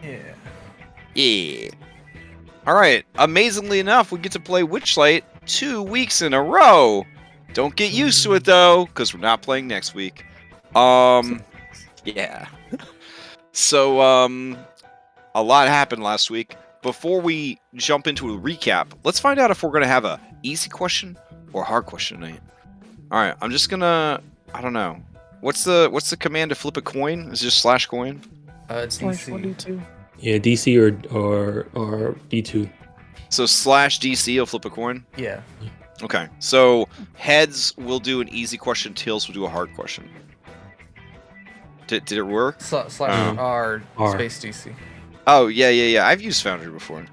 Yeah. Yeah. All right. Amazingly enough, we get to play Witchlight 2 weeks in a row. Don't get used to it though, because we're not playing next week. Yeah. So, a lot happened last week. Before we jump into a recap, let's find out if we're gonna have a easy question or a hard question tonight. All right. I'm just gonna. I don't know. What's the command to flip a coin? Is it just slash coin? DC. Yeah, DC or D2. So slash DC will flip a coin. Yeah. Okay. So heads will do an easy question. Tails will do a hard question. Did it work? Slash R. space DC. Oh yeah. I've used Foundry before.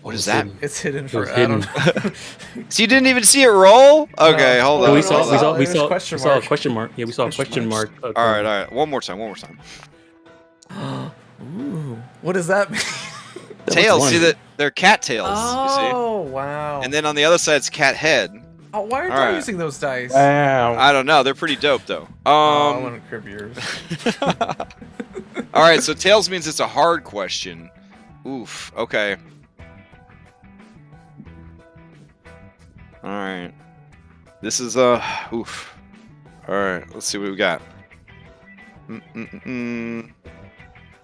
What is that? It's hidden It for was hidden. So you didn't even see it roll? Okay, No. hold Well, on. we saw Question a mark. question mark. Yeah, we saw a question mark. All right. One more time. Ooh, what does that mean? Tails. one. See that they're cat tails. You Oh, wow. see? And then on the other side, it's cat head. Oh, why aren't All I right. using those dice? Wow. I don't know. They're pretty dope though. I want to crib yours. All right. So tails means it's a hard question. Oof. Okay. All right. This is oof. All right. Let's see what we got.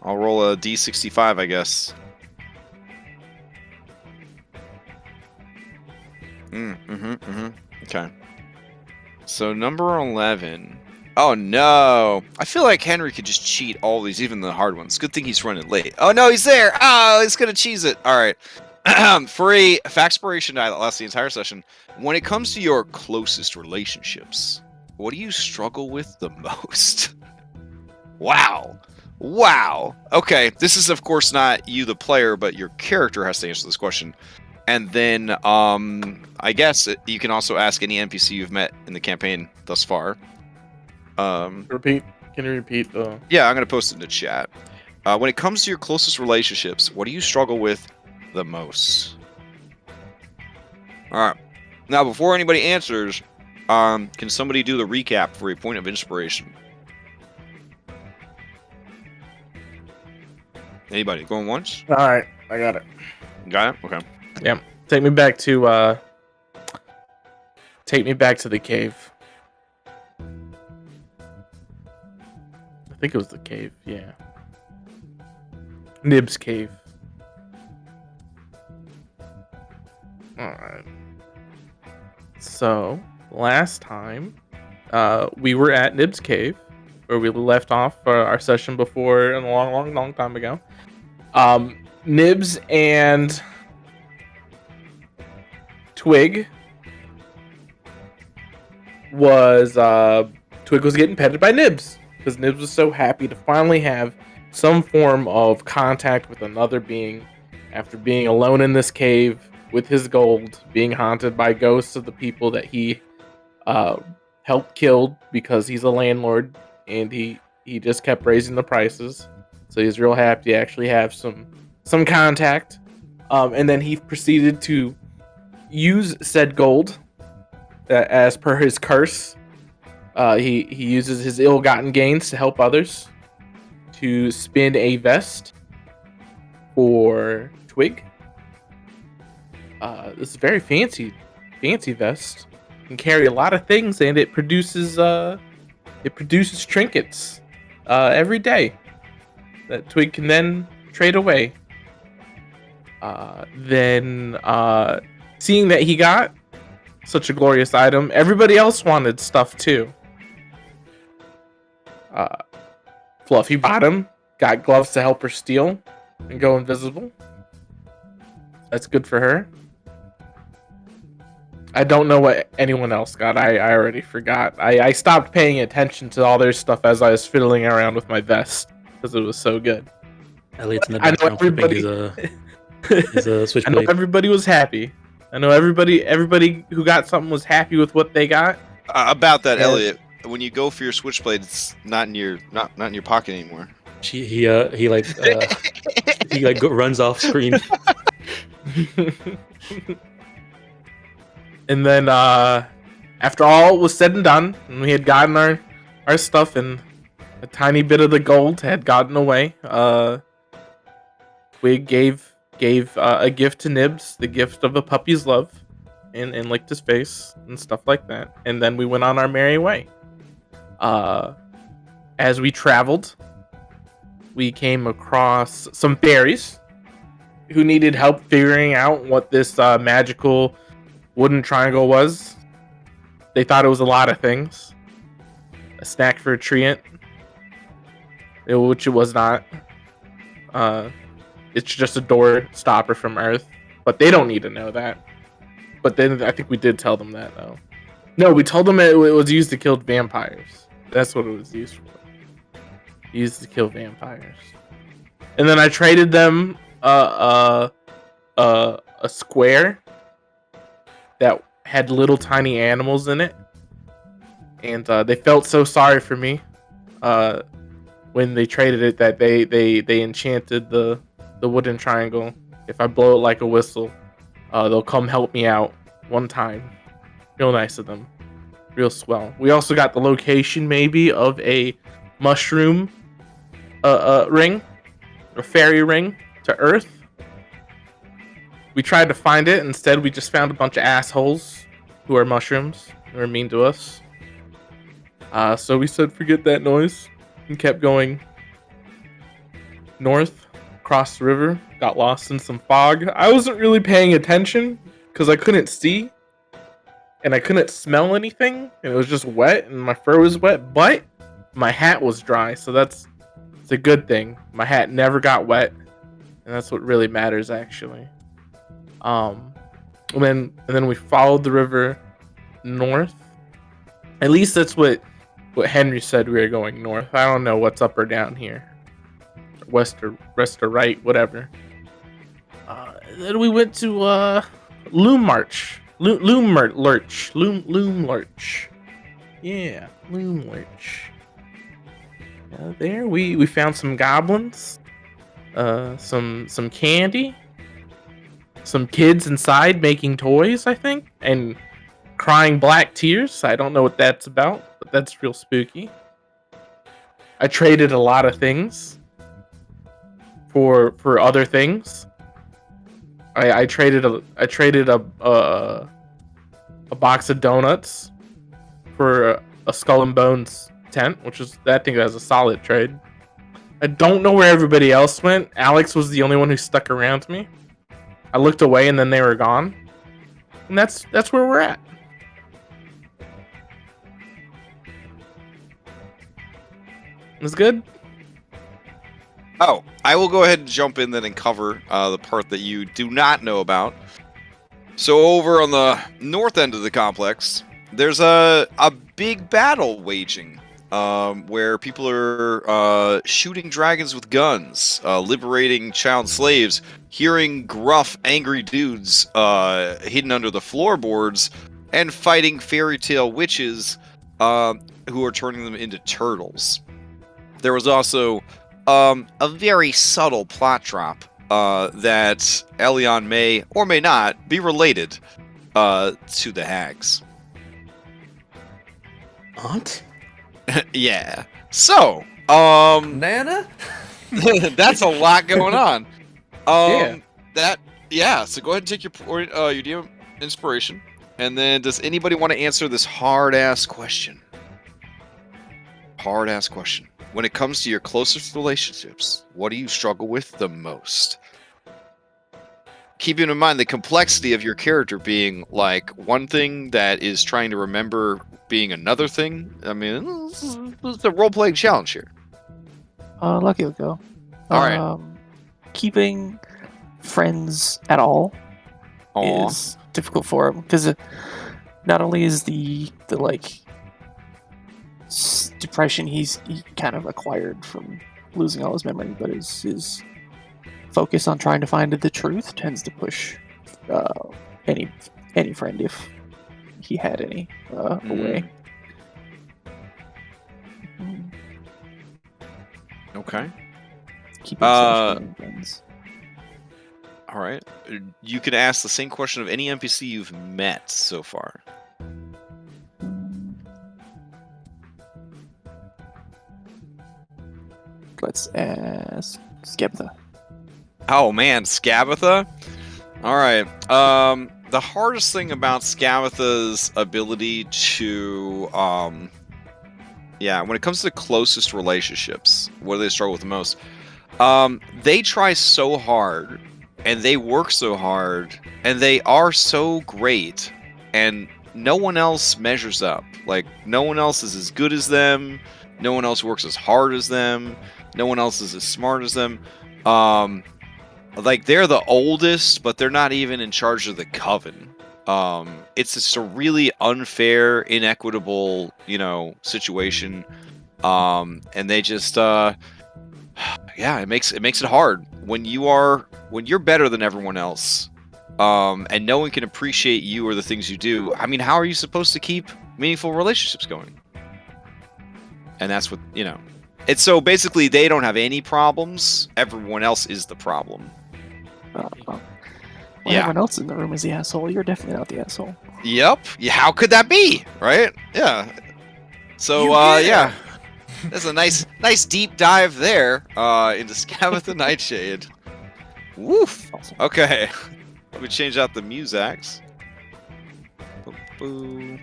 I'll roll a D65, I guess. Okay. So number 11. Oh no! I feel like Henry could just cheat all these, even the hard ones. Good thing he's running late. Oh no, he's there! Oh, he's gonna cheese it. All right. Free Faxpiration die that lasts the entire session. When it comes to your closest relationships, what do you struggle with the most? Wow. Okay, this is of course not you, the player, but your character has to answer this question. And then, I guess you can also ask any NPC you've met in the campaign thus far. Repeat. Can you repeat the? Yeah, I'm gonna post it in the chat. When it comes to your closest relationships, what do you struggle with the most? All right. Now, before anybody answers, can somebody do the recap for a point of inspiration? Anybody going once? All right, I got it. Got it. Okay. Yeah. Take me back to the cave. I think it was the cave. Yeah. Nib's cave. All right. So last time, we were at Nib's cave, where we left off our session before, a long time ago. Nibs and Twig was getting petted by Nibs because Nibs was so happy to finally have some form of contact with another being after being alone in this cave with his gold, being haunted by ghosts of the people that he helped kill because he's a landlord and he just kept raising the prices. So he's real happy to actually have some contact. And then he proceeded to use said gold as per his curse. He uses his ill-gotten gains to help others to spin a vest for Twig. This is a very fancy vest. It can carry a lot of things, and it produces trinkets every day that Twig can then trade away. Then seeing that he got such a glorious item, everybody else wanted stuff too. Fluffy Bottom got gloves to help her steal and go invisible. That's good for her. I don't know what anyone else got. I already forgot. I stopped paying attention to all their stuff as I was fiddling around with my vest because it was so good. Elliot's in the I know background flipping his I know switchblade. everybody was happy. I know everybody who got something was happy with what they got. About that, Yeah. Elliot. When you go for your switchblade, it's not in your pocket anymore. He runs off screen. And then after all was said and done, and we had gotten our stuff and a tiny bit of the gold had gotten away. We gave a gift to Nibs, the gift of a puppy's love, and licked his face and stuff like that. And then we went on our merry way. As we traveled, we came across some fairies who needed help figuring out what this magical wooden triangle was. They thought it was a lot of things. A snack for a treant, which it was not. It's just a door stopper from Earth, but they don't need to know that. But then I think we did tell them that, though. No, we told them it was used to kill vampires. That's what it was used for. Used to kill vampires. And then I traded them a square that had little tiny animals in it, and they felt so sorry for me when they traded it that they enchanted the wooden triangle. If I blow it like a whistle, they'll come help me out one time. Real nice of them. Real swell. We also got the location maybe of a mushroom ring, a fairy ring to Earth. We tried to find it. Instead, we just found a bunch of assholes who are mushrooms who are mean to us. So we said, forget that noise, and kept going north, across the river, got lost in some fog. I wasn't really paying attention because I couldn't see and I couldn't smell anything, and it was just wet and my fur was wet, but my hat was dry, so it's a good thing. My hat never got wet, and that's what really matters, actually. And then we followed the river north. At least that's what Henry said, we were going north. I don't know what's up or down here. West or right, whatever. Then we went to Loom Lurch. Yeah, Loom Lurch. There we found some goblins, some candy, some kids inside making toys, I think, and crying black tears. I don't know what that's about, but that's real spooky. I traded a lot of things for other things. I traded a box of donuts for a Skull and Bones tent, which is, I think that's a solid trade. I don't know where everybody else went. Alex was the only one who stuck around me. I looked away and then they were gone. And that's where we're at. It's good. Oh, I will go ahead and jump in then and cover the part that you do not know about. So over on the north end of the complex, there's a big battle waging, where people are shooting dragons with guns, liberating child slaves, hearing gruff, angry dudes hidden under the floorboards, and fighting fairy tale witches who are turning them into turtles. There was also a very subtle plot drop that Elion may or may not be related to the hags. Aunt? Yeah. So, Nana? that's a lot going on. Yeah. So go ahead and take your DM inspiration, and then does anybody want to answer this hard-ass question? Hard-ass question. When it comes to your closest relationships, what do you struggle with the most? Keeping in mind the complexity of your character being like one thing that is trying to remember being another thing. I mean, this is a role-playing challenge here. Lucky will go. All right. Keeping friends at all Aw. is difficult for him because not only is the like depression he kind of acquired from losing all his memory, but his focus on trying to find the truth tends to push any friend, if he had any, away. Okay. Keeping social friends. All right. You can ask the same question of any NPC you've met so far. let's ask Scabitha. Oh man, Scabitha. All right. The hardest thing about Scabitha's ability to, when it comes to closest relationships, what do they struggle with the most? They try so hard, and they work so hard, and they are so great, and no one else measures up. Like, no one else is as good as them. No one else works as hard as them. No one else is as smart as them. Like, they're the oldest, but they're not even in charge of the coven. It's just a really unfair, inequitable, situation. And they just, it makes it hard when you're better than everyone else, and no one can appreciate you or the things you do. I mean, how are you supposed to keep meaningful relationships going? And that's what, It's so basically they don't have any problems. Everyone else is the problem. Everyone else in the room is the asshole. You're definitely not the asshole. Yep. Yeah, how could that be? Right? Yeah. So, That's a nice deep dive there into Skabatha Nightshade. Woof. Awesome. Okay. Let me change out the musics. Boo.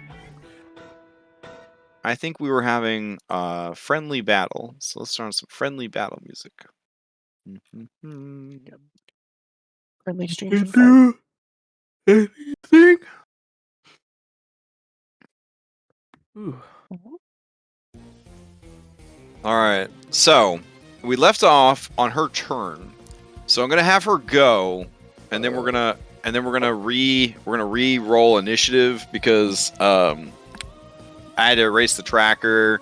I think we were having a friendly battle, so let's start on some friendly battle music. Yep. Friendly exchange of fire. Anything? Ooh. All right, so we left off on her turn, so I'm gonna have her go, and then we're gonna re-roll initiative because I had to erase the tracker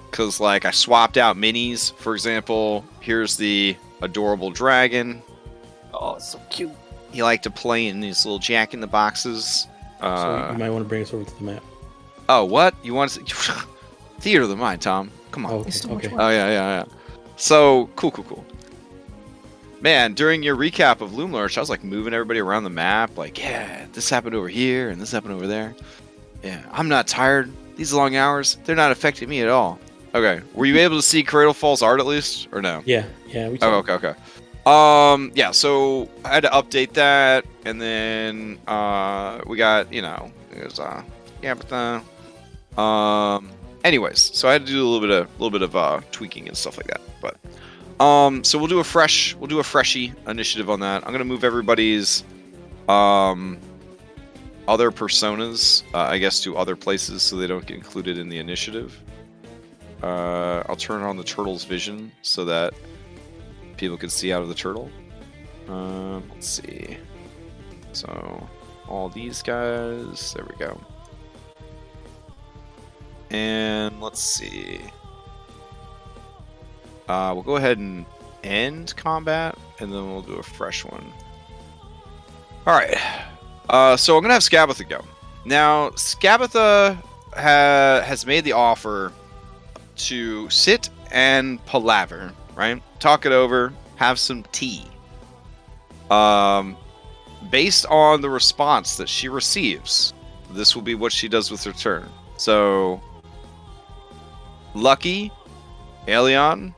because like I swapped out minis. For example, here's the adorable dragon. Oh, so cute. He liked to play in these little Jack in the Boxes. So you might want to bring us over to the map. Oh, what? You want to theater of the mind, Tom? Come on. Oh, It's so okay. much Okay. Oh yeah. So cool. Man, during your recap of Loomlurch, I was like moving everybody around the map. Like, yeah, this happened over here and this happened over there. Yeah, I'm not tired. These long hours, they're not affecting me at all. Okay, were you able to see Cradle Fall's art at least, or no? Yeah. We Oh, okay. Yeah, so I had to update that, and then we got, there's Scabitha. Anyways, so I had to do a little bit of tweaking and stuff like that. But so we'll do a freshie initiative on that. I'm gonna move everybody's other personas, I guess, to other places so they don't get included in the initiative. I'll turn on the turtle's vision so that people can see out of the turtle. Let's see. So all these guys, there we go. And let's see. We'll go ahead and end combat, and then we'll do a fresh one. All right. So I'm gonna have Scabitha go. Now, Scabitha has made the offer to sit and palaver, right? Talk it over, have some tea. Based on the response that she receives, this will be what she does with her turn. So, Lucky, Aelion,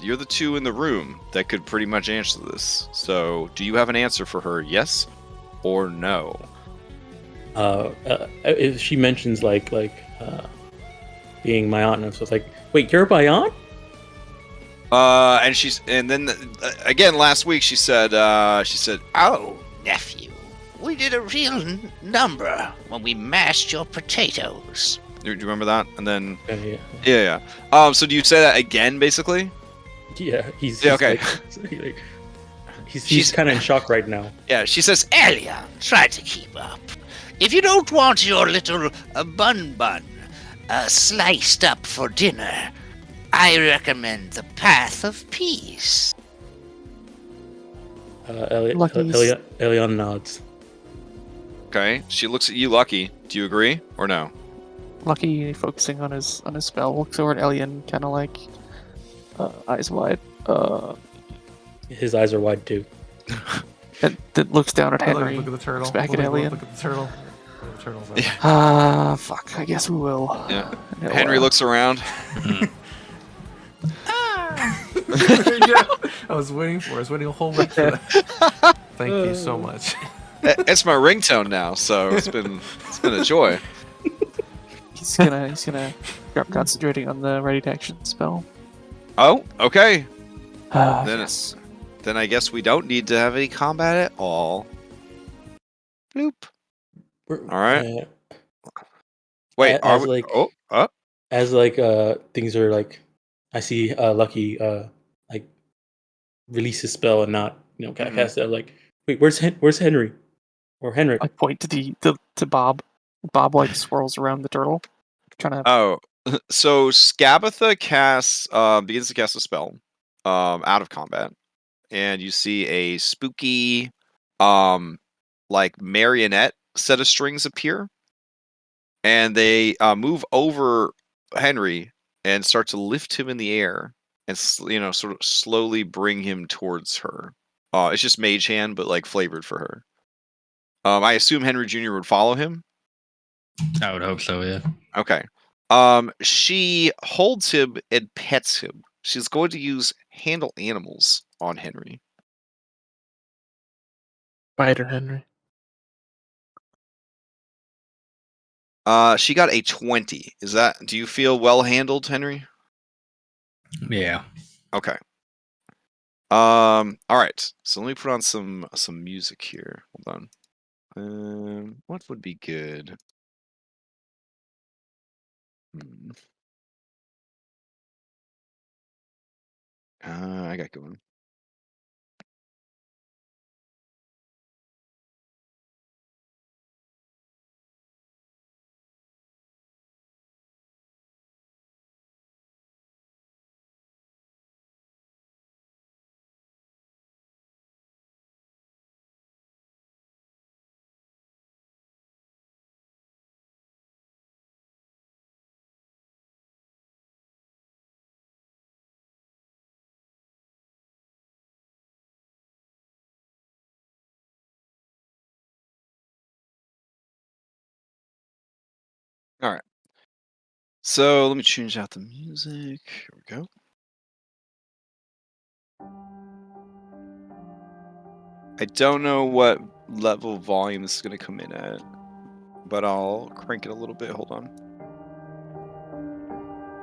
you're the two in the room that could pretty much answer this. So, do you have an answer for her? Yes or no? If she mentions like being my aunt, and so it's like, wait, you're my aunt? And then again last week she said, Oh, nephew, we did a real number when we mashed your potatoes. do you remember that? And then Yeah. so do you say that again, basically? Yeah, he's Yeah, okay. like, he's She's- kind of in shock right now. Yeah, she says, Elian, try to keep up. If you don't want your little bun sliced up for dinner, I recommend the path of peace. Elion nods. okay. She looks at you, Lucky. Do you agree or no? Lucky, focusing on his spell, looks over at Elian, kind of like eyes wide. His eyes are wide too. And then looks down at Henry. Look at the turtle. Looks back at Look Elian. at the turtle. The turtle's out. Yeah. Fuck. I guess we will. Yeah. And he'll, Henry looks around. Yeah, I was waiting for it. I was waiting a whole week for that. Thank you so much. It's my ringtone now, so it's been a joy. He's gonna start concentrating on the ready to action spell. Oh, okay. Then Yes. Then I guess we don't need to have any combat at all. Bloop. All right. Wait, are as we? like Oh, as like things are like, I see Lucky like release his spell and not cast it. Like, wait, where's Henry or Henrik? I point to Bob. Bob like swirls around the turtle, trying to. Oh, so Scabitha begins to cast a spell, out of combat, and you see a spooky, like marionette set of strings appear, and they move over Henry and start to lift him in the air and sort of slowly bring him towards her. It's just mage hand, but like flavored for her. I assume Henry Jr. would follow him. I would hope so, yeah. Okay. She holds him and pets him. She's going to use handle animals on Henry. Spider Henry. She got a 20. Do you feel well handled, Henry? Yeah. Okay. All right. So let me put on some music here. Hold on. What would be good? I got going. All right. So let me change out the music. Here we go. I don't know what level volume this is going to come in at, but I'll crank it a little bit. Hold on.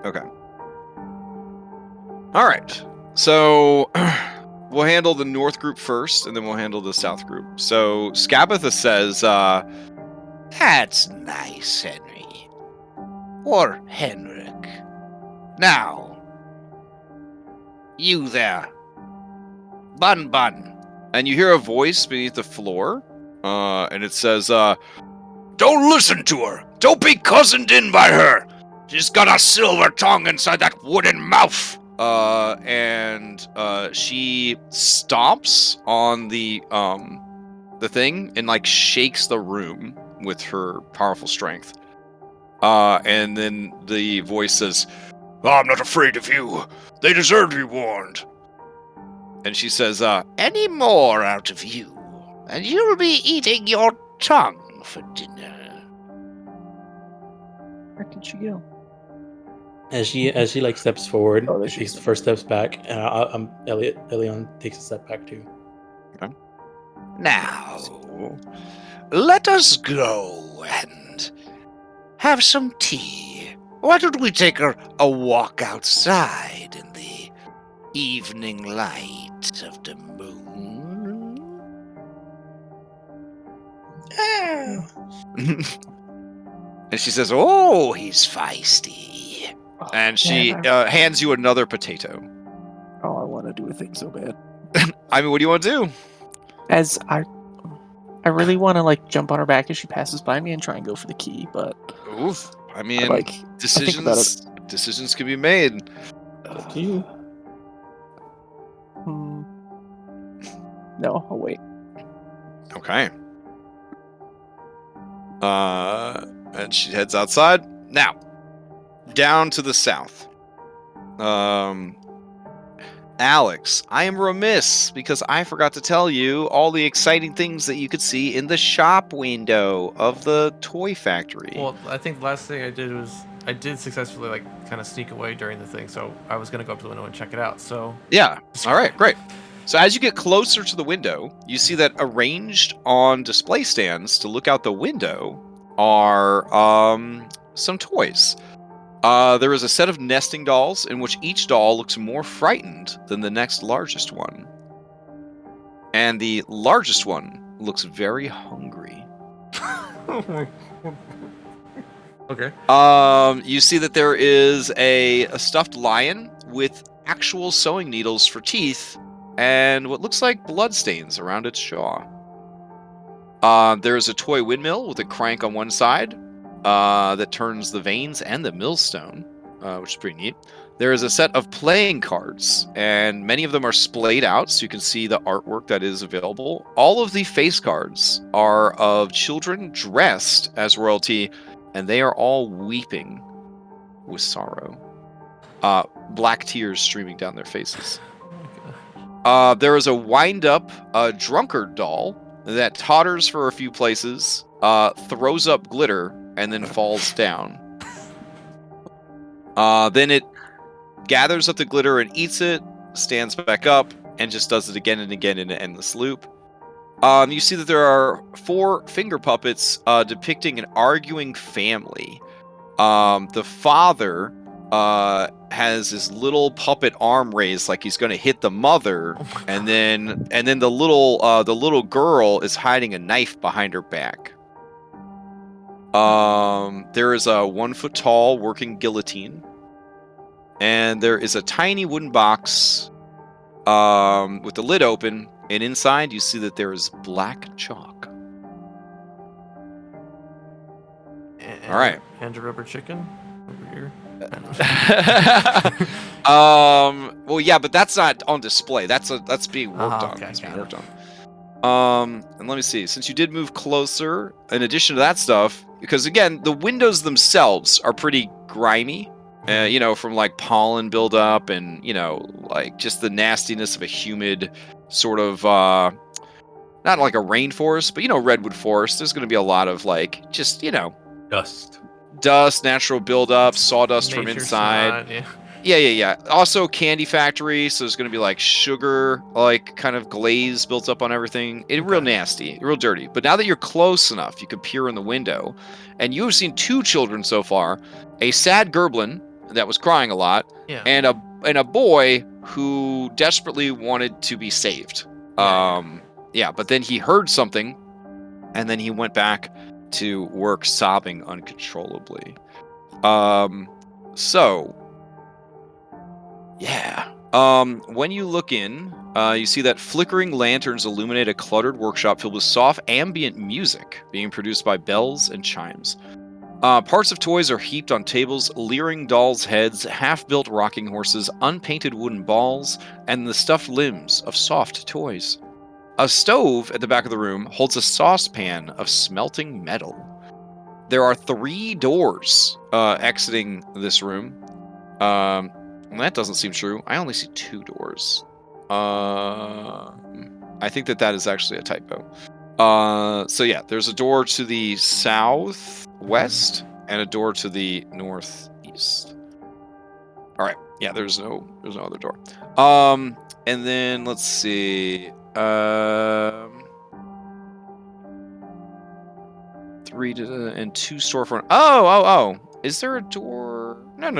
Okay. All right. So we'll handle the north group first, and then we'll handle the south group. So Scabitha says, That's nice, Henry. Or Henrik. Now, you there. Bun Bun. and you hear a voice beneath the floor, and it says, "Don't listen to her. Don't be cousined in by her. She's got a silver tongue inside that wooden mouth." And she stomps on the thing and like shakes the room with her powerful strength. And then the voice says, "I'm not afraid of you. They deserve to be warned." And she says, Any more out of you, and you'll be eating your tongue for dinner. Where did she go? As she like steps forward, Oh, there she she takes is. the first steps back, and Elion takes a step back too. Now, let us go and have some tea. Why don't we take a walk outside in the evening light of the moon? and she says, "Oh, he's feisty." Oh, And she man, hands you another potato. I want to do a thing so bad. I mean, what do you want to do? As I really want to like jump on her back as she passes by me and try and go for the key, but Oof. I mean, I think about it. decisions can be made. Up to you. No, I'll wait. Okay. And she heads outside. Now, down to the south. Alex, I am remiss because I forgot to tell you all the exciting things that you could see in the shop window of the toy factory. Well, I think the last thing I did was I did successfully like kind of sneak away during the thing, so I was gonna go up to the window and check it out. So Yeah. All right, great. So as you get closer to the window, you see that arranged on display stands to look out the window are some toys. There is a set of nesting dolls in which each doll looks more frightened than the next largest one. And the largest one looks very hungry. okay. You see that there is a stuffed lion with actual sewing needles for teeth and what looks like blood stains around its jaw. There is a toy windmill with a crank on one side that turns the vanes and the millstone, which is pretty neat. There is a set of playing cards, and many of them are splayed out so you can see the artwork that is available. All of the face cards are of children dressed as royalty, and they are all weeping with sorrow. Black tears streaming down their faces. There is a wind-up drunkard doll that totters for a few places, throws up glitter, and then falls down. Then it gathers up the glitter and eats it, stands back up, and just does it again and again in an endless loop. You see that there are 4 finger puppets depicting an arguing family. The father has his little puppet arm raised like he's going to hit the mother, and then the little girl is hiding a knife behind her back. There is a 1 foot tall working guillotine, and there is a tiny wooden box with the lid open, and inside you see that there is black chalk. All right. And a rubber chicken over here. Well, yeah, but that's not on display. That's being worked on. Okay, That's being got worked on. And let me see. Since you did move closer, in addition to that stuff, because again, the windows themselves are pretty grimy. From like pollen buildup and like just the nastiness of a humid sort of not like a rainforest, but redwood forest. There's going to be a lot of like just dust, natural buildup, sawdust from Nature inside. snot, Yeah. Also candy factory, so there's going to be like sugar, like kind of glaze built up on everything. Real nasty, real dirty. But now that you're close enough, you can peer in the window, and you have seen 2 children so far: a sad gerblin that was crying a lot, and a boy who desperately wanted to be saved. But then he heard something, and then he went back to work sobbing uncontrollably. When you look in, you see that flickering lanterns illuminate a cluttered workshop filled with soft ambient music being produced by bells and chimes. Parts of toys are heaped on tables, leering dolls' heads, half-built rocking horses, unpainted wooden balls, and the stuffed limbs of soft toys. A stove at the back of the room holds a saucepan of smelting metal. There are 3 doors exiting this room. That doesn't seem true. I only see 2 doors. I think that is actually a typo. There's a door to the southwest and a door to the northeast. All right. Yeah, there's no other door. And then let's see. 3 and 2 storefront. Oh. Is there a door? No.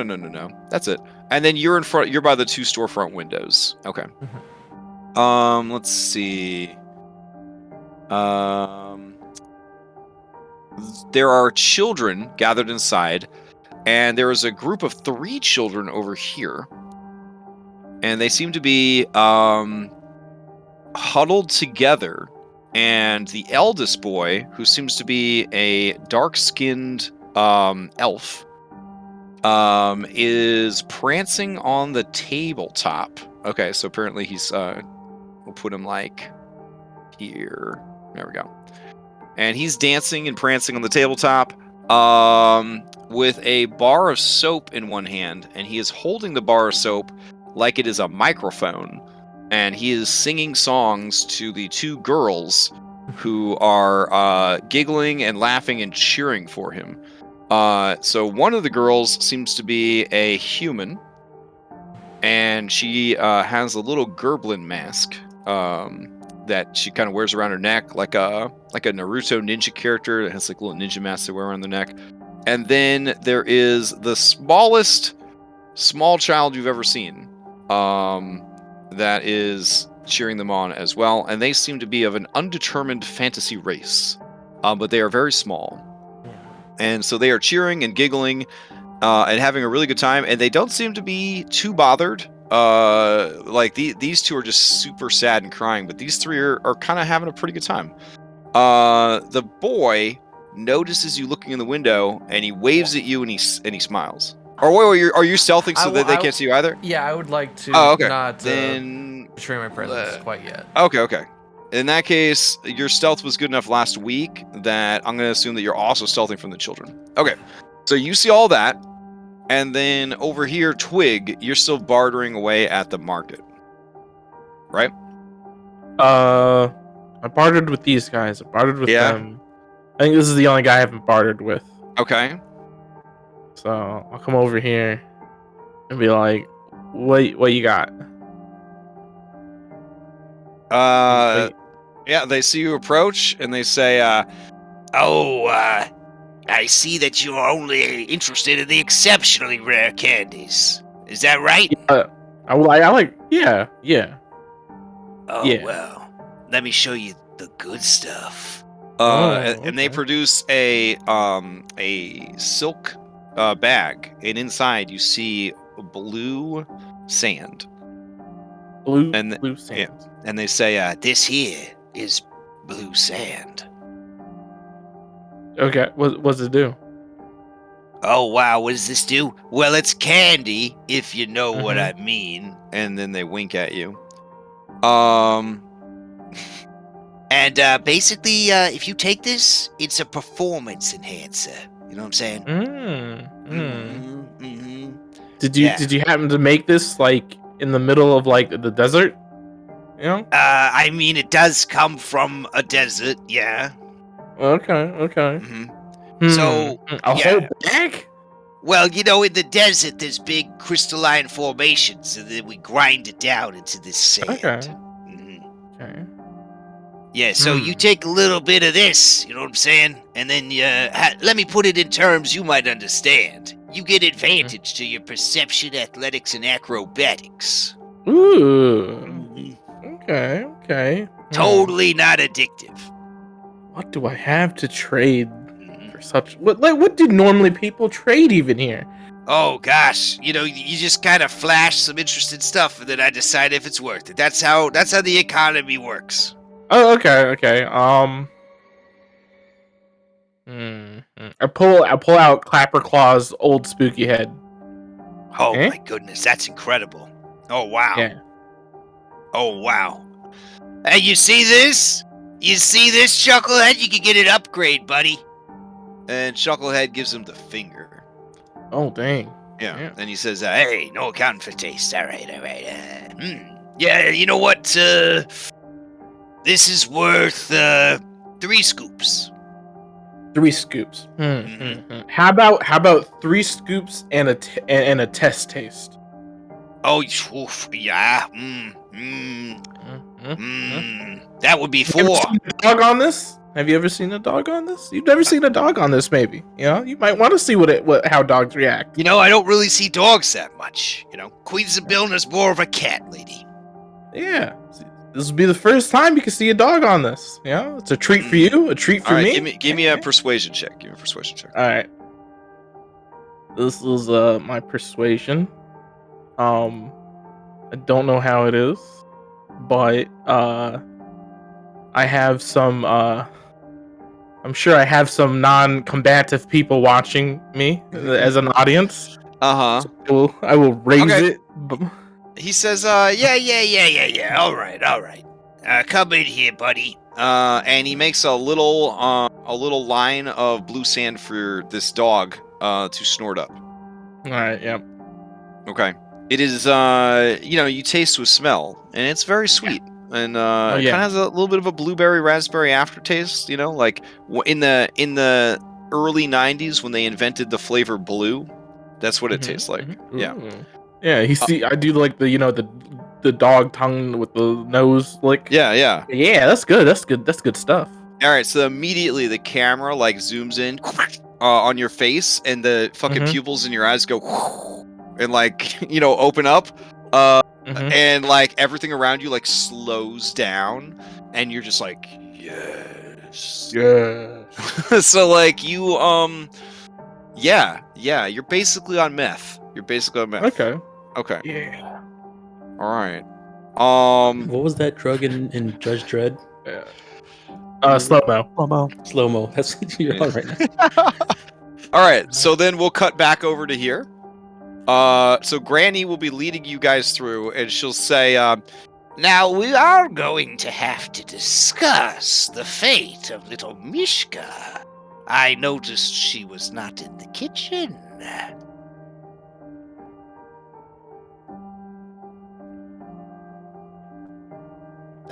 That's it. And then you're in front. You're by the 2 storefront windows. Okay. Let's see. There are children gathered inside, and there is a group of 3 children over here, and they seem to be huddled together. And the eldest boy, who seems to be a dark-skinned elf, is prancing on the tabletop. Okay, so apparently he's we'll put him like here. There we go. And he's dancing and prancing on the tabletop with a bar of soap in one hand, and he is holding the bar of soap like it is a microphone, and he is singing songs to the 2 girls who are giggling and laughing and cheering for him. So one of the girls seems to be a human, and she has a little gerblin mask that she kind of wears around her neck, like a Naruto ninja character that has like little ninja masks they wear around the neck. And then there is the small child you've ever seen, that is cheering them on as well, and they seem to be of an undetermined fantasy race, but they are very small, and so they are cheering and giggling and having a really good time, and they don't seem to be too bothered. Like these two are just super sad and crying, but these three are kind of having a pretty good time. The boy notices you looking in the window, and he waves at you, and he smiles. Or wait, are you stealthing so that they can't see you either? Yeah, I would like to not then betray my presence quite yet. Okay. In that case, your stealth was good enough last week that I'm going to assume that you're also stealthing from the children. Okay, so you see all that, and then over here, Twig, you're still bartering away at the market, right? I bartered with these guys. I bartered with them. I think this is the only guy I haven't bartered with. Okay. So I'll come over here and be like, "What you got?" Yeah, they see you approach, and they say, I see that you are only interested in the exceptionally rare candies. Is that right? I like, yeah. Oh, yeah. well, let me show you the good stuff. and they produce a silk bag, and inside you see blue sand. Blue sand. Yeah, and they say, This here is blue sand. Okay, what does it do? Oh, wow, what does this do? Well, it's candy, if you know what I mean. And then they wink at you. And basically, if you take this, it's a performance enhancer. You know what I'm saying? Did you happen to make this like in the middle of like the desert? You know? I mean, it does come from a desert, yeah. Okay. So, a whole bag? Well, you know, in the desert, there's big crystalline formations, and then we grind it down into this sand. Okay. Okay. Yeah, so you take a little bit of this, you know what I'm saying? And then let me put it in terms you might understand. You get advantage to your perception, athletics, and acrobatics. Ooh. Okay. Totally not addictive. What do I have to trade for such? What do normally people trade even here? Oh gosh, you know, you just kind of flash some interesting stuff, and then I decide if it's worth it. That's how the economy works. Oh, okay. I pull out Clapper Claw's old spooky head. Oh my goodness, that's incredible. Oh wow. Yeah. Oh wow. Hey, you see this? You see this, Chucklehead? You can get an upgrade, buddy. And Chucklehead gives him the finger. Oh dang. Yeah. And he says, hey, no accounting for taste. All right. Yeah, you know what? This is worth 3 scoops. 3 scoops. How about 3 scoops and a test taste? Oh, yeah. That would be 4. Have you seen a dog on this? Have you ever seen a dog on this? You've never seen a dog on this, maybe. You know, you might want to see how dogs react. You know, I don't really see dogs that much. You know, Queen Zabilna's more of a cat lady. Yeah. This will be the first time you can see a dog on this. You know, it's a treat for you, a treat for me. Give me a persuasion check. All right. This is my persuasion. I don't know how it is, but I have some. I'm sure I have some non-combative people watching me as an audience. So I will raise it. He says, yeah. All right. Come in here, buddy. And he makes a little line of blue sand for this dog to snort up. All right. Yep. Okay. It is, you taste with smell, and it's very sweet. And it kind of has a little bit of a blueberry raspberry aftertaste. You know, like in the early 90s when they invented the flavor blue. That's what it tastes like. Yeah. Yeah, I do like the dog tongue with the nose lick. Yeah. Yeah, that's good. That's good stuff. All right, so immediately the camera like zooms in on your face, and the fucking pupils in your eyes go and like open up, and like everything around you like slows down, and you're just like yes. So like you yeah, you're basically on meth. Okay. Okay. Yeah. All right. What was that drug in Judge Dredd? Slow mo. Slow mo. That's what you're on right now. All right, so then we'll cut back over to here. So Granny will be leading you guys through, and she'll say, Now we are going to have to discuss the fate of little Mishka. I noticed she was not in the kitchen.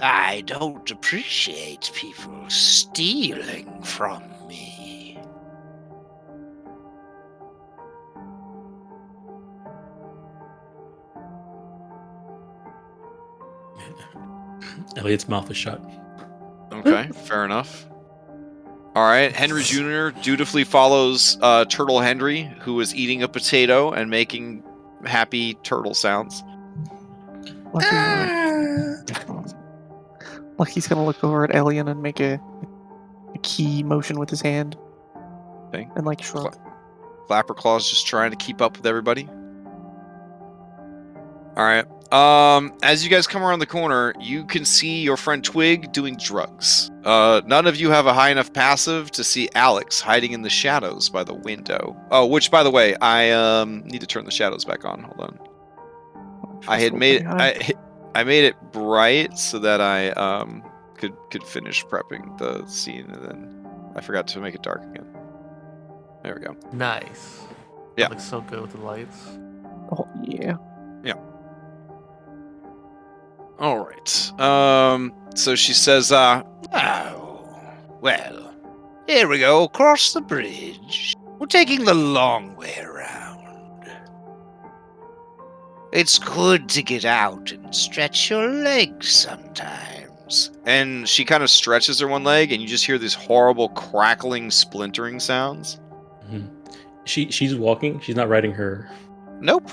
I don't appreciate people stealing from me. Elliot's mouth is shut. okay, fair enough. All right, Henry Jr. dutifully follows Turtle Henry, who is eating a potato and making happy turtle sounds. Lucky's gonna look over at Alien and make a key motion with his hand. Okay. And like shrug. Flapperclaw's just trying to keep up with everybody. All right. As you guys come around the corner, you can see your friend Twig doing drugs. None of you have a high enough passive to see Alex hiding in the shadows by the window. Oh, which, by the way, I need to turn the shadows back on. Hold on. I had made I made it bright so that I could finish prepping the scene, and then I forgot to make it dark again. There we go. Nice. Yeah. That looks so good with the lights. Oh yeah. All right. So she says, Oh, well, here we go, across the bridge. We're taking the long way around. It's good to get out and stretch your legs sometimes. and she kind of stretches her one leg, and you just hear these horrible crackling, splintering sounds. She's walking. She's not riding her. Nope.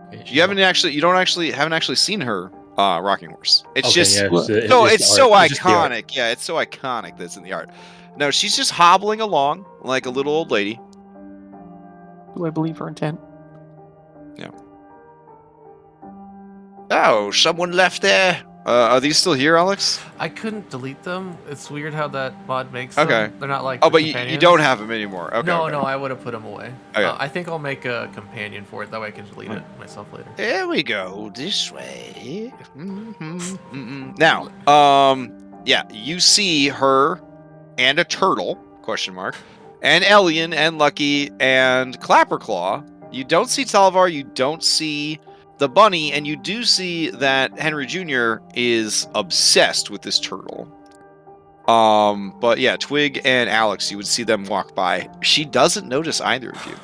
Okay, she's You haven't actually seen her rocking horse. It's Okay, just yeah, it's the so art. It's just the art. iconic. Yeah, it's so iconic that's in the art. No, she's just hobbling along like a little old lady. Do I believe her intent? Oh, someone left there. Are these still here, Alex? I couldn't delete them. It's weird how that mod makes Okay. them. They're not like Oh, the but you companions. don't have them anymore. Okay. No, okay. no, I would have put them away. Okay. I think I'll make a companion for it. That way I can delete it myself later. Here we go, this way. Now, yeah, you see her and a turtle, ? And Elian and Lucky and Clapperclaw. You don't see Talvar, you don't see the bunny, and you do see that Henry Jr. is obsessed with this turtle. But yeah, Twig and Alex, you would see them walk by. She doesn't notice either of you.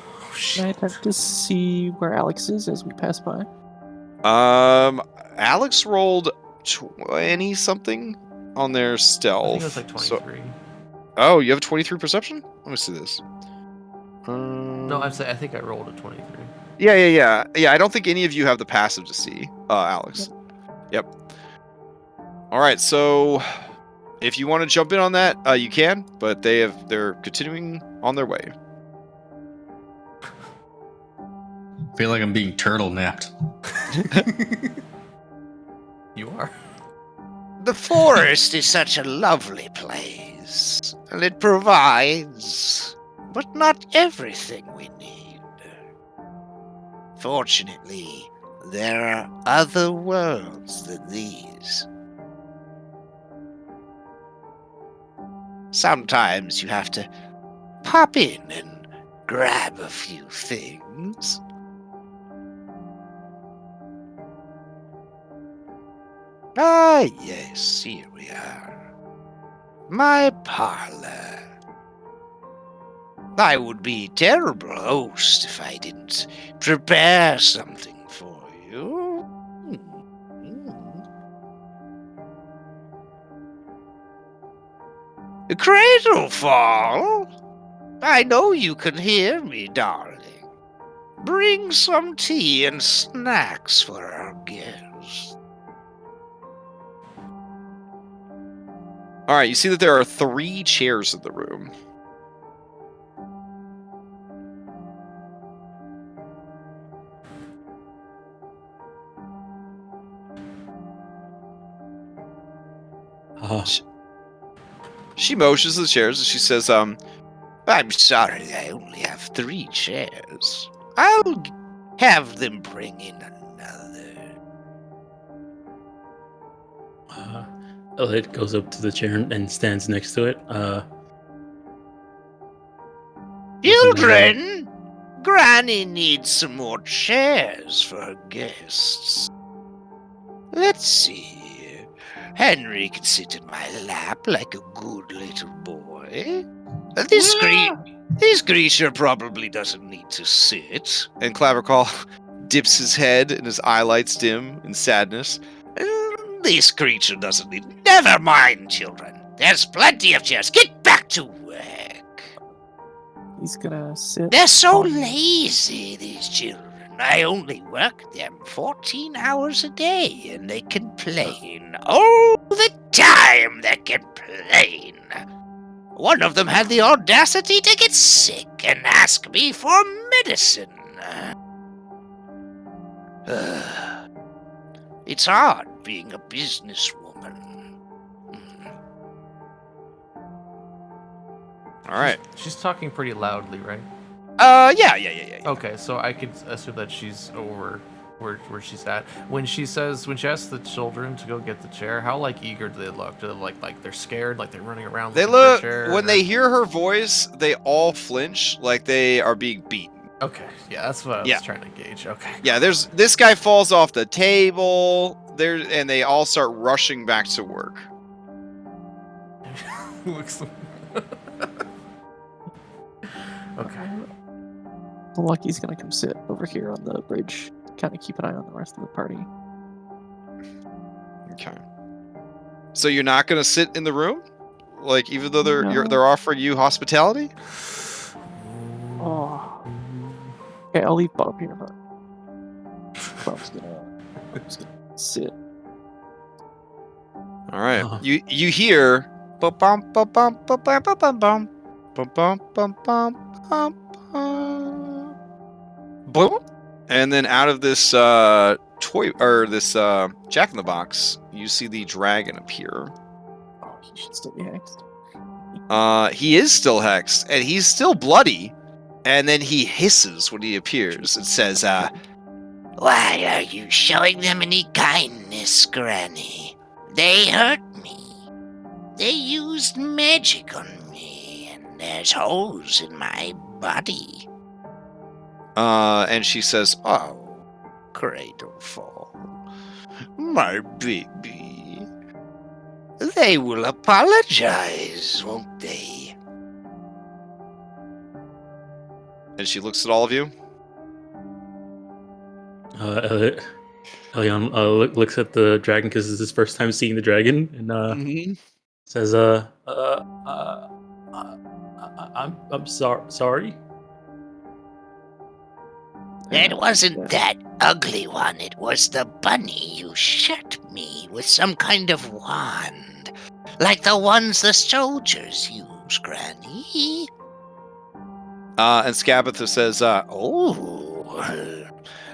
Can I attempt to see where Alex is as we pass by? Alex rolled 20 something on their stealth. I think it was like 23. Oh, you have a 23 perception? Let me see this. No, I think I rolled a 23. Yeah. I don't think any of you have the passive to see, Alex. Yep. All right, so if you want to jump in on that, you can, but they're continuing on their way. I feel like I'm being turtle napped. You are. The forest is such a lovely place, and it provides, but not everything we need. Fortunately, there are other worlds than these. Sometimes you have to pop in and grab a few things. Ah, yes, here we are. My parlor. I would be a terrible host if I didn't prepare something for you. Cradlefall, I know you can hear me, darling. Bring some tea and snacks for our guests. All right, you see that there are 3 chairs in the room. She motions to the chairs and she says, I'm sorry, I only have 3 chairs. I'll have them bring in another. Elliot goes up to the chair and stands next to it. Children, Granny needs some more chairs for her guests. Let's see. Henry can sit in my lap like a good little boy. This creature probably doesn't need to sit. and Clavercall dips his head and his eye lights dim in sadness. This creature doesn't need. Never mind, children. There's plenty of chairs. Get back to work. He's gonna sit. They're so on- lazy, these children. I only work them 14 hours a day, and they complain all the time. They complain. One of them had the audacity to get sick and ask me for medicine. It's hard being a businesswoman. All right. She's talking pretty loudly, right? Yeah. Okay, so I could assume that she's over where she's at. When she asks the children to go get the chair, how like eager do they look? Do they like they're scared, like they're running around? They looking for a look, chair, when or- they hear her voice, they all flinch like they are being beaten. Okay, yeah, that's what I was trying to gauge. Okay. Yeah, this guy falls off the table. And they all start rushing back to work. Looks. Okay. Lucky's gonna come sit over here on the bridge, kind of keep an eye on the rest of the party. Okay. So you're not gonna sit in the room, like even though No. they're offering you hospitality. Oh. Okay, I'll leave Bob here, but Bob's gonna sit. All right. Uh-huh. You hear bum bum bum bum bum bum bum bum bum bum bum bum bum bum boom, and then out of this toy or this Jack in the Box, you see the dragon appear. Oh, he should still be hexed. He is still hexed, and he's still bloody. And then he hisses when he appears. It says, Why are you showing them any kindness, Granny? They hurt me. They used magic on me, and there's holes in my body. and she says, Oh, Cradlefall, my baby. They will apologize, won't they? and she looks at all of you. Elion looks at the dragon because it's his first time seeing the dragon, and says, I'm sorry." It wasn't that ugly one. It was the bunny you shot me with some kind of wand. Like the ones the soldiers use, Granny. And Scabitha says, Oh,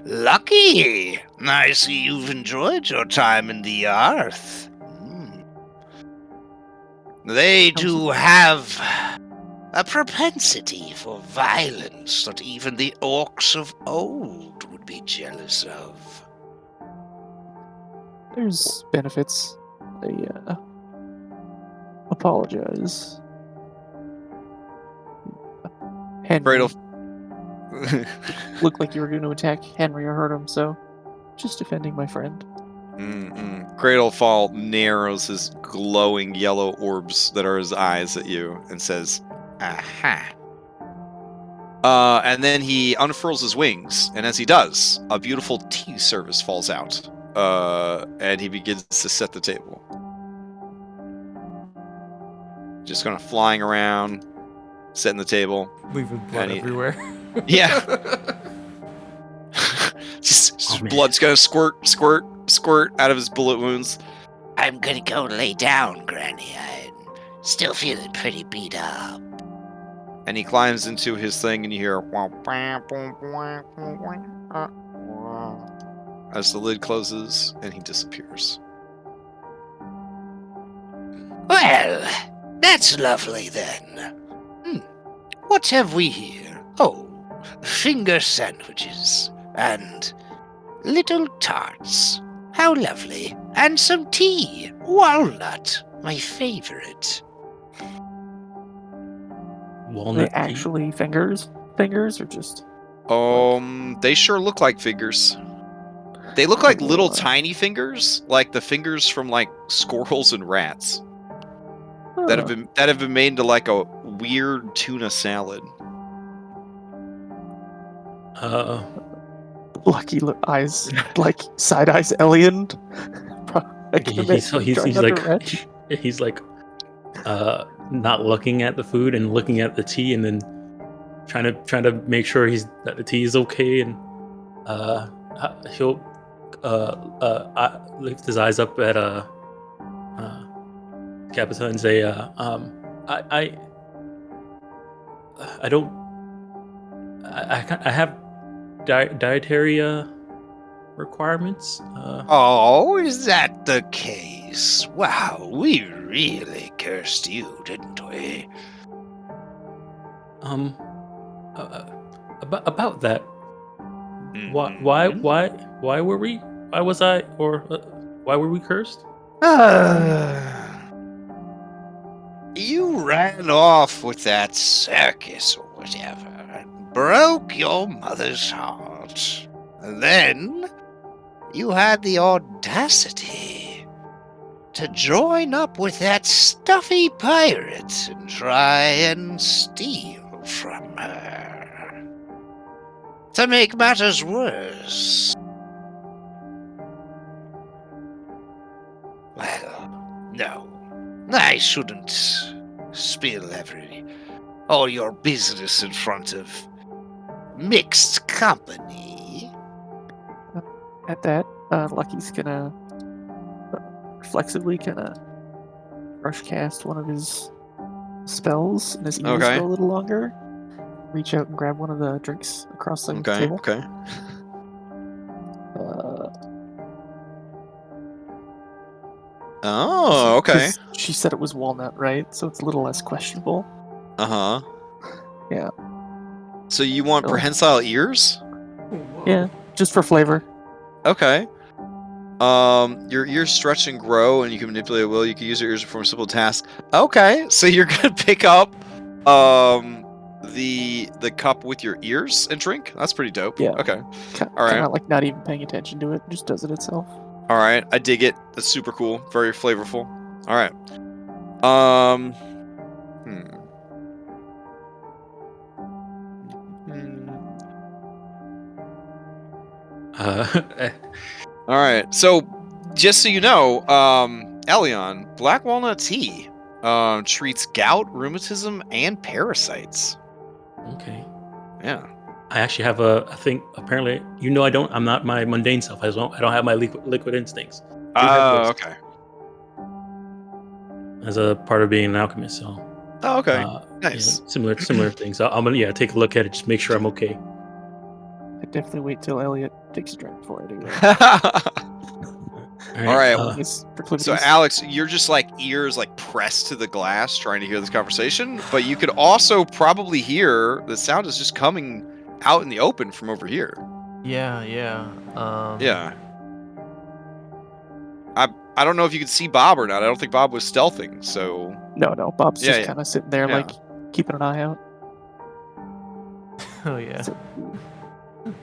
lucky. I see you've enjoyed your time in the earth. They do have a propensity for violence that even the orcs of old would be jealous of. There's benefits. I apologize. Henry Cradle. looked like you were going to attack Henry or hurt him, so just defending my friend. Cradlefall narrows his glowing yellow orbs that are his eyes at you and says, Aha. And then he unfurls his wings, and as he does, a beautiful tea service falls out. And he begins to set the table. Just kind of flying around, setting the table. Leaving blood everywhere. Yeah. just blood's gonna squirt out of his bullet wounds. I'm gonna go lay down, Granny. I'm still feeling pretty beat up. And he climbs into his thing, and you hear as the lid closes, and he disappears. Well, that's lovely then. What have we here? Oh, finger sandwiches and little tarts. How lovely. And some tea. Walnut, my favorite. Walnut tea? Actually fingers or just They sure look like fingers. They look like little tiny fingers, like the fingers from like squirrels and rats that have been made into like a weird tuna salad. lucky eyes, like side eyes Elian. He's like not looking at the food and looking at the tea, and then trying to make sure that the tea is okay, and he'll lift his eyes up at Scabitha and say, I have dietary requirements. Oh, is that the case? Wow, we really cursed you, didn't we? About that. Why were we? Why was I? Or why were we cursed? You ran off with that circus or whatever and broke your mother's heart. And then you had the audacity to join up with that stuffy pirate and try and steal from her. To make matters worse, well, no, I shouldn't spill all your business in front of mixed company. At that, Lucky's gonna reflexively kind of rush cast one of his spells, and his ears Okay. go a little longer. Reach out and grab one of the drinks across the table. Okay. Oh, okay. 'Cause she said it was walnut, right? So it's a little less questionable. Uh-huh. Yeah. So you want Sure. prehensile ears? Yeah, just for flavor. Okay. Your ears stretch and grow, and you can manipulate at will. You can use your ears to perform a simple task. Okay, so you're gonna pick up, the cup with your ears and drink. That's pretty dope. Yeah. Okay. Kind All right. of like not even paying attention to it, just does it itself. All right. I dig it. That's super cool. Very flavorful. All right. All right. So, just so you know, Elion, black walnut tea treats gout, rheumatism, and parasites. Okay. Yeah. I actually have a thing. Apparently, I'm not my mundane self. I don't have my liquid instincts. I do have those Okay. as a part of being an alchemist. So. Oh, okay. Nice. Nice. Similar things. I'm gonna take a look at it, just make sure I'm okay. I definitely wait till Elliot takes a drink before I do that. All right. His proclivities. So, Alex, you're just like ears like pressed to the glass trying to hear this conversation, but you could also probably hear the sound is just coming out in the open from over here. Yeah. Yeah. I don't know if you could see Bob or not. I don't think Bob was stealthing, so... No, Bob's Yeah, just yeah. kind of sitting there, Yeah. like, keeping an eye out. Oh yeah. So- Great.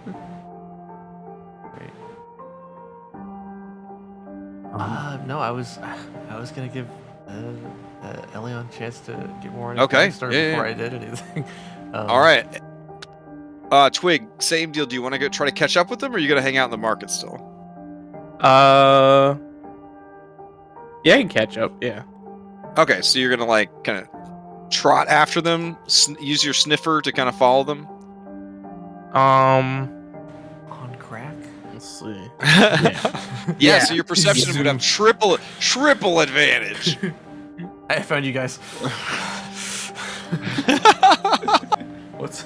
No, I was gonna give Elion a chance to get more into Okay, the story yeah, before yeah. I did anything. All right. Twig, same deal. Do you want to go try to catch up with them, or are you gonna hang out in the market still? Yeah, you can catch up. Yeah. Okay, so you're gonna like kind of trot after them, use your sniffer to kind of follow them. On crack. Let's see. Yeah. So your perception would have triple advantage. I found you guys. What's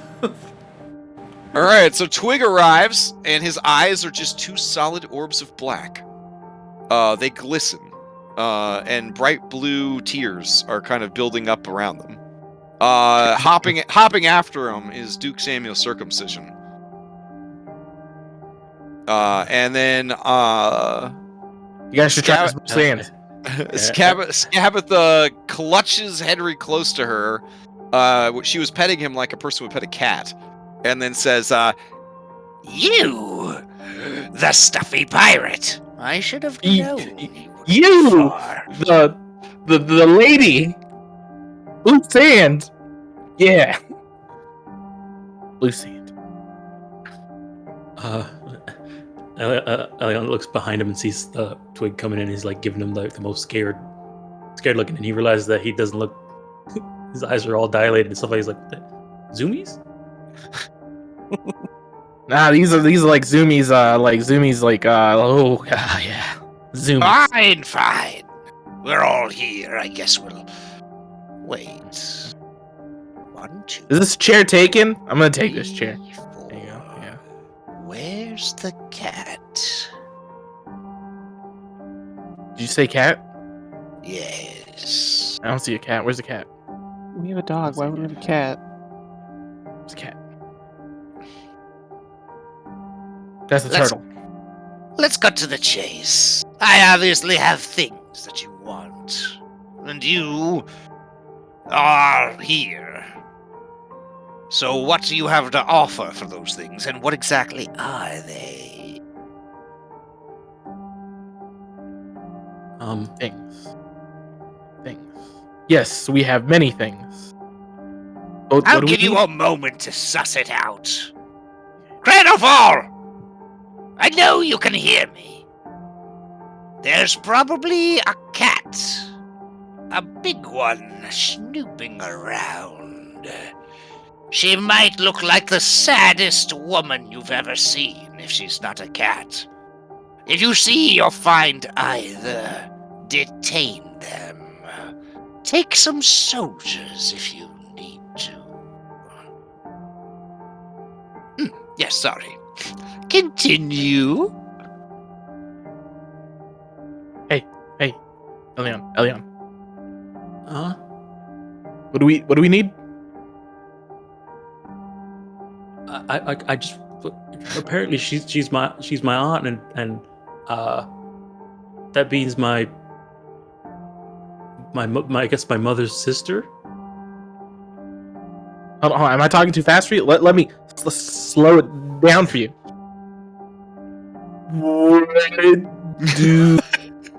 All right, so Twig arrives, and his eyes are just two solid orbs of black. They glisten, and bright blue tears are kind of building up around them. Hopping after him is Duke Samuel's circumcision. And then You guys should try this sand. Scabitha clutches Henry close to her. She was petting him like a person would pet a cat, and then says, You, the stuffy pirate. I should have known. You, the lady. Blue sand. Yeah. Blue sand. Elion looks behind him and sees the Twig coming in. He's like giving him the most scared looking, and he realizes that he doesn't look. His eyes are all dilated and stuff. He's like, zoomies? Nah, these are like zoomies. Yeah, zoomies. Fine. We're all here. I guess we'll wait. 1, 2. Is this chair taken? I'm gonna take this chair. 3, 4. There you go. Yeah. Where's the cat? Did you say cat? Yes. I don't see a cat. Where's the cat? We have a dog. Why would we have a cat? Where's the cat? That's the turtle. Let's cut to the chase. I obviously have things that you want. And you are here. So what do you have to offer for those things, and what exactly are they? Things. Yes, we have many things. What I'll do we give you need? a moment to suss it out. Cradlefall! I know you can hear me. There's probably a cat. A big one snooping around. She might look like the saddest woman you've ever seen if she's not a cat. If you see or find either, detain them. Take some soldiers if you need to. Yes, sorry. Continue. Hey, Elion. Huh? What do we need? I just apparently she's my aunt and that means my I guess my mother's sister. Hold on, am I talking too fast for you? Let me slow it down for you. What do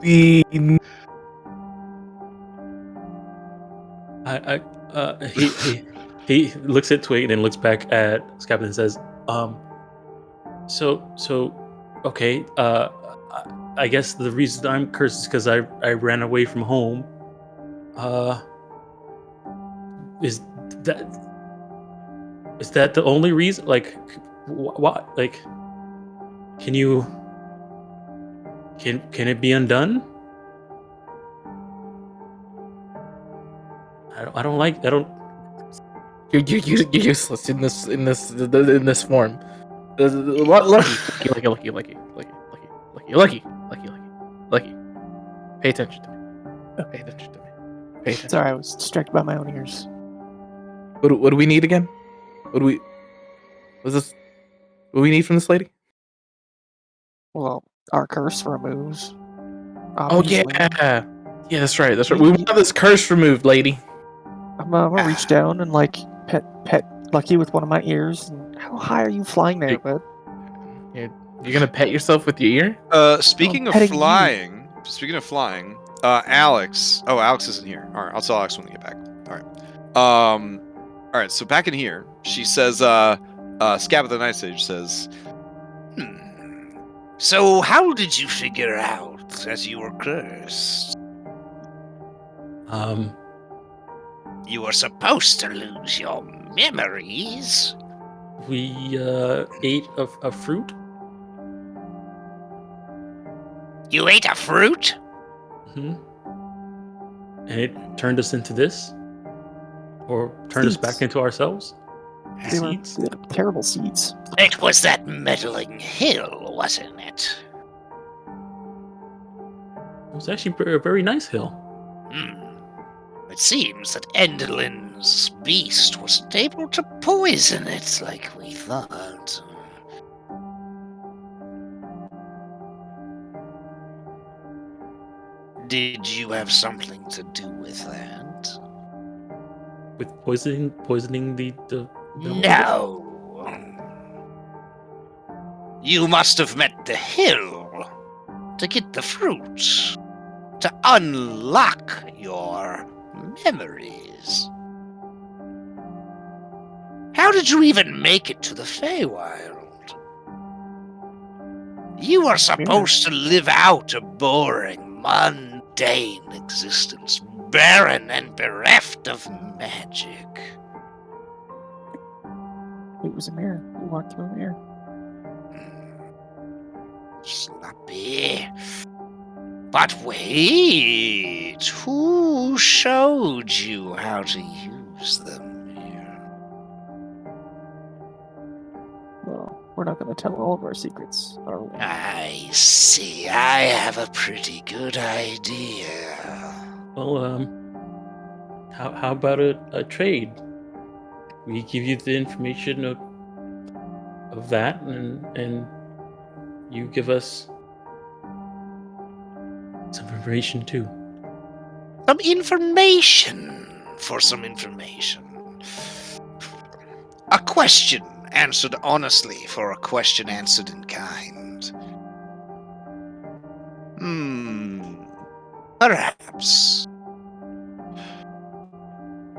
we need? He looks at Twig and then looks back at Scabitha and says, okay, I guess the reason I'm cursed is because I ran away from home. Is that the only reason? Like, what? Like, can it be undone? I don't. You're useless in this form. Lucky. Pay attention to me. Sorry, I was distracted by my own ears. What do we need again? What do we need from this lady? Well, our curse removes. Oh obviously. yeah, that's right. We want this curse removed, lady. I'm gonna reach down and like pet Lucky with one of my ears. And how high are you flying there, bud? You're gonna pet yourself with your ear? Speaking of petting flying, Alex. Oh, Alex isn't here. All right, I'll tell Alex when we get back. All right. All right. So back in here, she says, Skabatha Nightshade says, So how did you figure out that you were cursed? You were supposed to lose your memories. We ate a fruit. You ate a fruit? Hmm. And it turned us into this, or turned us Seeds. back into ourselves. They were Seeds. terrible seeds. It was that meddling hill, wasn't it? It was actually a very nice hill. It seems that Enderlin's beast wasn't able to poison it like we thought. Did you have something to do with that? With poisoning the No. You must have met the hill to get the fruit, to unlock your memories. How did you even make it to the Feywild? You are supposed to live out a boring, mundane existence, barren and bereft of magic. It was a mirror. We walked through a mirror. Sloppy. But wait, who showed you how to use them here? Well, we're not going to tell all of our secrets, are we? I see. I have a pretty good idea. Well, how about a trade? We give you the information of that, and you give us some information too. Some information for some information. A question answered honestly for a question answered in kind. Perhaps.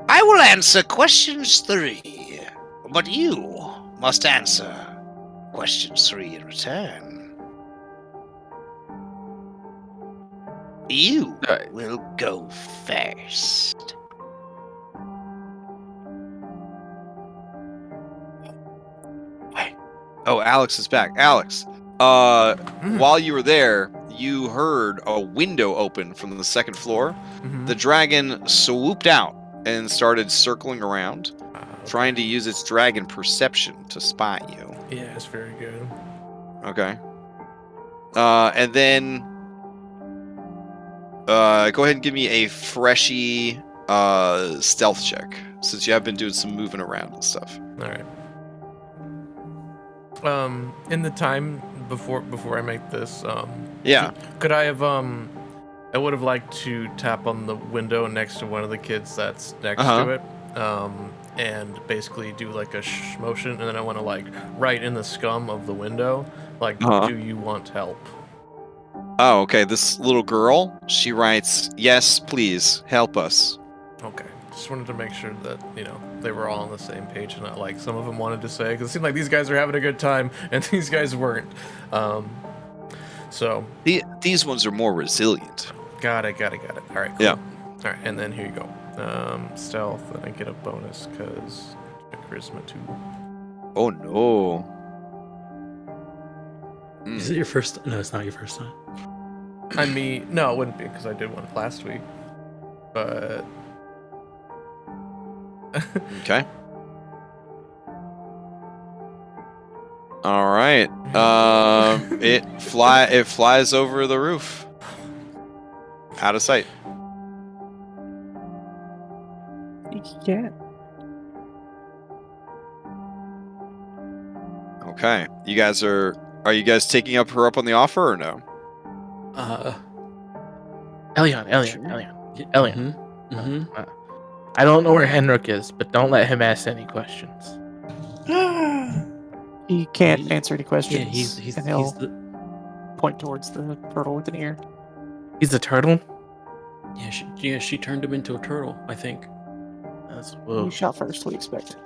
I will answer questions 3, but you must answer questions 3 in return. You will go first. "Oh, Alex is back. Alex, while you were there, you heard a window open from the second floor. The dragon swooped out and started circling around, trying to use its dragon perception to spot you. Yeah, it's very good. Okay. And then go ahead and give me a freshy stealth check, since you have been doing some moving around and stuff. All right. In the time before I make this, Yeah. could I have I would have liked to tap on the window next to one of the kids that's next to it, and basically do like a motion, and then I want to like write in the scum of the window, like, do you want help? Oh, okay. This little girl, she writes, "Yes, please help us." Okay. Just wanted to make sure that, you know, they were all on the same page and not like some of them wanted to say, because it seemed like these guys are having a good time and these guys weren't. So these ones are more resilient. Got it. All right, cool. Yeah. All right, and then here you go. Stealth, and I get a bonus because charisma 2. Oh no. Is it your first? No, it's not your first time. I mean, no, it wouldn't be because I did one last week. But Okay. All right. It flies over the roof, out of sight. Yeah. Okay. You guys are you guys taking her up on the offer or no? Elion. I don't know where Henrik is, but don't let him ask any questions. He can't answer any questions. Yeah, he's and he'll the point towards the turtle with an ear. He's a turtle? she turned him into a turtle, I think. That's You shot first. What do you expect?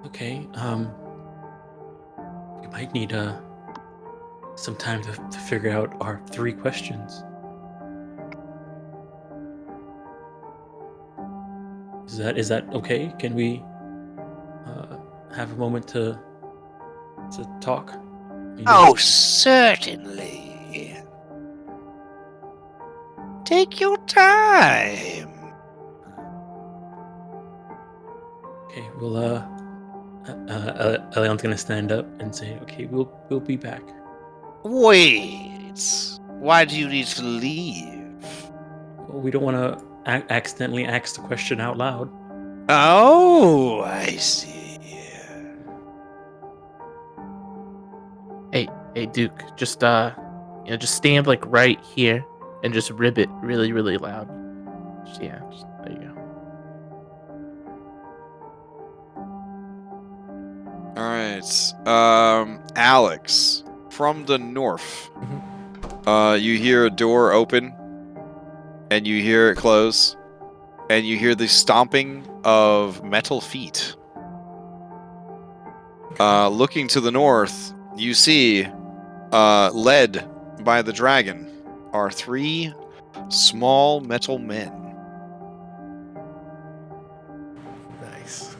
Okay. We might need some time to figure out our 3 questions. Is that okay? Can we have a moment to talk? Oh, certainly. Take your time. Okay. Well, Elion's gonna stand up and say, "Okay, we'll be back." Wait. Why do you need to leave? Well, we don't want to accidentally ask the question out loud. Oh, I see. Hey, Duke, just just stand like right here and just ribbit really, really loud. There you go. All right. Alex, from the north, you hear a door open, and you hear it close, and you hear the stomping of metal feet. Looking to the north, you see, led by the dragon, are 3 small metal men. Nice.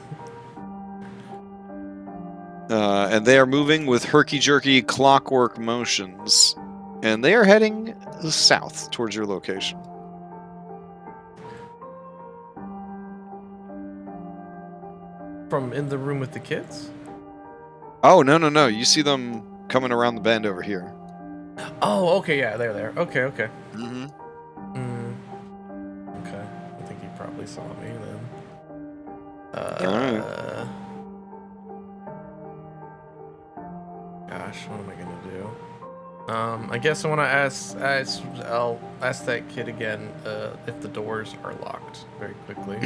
And they are moving with herky-jerky clockwork motions. And they are heading south towards your location. From in the room with the kids? Oh, no. You see them coming around the bend over here. Oh, okay, yeah, they're there. Okay. Mm-hmm. Okay. I think he probably saw me then. Alright. Gosh, what am I gonna do? I guess I want to I'll ask that kid again if the doors are locked very quickly.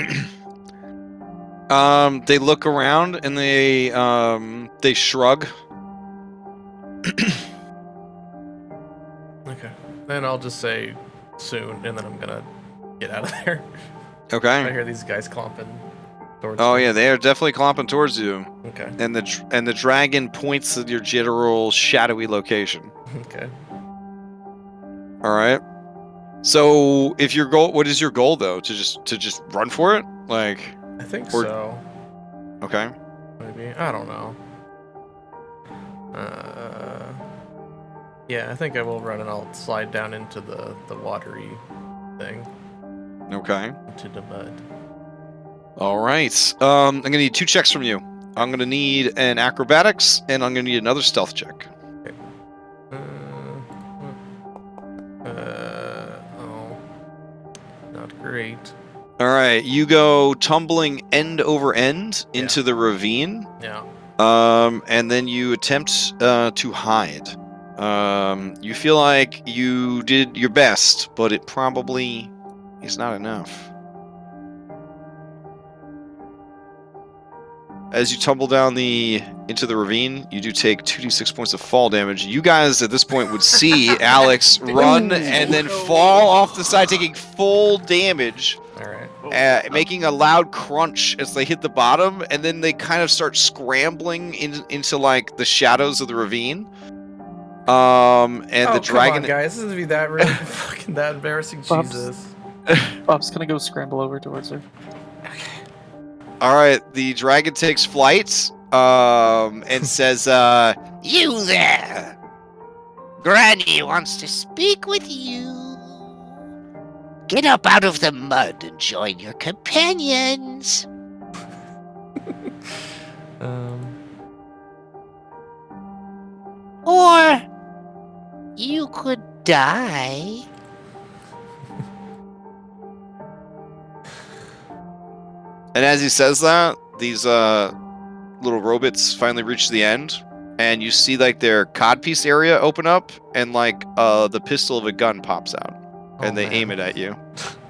They look around and they shrug. Okay. Then I'll just say soon, and then I'm gonna get out of there. I Okay. hear these guys clomping towards Oh me. yeah, they are definitely clomping towards you. Okay. And the dragon points to your general shadowy location. Okay. All right. So, if your goal, what is your goal though? To just run for it, like? I think Or- so. Okay. Maybe. I don't know. Yeah, I think I will run and I'll slide down into the watery thing. Okay. Into the mud. All right. I'm gonna need 2 checks from you. I'm gonna need an acrobatics, and I'm gonna need another stealth check. Oh. Not great. All right. You go tumbling end over end into the ravine. Yeah. And then you attempt to hide. You feel like you did your best, but it probably is not enough. As you tumble down into the ravine, you do take 2d6 points of fall damage. You guys at this point would see Alex run and then fall off the side, taking full damage. All right. Making a loud crunch as they hit the bottom, and then they kind of start scrambling into like the shadows of the ravine. And the dragon. Come on, guys, this isn't be that really fucking that embarrassing. Bob's- Jesus. Bob's gonna go scramble over towards her. All right, the dragon takes flight. And says, You there! Granny wants to speak with you. Get up out of the mud and join your companions. Or you could die. and as he says that, these little robots finally reach the end, and you see like their codpiece area open up, and like the pistol of a gun pops out, and they aim it at you.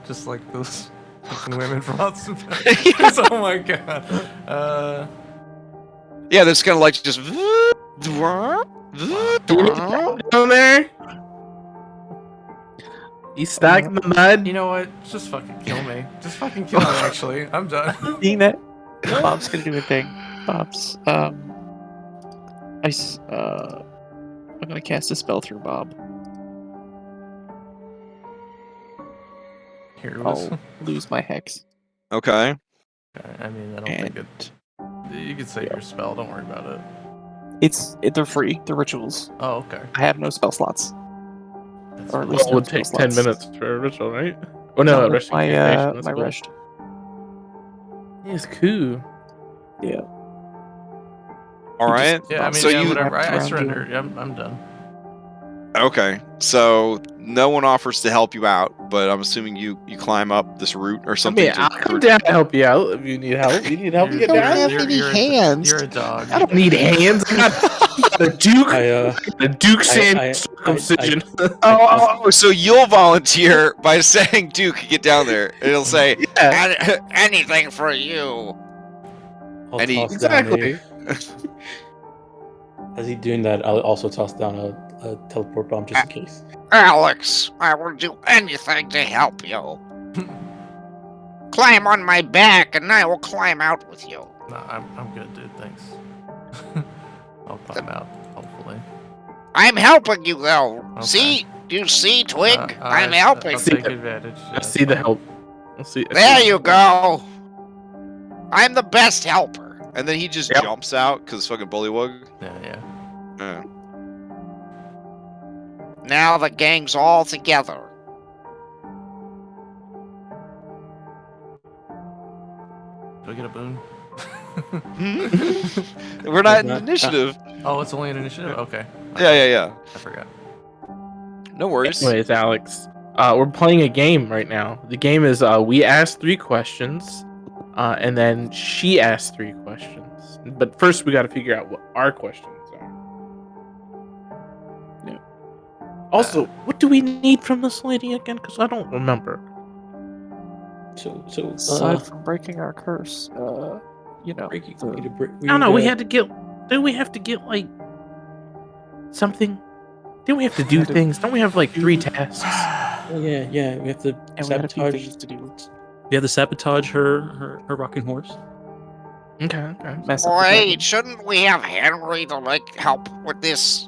Just like those fucking women from House of Cards. Oh my god. Yeah, there's kind of like just. Down there. He's stuck in the mud. You know what? Just fucking kill me. Just fucking kill me, actually. I'm done. Seeing that, Bob's gonna do a thing. Bob's. I'm gonna cast a spell through Bob. Here it was. I'll lose my hex. Okay. I mean, I don't think it. You could save your spell. Don't worry about it. They're free. They're rituals. Oh, okay. I have no spell slots. That's Or at fine. least Well, it no would take spell 10 slots. minutes for a ritual, right? Oh no, rest my incantation. That's my cool. rest. It's cool. Yeah. All right. Yeah, I mean, So yeah, you- whatever. I Around surrender. you. Yeah, I'm done. Okay. So no one offers to help you out, but I'm assuming you climb up this route or I something. mean, I'll come down to help you out if you need help. You need help to You're- get down? you're- you're a- hands. You're a dog. I don't need hands. I got the Duke. The Duke Sand circumcision. Oh, so you'll volunteer by saying Duke, get down there. And it'll say Yeah, Anything for you. I'll And he- toss down exactly. as he's doing that, I'll also toss down a teleport bomb just in case. Alex, I will do anything to help you. Climb on my back and I will climb out with you. No, I'm good, dude. Thanks. I'll climb out, hopefully. I'm helping you though. Okay. See? Do you see, Twig? I'm I'll helping. take advantage. I see the help. I see. There you go. I'm the best helper. and then he just Yep. jumps out because fucking bullywug. Yeah. Yeah. Now the gang's all together. Do I get a boon? We're not in Not- initiative. Oh, it's only an initiative? Okay. Yeah. I forgot. No worries. Anyways, Alex, we're playing a game right now. The game is we ask 3 questions, and then she asks 3 questions. But first, we got to figure out what our questions are. Yeah. Also, what do we need from this lady again? Because I don't remember. So Aside from breaking our curse, you know, breaking, the- we need to break, I don't know. We need to- had to get. Don't we have to get like something? Don't we have to do had to- things? Don't we have like 3 tasks? Oh, yeah. We have to and we had a few sabotage. things to do. We have to sabotage her rocking horse. Okay. Mess up the Wait, dragon. shouldn't we have Henry to, help with this?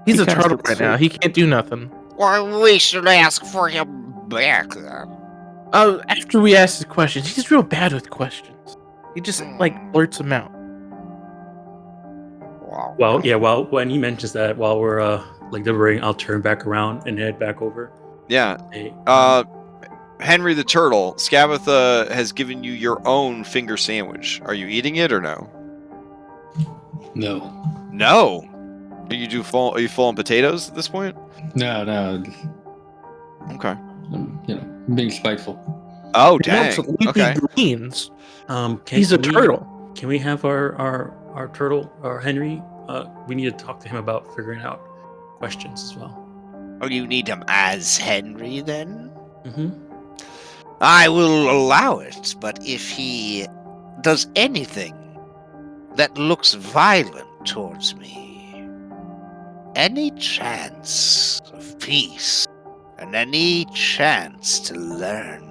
He's He a kinda turtle looks right now. He can't do nothing. Well, we should ask for him back then. After we ask his questions, he's real bad with questions. He just blurts them out. Well, Well, when he mentions that, while we're deliberating, I'll turn back around and head back over. Yeah. Hey, Henry the Turtle, Scabitha has given you your own finger sandwich. Are you eating it or no? No. No. Are you full on potatoes at this point? No. Okay. I'm being spiteful. Oh He dang. wants leafy Okay. greens. He's He's a turtle. Can we have our turtle, or Henry? We need to talk to him about figuring out questions as well. oh, you need him as Henry then? Mm-hmm. I will allow it, but if he does anything that looks violent towards me, any chance of peace and any chance to learn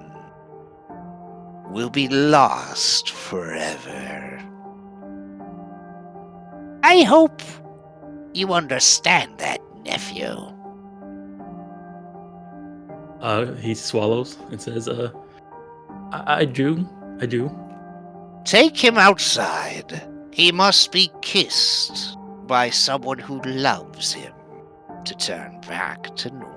will be lost forever. I hope you understand that, nephew. He swallows and says, I do. Take him outside. He must be kissed by someone who loves him to turn back to normal.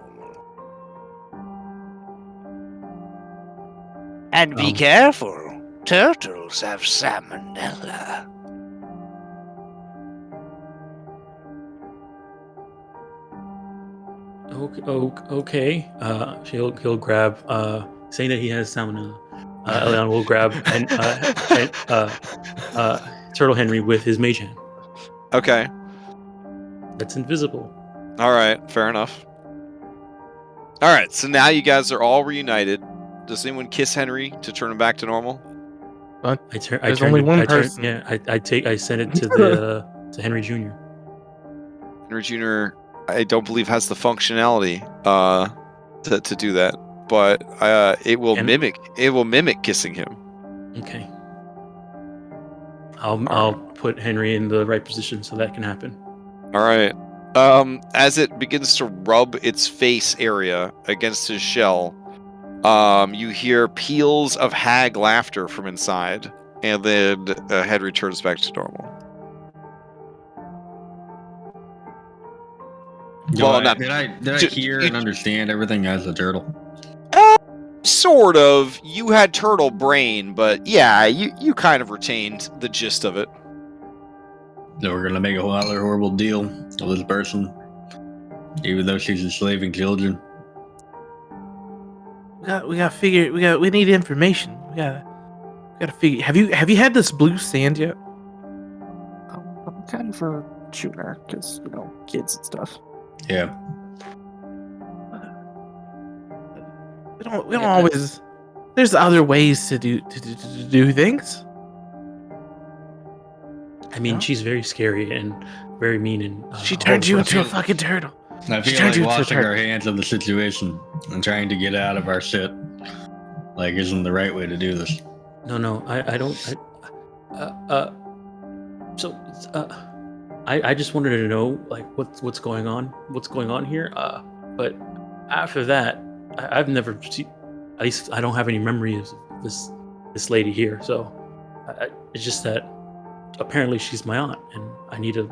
And be careful. Turtles have salmonella. Okay. He'll grab, saying that he has salmonella. Elion will grab Turtle Henry with his mage hand. Okay. That's invisible. All right. Fair enough. All right. So now you guys are all reunited. Does anyone kiss Henry to turn him back to normal? There's only one person. I sent it to Henry Jr. Henry Jr. I don't believe has the functionality to do that, but it will And- mimic kissing him. Okay. I'll put Henry in the right position so that can happen. All right. As it begins to rub its face area against his shell, you hear peals of hag laughter from inside, and then head returns back to normal. Did I hear and understand everything as a turtle? Sort of. You had turtle brain, but yeah, you kind of retained the gist of it. So we're gonna make a whole other horrible deal with this person, even though she's enslaving children. We need information. We gotta figure. Have you had this blue sand yet? I'm kind of for shooting her because kids and stuff. Yeah. We don't always. There's other ways to do things. I mean, she's very scary and very mean, and she turned you into a fucking turtle. I feel like washing our hands of the situation and trying to get out of our shit, isn't the right way to do this. No, I don't. I just wanted to know what's going on here. But after that, I've never seen. At least I don't have any memories of this lady here. So it's just that apparently she's my aunt, and I need to.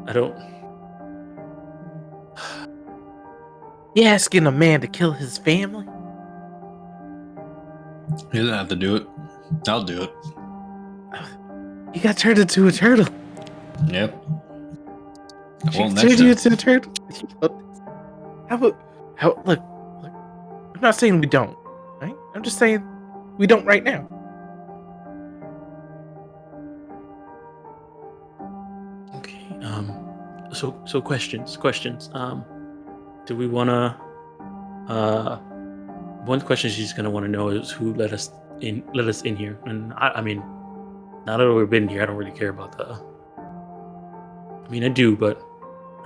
I don't. You asking a man to kill his family? He doesn't have to do it. I'll do it. You got turned into a turtle. Yep. She turned you into a turtle. Look, I'm not saying we don't, right? I'm just saying we don't right now. Okay. So questions. Do we wanna? One question she's gonna want to know is who let us in here, and I mean, now that we've been here, I don't really care about the. I mean, I do, but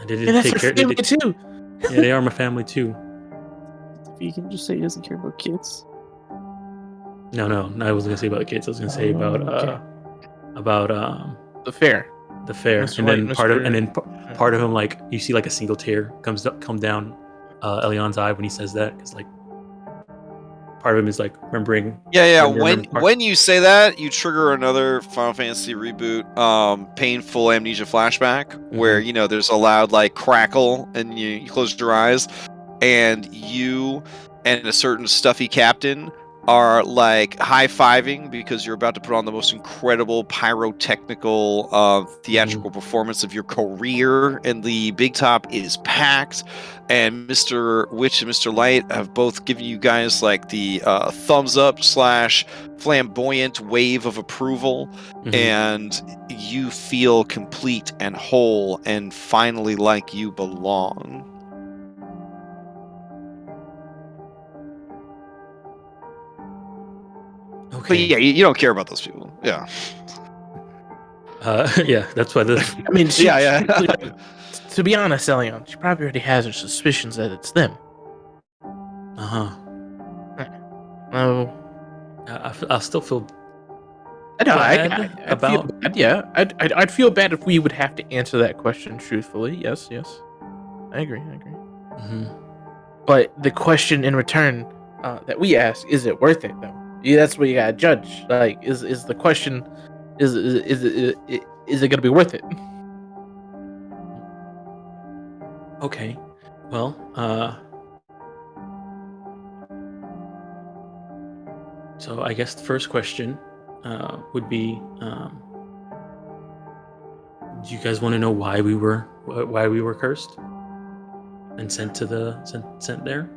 I didn't take care. Family too. Yeah, they are my family too. If you can just say he doesn't care about kids. No, I wasn't gonna say about the kids. I was gonna say about the fair. The fair, Mr. and then White, part of him, you see a single tear come down Elion's eye when he says that, because part of him is remembering. Yeah. When you say that, you trigger another Final Fantasy reboot, painful amnesia flashback, where there's a loud crackle, and you close your eyes, and you and a certain stuffy captain are high-fiving because you're about to put on the most incredible pyrotechnical theatrical performance of your career, and the big top is packed, and Mr. Witch and Mr. Light have both given you guys the thumbs up / flamboyant wave of approval, and you feel complete and whole and finally like you belong. Okay. But yeah, you don't care about those people. Yeah. Yeah, that's why this. I mean, yeah. To be honest, Elion, she probably already has her suspicions that it's them. Oh. I'll still feel. I'd feel bad, yeah. I'd feel bad if we would have to answer that question truthfully. Yes. I agree. But the question in return that we ask, is it worth it though? Yeah, that's what you gotta judge. Is the question, is it gonna be worth it? Okay, well, so I guess the first question would be, do you guys want to know why we were cursed and sent there?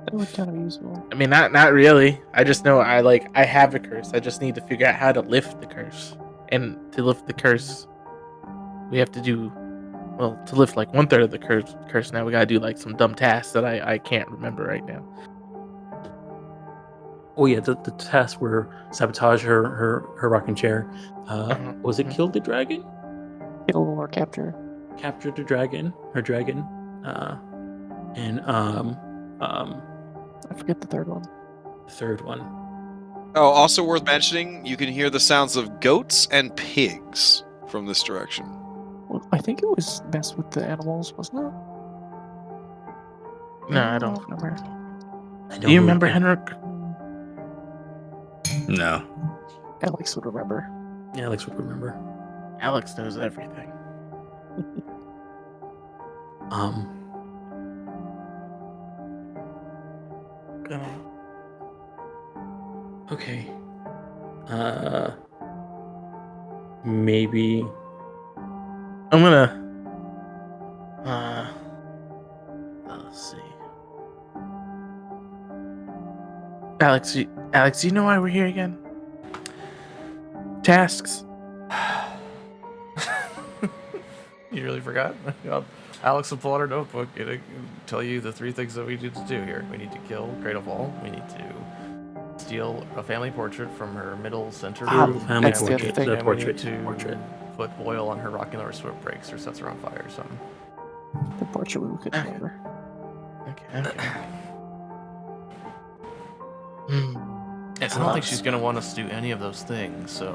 That would kind of be useful. I mean, not really. I just know I have a curse. I just need to figure out how to lift the curse. And to lift the curse, we have to do, to lift 1/3 of the curse. Now we gotta do some dumb tasks that I can't remember right now. Oh yeah, the tasks were sabotage her rocking chair. Was it kill the dragon? Kill or capture. Capture the dragon, her dragon, and I forget the third one. The third one. Oh, also worth mentioning, you can hear the sounds of goats and pigs from this direction. Well, I think it was messed with the animals, wasn't it? No, I don't. remember. Do you remember, Henrik? No. Alex would remember. Yeah, Alex would remember. Alex knows everything. Okay. Maybe. I'm gonna. Let's see. Alex, do you know why we're here again? Tasks. You really forgot? Alex will pull out her notebook and tell you the 3 things that we need to do here. We need to kill Great of All. We need to steal a family portrait from her middle center room. Family that's the other portrait. thing. The And we need portrait. to put oil on her rocking horse so it breaks or sets her on fire or something. The portrait we couldn't remember. Okay. I don't think she's gonna want us to do any of those things. So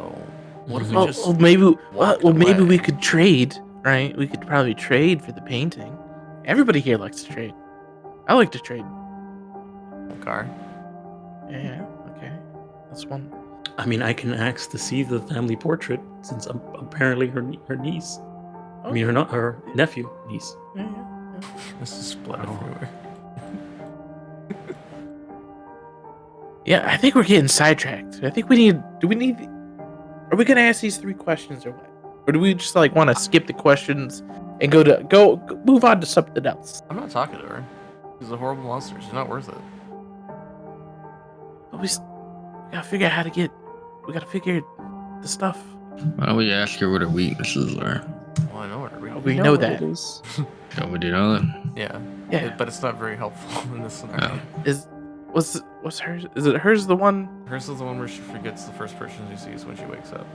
what if we Well, just? maybe walked maybe we away? could trade, right? We could probably trade for the painting. Everybody here likes to trade. I like to trade. Car. Yeah. Okay. That's one. I mean, I can ask to see the family portrait since I'm apparently her niece. I mean, her nephew, niece. Yeah. This is split Oh. everywhere. Yeah, I think we're getting sidetracked. I think we need. Do we need? Are we gonna ask these 3 questions or what? Or do we just like want to skip the questions and go move on to something else? I'm not talking to her. She's a horrible monster. She's not worth it. But we gotta figure out how to get. We gotta figure the stuff. Why don't we ask her what her weaknesses are? Well, I know what her reading. We know what that. it is. Oh, we do know that? Yeah. Yeah. But it's not very helpful in this scenario. What's hers? Is it hers? The one? Hers is the one where she forgets the first person she sees when she wakes up.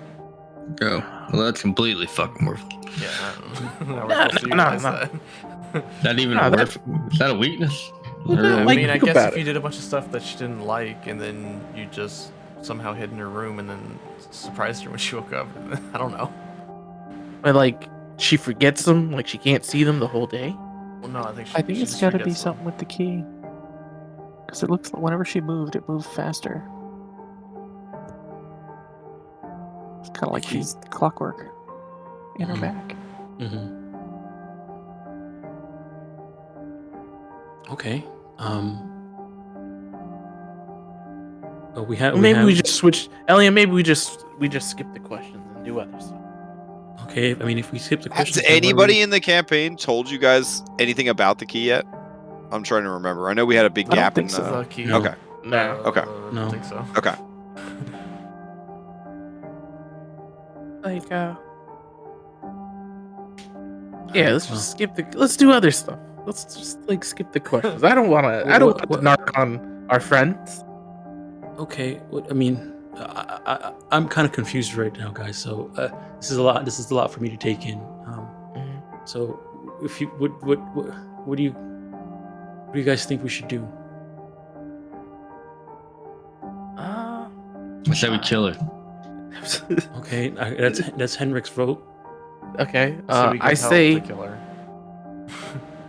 Oh, well, that's completely fucking worthless. Yeah. Now we're supposed to utilize that. That even No, a that- is that a weakness? Well, Or- no, I like, mean, I think guess about if you it. did a bunch of stuff that she didn't like, and then you just somehow hid in her room and then surprised her when she woke up, I don't know. But like she forgets them. Like she can't see them the whole day. Well, no, I think I think she it's just got to be forgets them. something with the key. Because it looks like whenever she moved, it moved faster. It's kind of like she's clockwork in her back. Mm-hmm. Okay. We have. Maybe we just switch, Elliot. Maybe we just skip the questions and do other stuff. Okay. I mean, if we skip the Has question, then what do anybody we- in the campaign told you guys anything about the key yet? I'm trying to remember. I know we had a big I don't gap think in so. the... The key. No. Okay. No. Okay. I No. don't think so. Okay. Like yeah, let's just skip the. Let's do other stuff. Let's just like skip the questions. I don't want to. I don't want to narc on our friends. Okay. I mean, I'm kind of confused right now, guys. So this is a lot. This is a lot for me to take in. So if you what do you guys think we should do? I say we kill her. Okay, that's Henrik's vote. Okay. So we can I help say. the killer.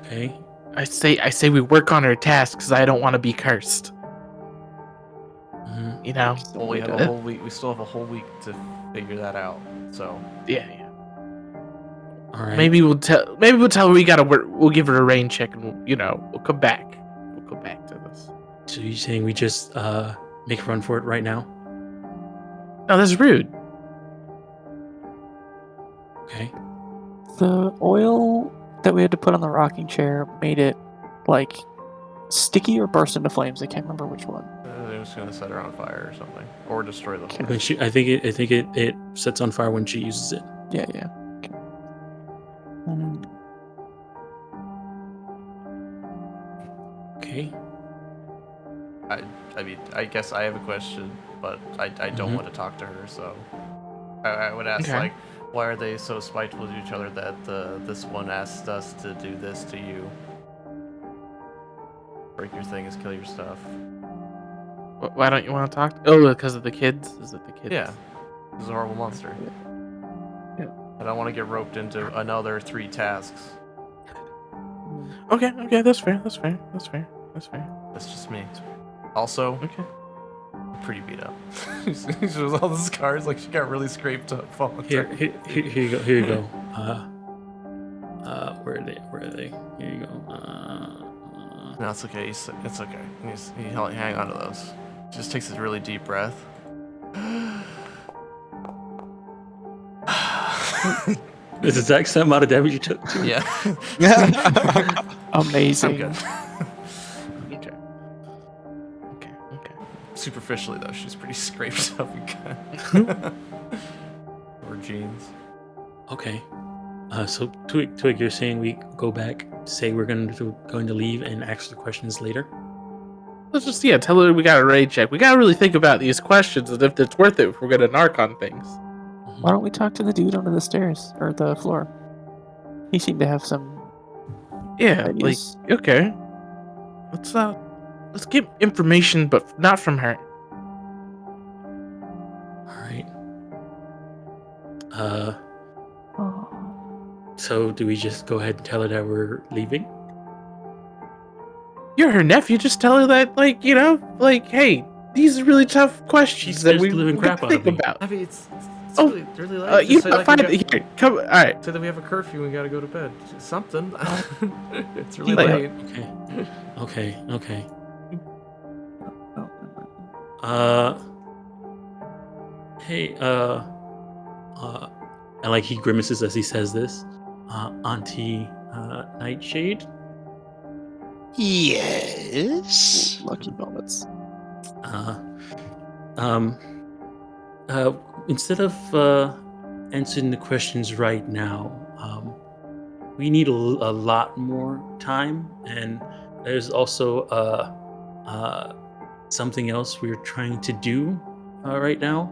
Okay. I say we work on her tasks because I don't want to be cursed. Mhm. You know. Well, we have a whole week. We still have a whole week to figure that out. So Yeah. All right. Maybe we'll tell. Maybe we'll tell her we gotta work. We'll give her a rain check, and we'll come back. We'll come back to this. So you're saying we just make a run for it right now? No, that's rude. Okay. The oil that we had to put on the rocking chair made it like sticky or burst into flames. I can't remember which one. they're just gonna set her on fire or something, or destroy the Okay. When horse. I think it sets on fire when she uses it. Yeah. Okay. Okay. I mean, I guess I have a question, but I don't Mhm. want to talk to her, so I would ask Okay. like, why are they so spiteful to each other that this one asked us to do this to you? Break your things, kill your stuff. Why don't you want to talk? Oh, because of the kids? Is it the kids? Yeah. He's a horrible monster. Yeah. I don't want to get roped into another 3 tasks. Okay, that's fair. That's fair. That's just me. Also, Okay. I'm pretty beat up. She shows all the scars, like she got really scraped up falling. Here you go. Here you go. Where are they? Here you go. No, it's okay. It's okay. He hang on to those. Just takes a really deep breath. It's the exact same amount of damage you took. Too. Yeah. Amazing. I'm good. Okay. Superficially, though, she's pretty scraped up again. Or jeans. Okay. So Twig, you're saying we go back, say we're going to leave, and ask the questions later. Let's just tell her we got a raid check. We got to really think about these questions and if it's worth it if we're gonna narc on things. Why don't we talk to the dude under the stairs or the floor? He seemed to have some. Yeah, ideas. okay. Let's get information, but not from her. All right. Oh. So do we just go ahead and tell her that we're leaving? You're her nephew. Just tell her that, hey, these are really tough questions She's that just we living gotta crap out think of me. about. I mean, it's Oh, really late. You Just say, know, like, fine. we got- Here, come. All right. say that we have a curfew and we gotta go to bed. Something. It's really Like- late. Okay. Oh. Hey, and like he grimaces as he says this. Auntie Nightshade. Yes. Lucky moments. Instead of answering the questions right now, we need a lot more time, and there's also something else we're trying to do right now.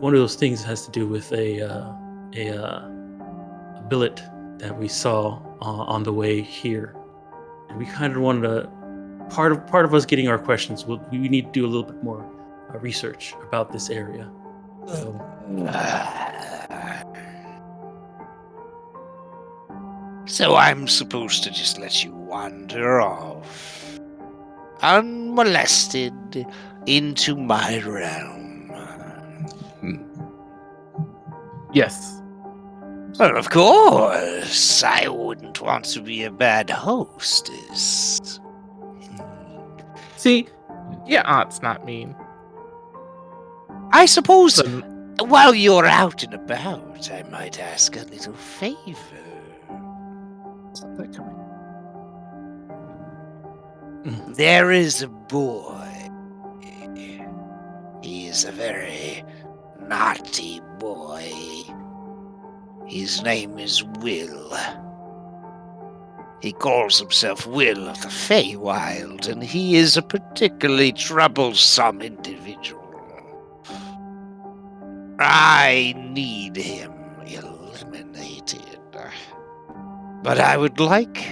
One of those things has to do with a billet that we saw on the way here, and we kind of wanted to. Part of us getting our questions, we need to do a little bit more research about this area. So, So I'm supposed to just let you wander off, unmolested, into my realm. Yes. Well, of course, I wouldn't want to be a bad hostess. See, your aunt's not mean. I suppose So, while you're out and about, I might ask a little favor. Stop that coming. There is a boy. He is a very naughty boy. His name is Will. He calls himself Will of the Feywild, and he is a particularly troublesome individual. I need him eliminated. But I would like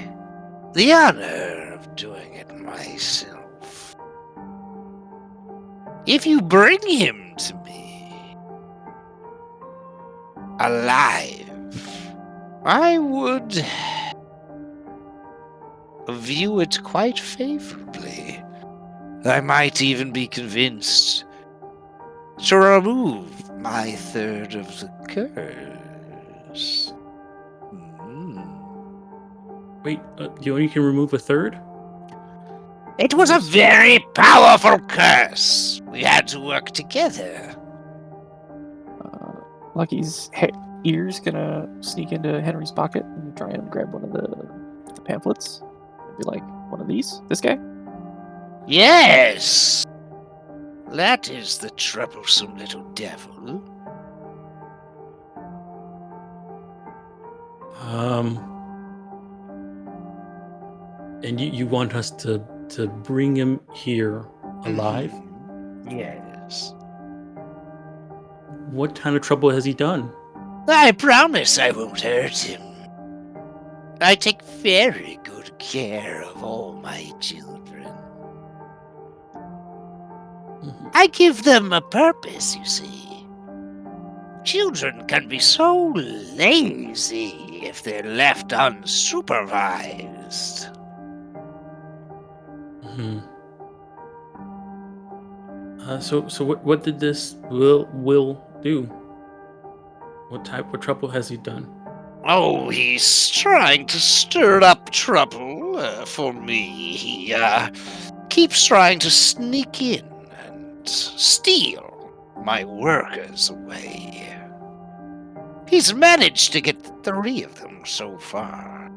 the honor of doing it myself. If you bring him to me alive, I would view it quite favorably. I might even be convinced to remove my third of the curse. wait, you only can remove a third? It was a very powerful curse. We had to work together. Lucky's ear's gonna sneak into Henry's pocket and try and grab one of the pamphlets. And be like, one of these? This guy? Yes! That is the troublesome little devil. And you want us to bring him here alive? Yes. What kind of trouble has he done? I promise I won't hurt him. I take very good care of all my children. I give them a purpose, you see. Children can be so lazy if they're left unsupervised. Hmm. So what did this Will do? What trouble has he done? Oh, he's trying to stir up trouble for me. He keeps trying to sneak in and steal my workers away. He's managed to get 3 of them so far.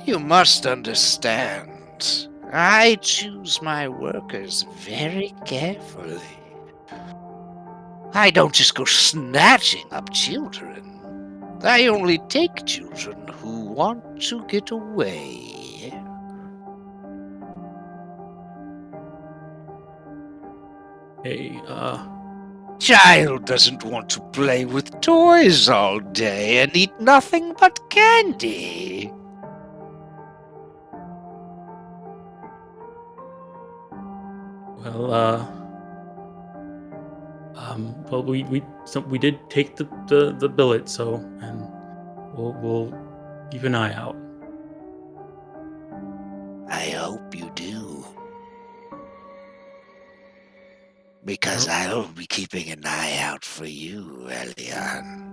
You must understand, I choose my workers very carefully. I don't just go snatching up children. I only take children who want to get away. Hey, Child doesn't want to play with toys all day and eat nothing but candy. well, we did take the billet, so and we'll keep an eye out. I hope you do. Because I'll be keeping an eye out for you, Elion.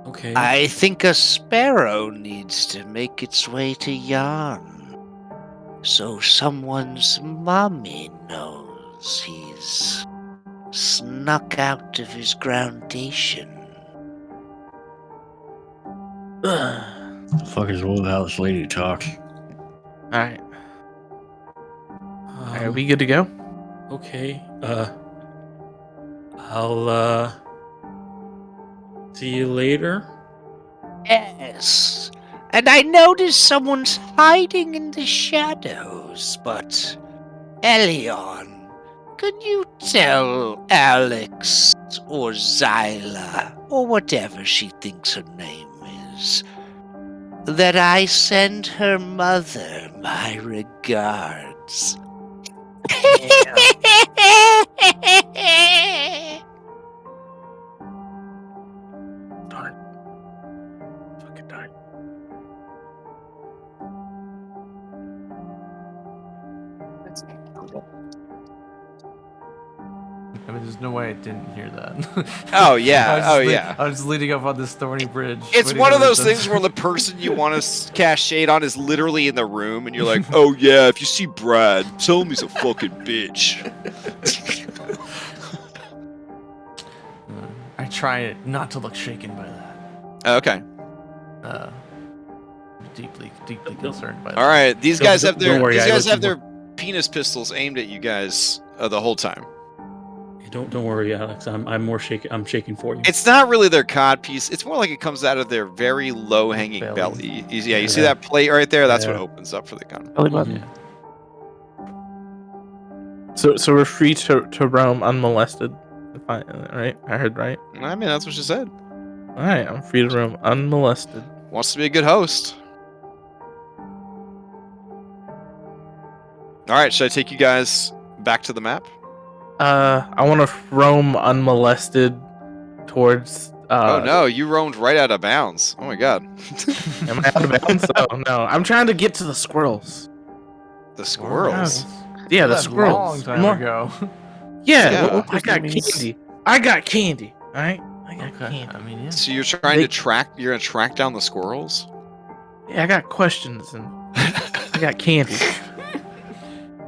Okay. I think a sparrow needs to make its way to Yarn, so someone's mommy knows he's snuck out of his groundation. The fuck is all about this lady talk? Alright. Are we good to go? Okay. I'll see you later. Yes, and I noticed someone's hiding in the shadows, but Elion, could you tell Alex or Zyla, or whatever she thinks her name is, that I send her mother my regards? Darn. Fucking darn. I mean, there's no way I didn't hear that. Oh, yeah. I was Yeah. I was leading up on this thorny bridge. It's waiting one for of the those sunset. things where the person you want to cast shade on is literally in the room, and you're like, oh yeah, if you see Brad, tell him he's a fucking bitch. I try not to look shaken by that. Okay. Deeply concerned by that. All right. These Don't- guys don't- have their don't worry, these I guys let have you their penis pistols aimed at you guys the whole time. Don't worry, Alex. I'm more shaking. I'm shaking for you. It's not really their cod piece. It's more like it comes out of their very low hanging Belly. belly. Yeah, you see Yeah. that plate right there? That's what Yeah. opens up for the gun. Belly button. Yeah. So we're free to roam unmolested. Right? I heard right. I mean, that's what she said. All right, I'm free to roam unmolested. Wants to be a good host. All right, should I take you guys back to the map? I want to roam unmolested towards. Oh no, you roamed right out of bounds. Oh my god. Am I out of bounds? Oh no, I'm trying to get to the squirrels. The squirrels. Yeah, the That's squirrels. long time ago. Yeah, Yeah. I got candy. I got candy. All right, I got Okay. candy. I mean, yeah. So you're trying to track you're gonna track down the squirrels? Yeah, I got questions and I got candy.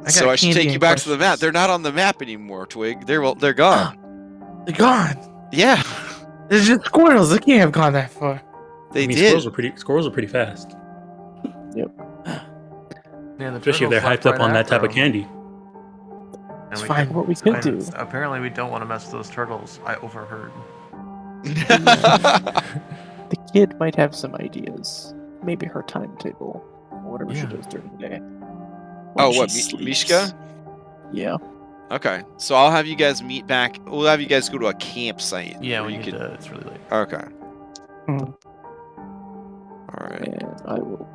So I should candy take you and back to the map. questions. They're not on the map anymore, Twig. They're gone. They're gone. Yeah. There's just squirrels. They can't have gone that far. They I mean, did. Squirrels are pretty fast, Yeah, the especially if they're turtles hyped left up on right that type after of candy. And It's we fine. could- What we could do. Apparently, we don't want to mess with those turtles. I overheard. The kid might have some ideas. Maybe her timetable, or whatever she Yeah. does during the day. Oh, When what, she sleeps. Mishka? Yeah. Okay. So I'll have you guys meet back. We'll have you guys go to a campsite. Yeah, where we you need could. to. It's really late. Okay. All right. And I will.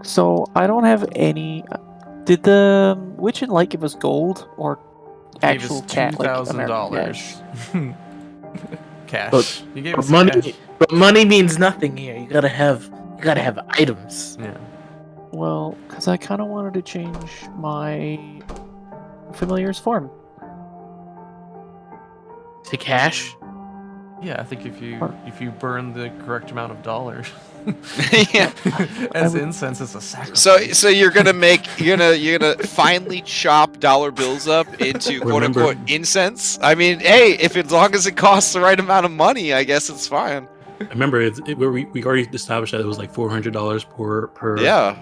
So I don't have any. Did the Witch and Light give us gold or Gave actual us cat like American $2,000 cash. But- You gave But us money, cash. but money means nothing here. You gotta have items. Yeah. Well, because I kind of wanted to change my familiar's form. To cash. Yeah, I think if you burn the correct amount of dollars Yeah. as would- incense, it's a sacrifice. So you're gonna finally chop dollar bills up into quote Remember- unquote incense. I mean, hey, if as long as it costs the right amount of money, I guess it's fine. Remember, we already established that it was like $400 per. Yeah.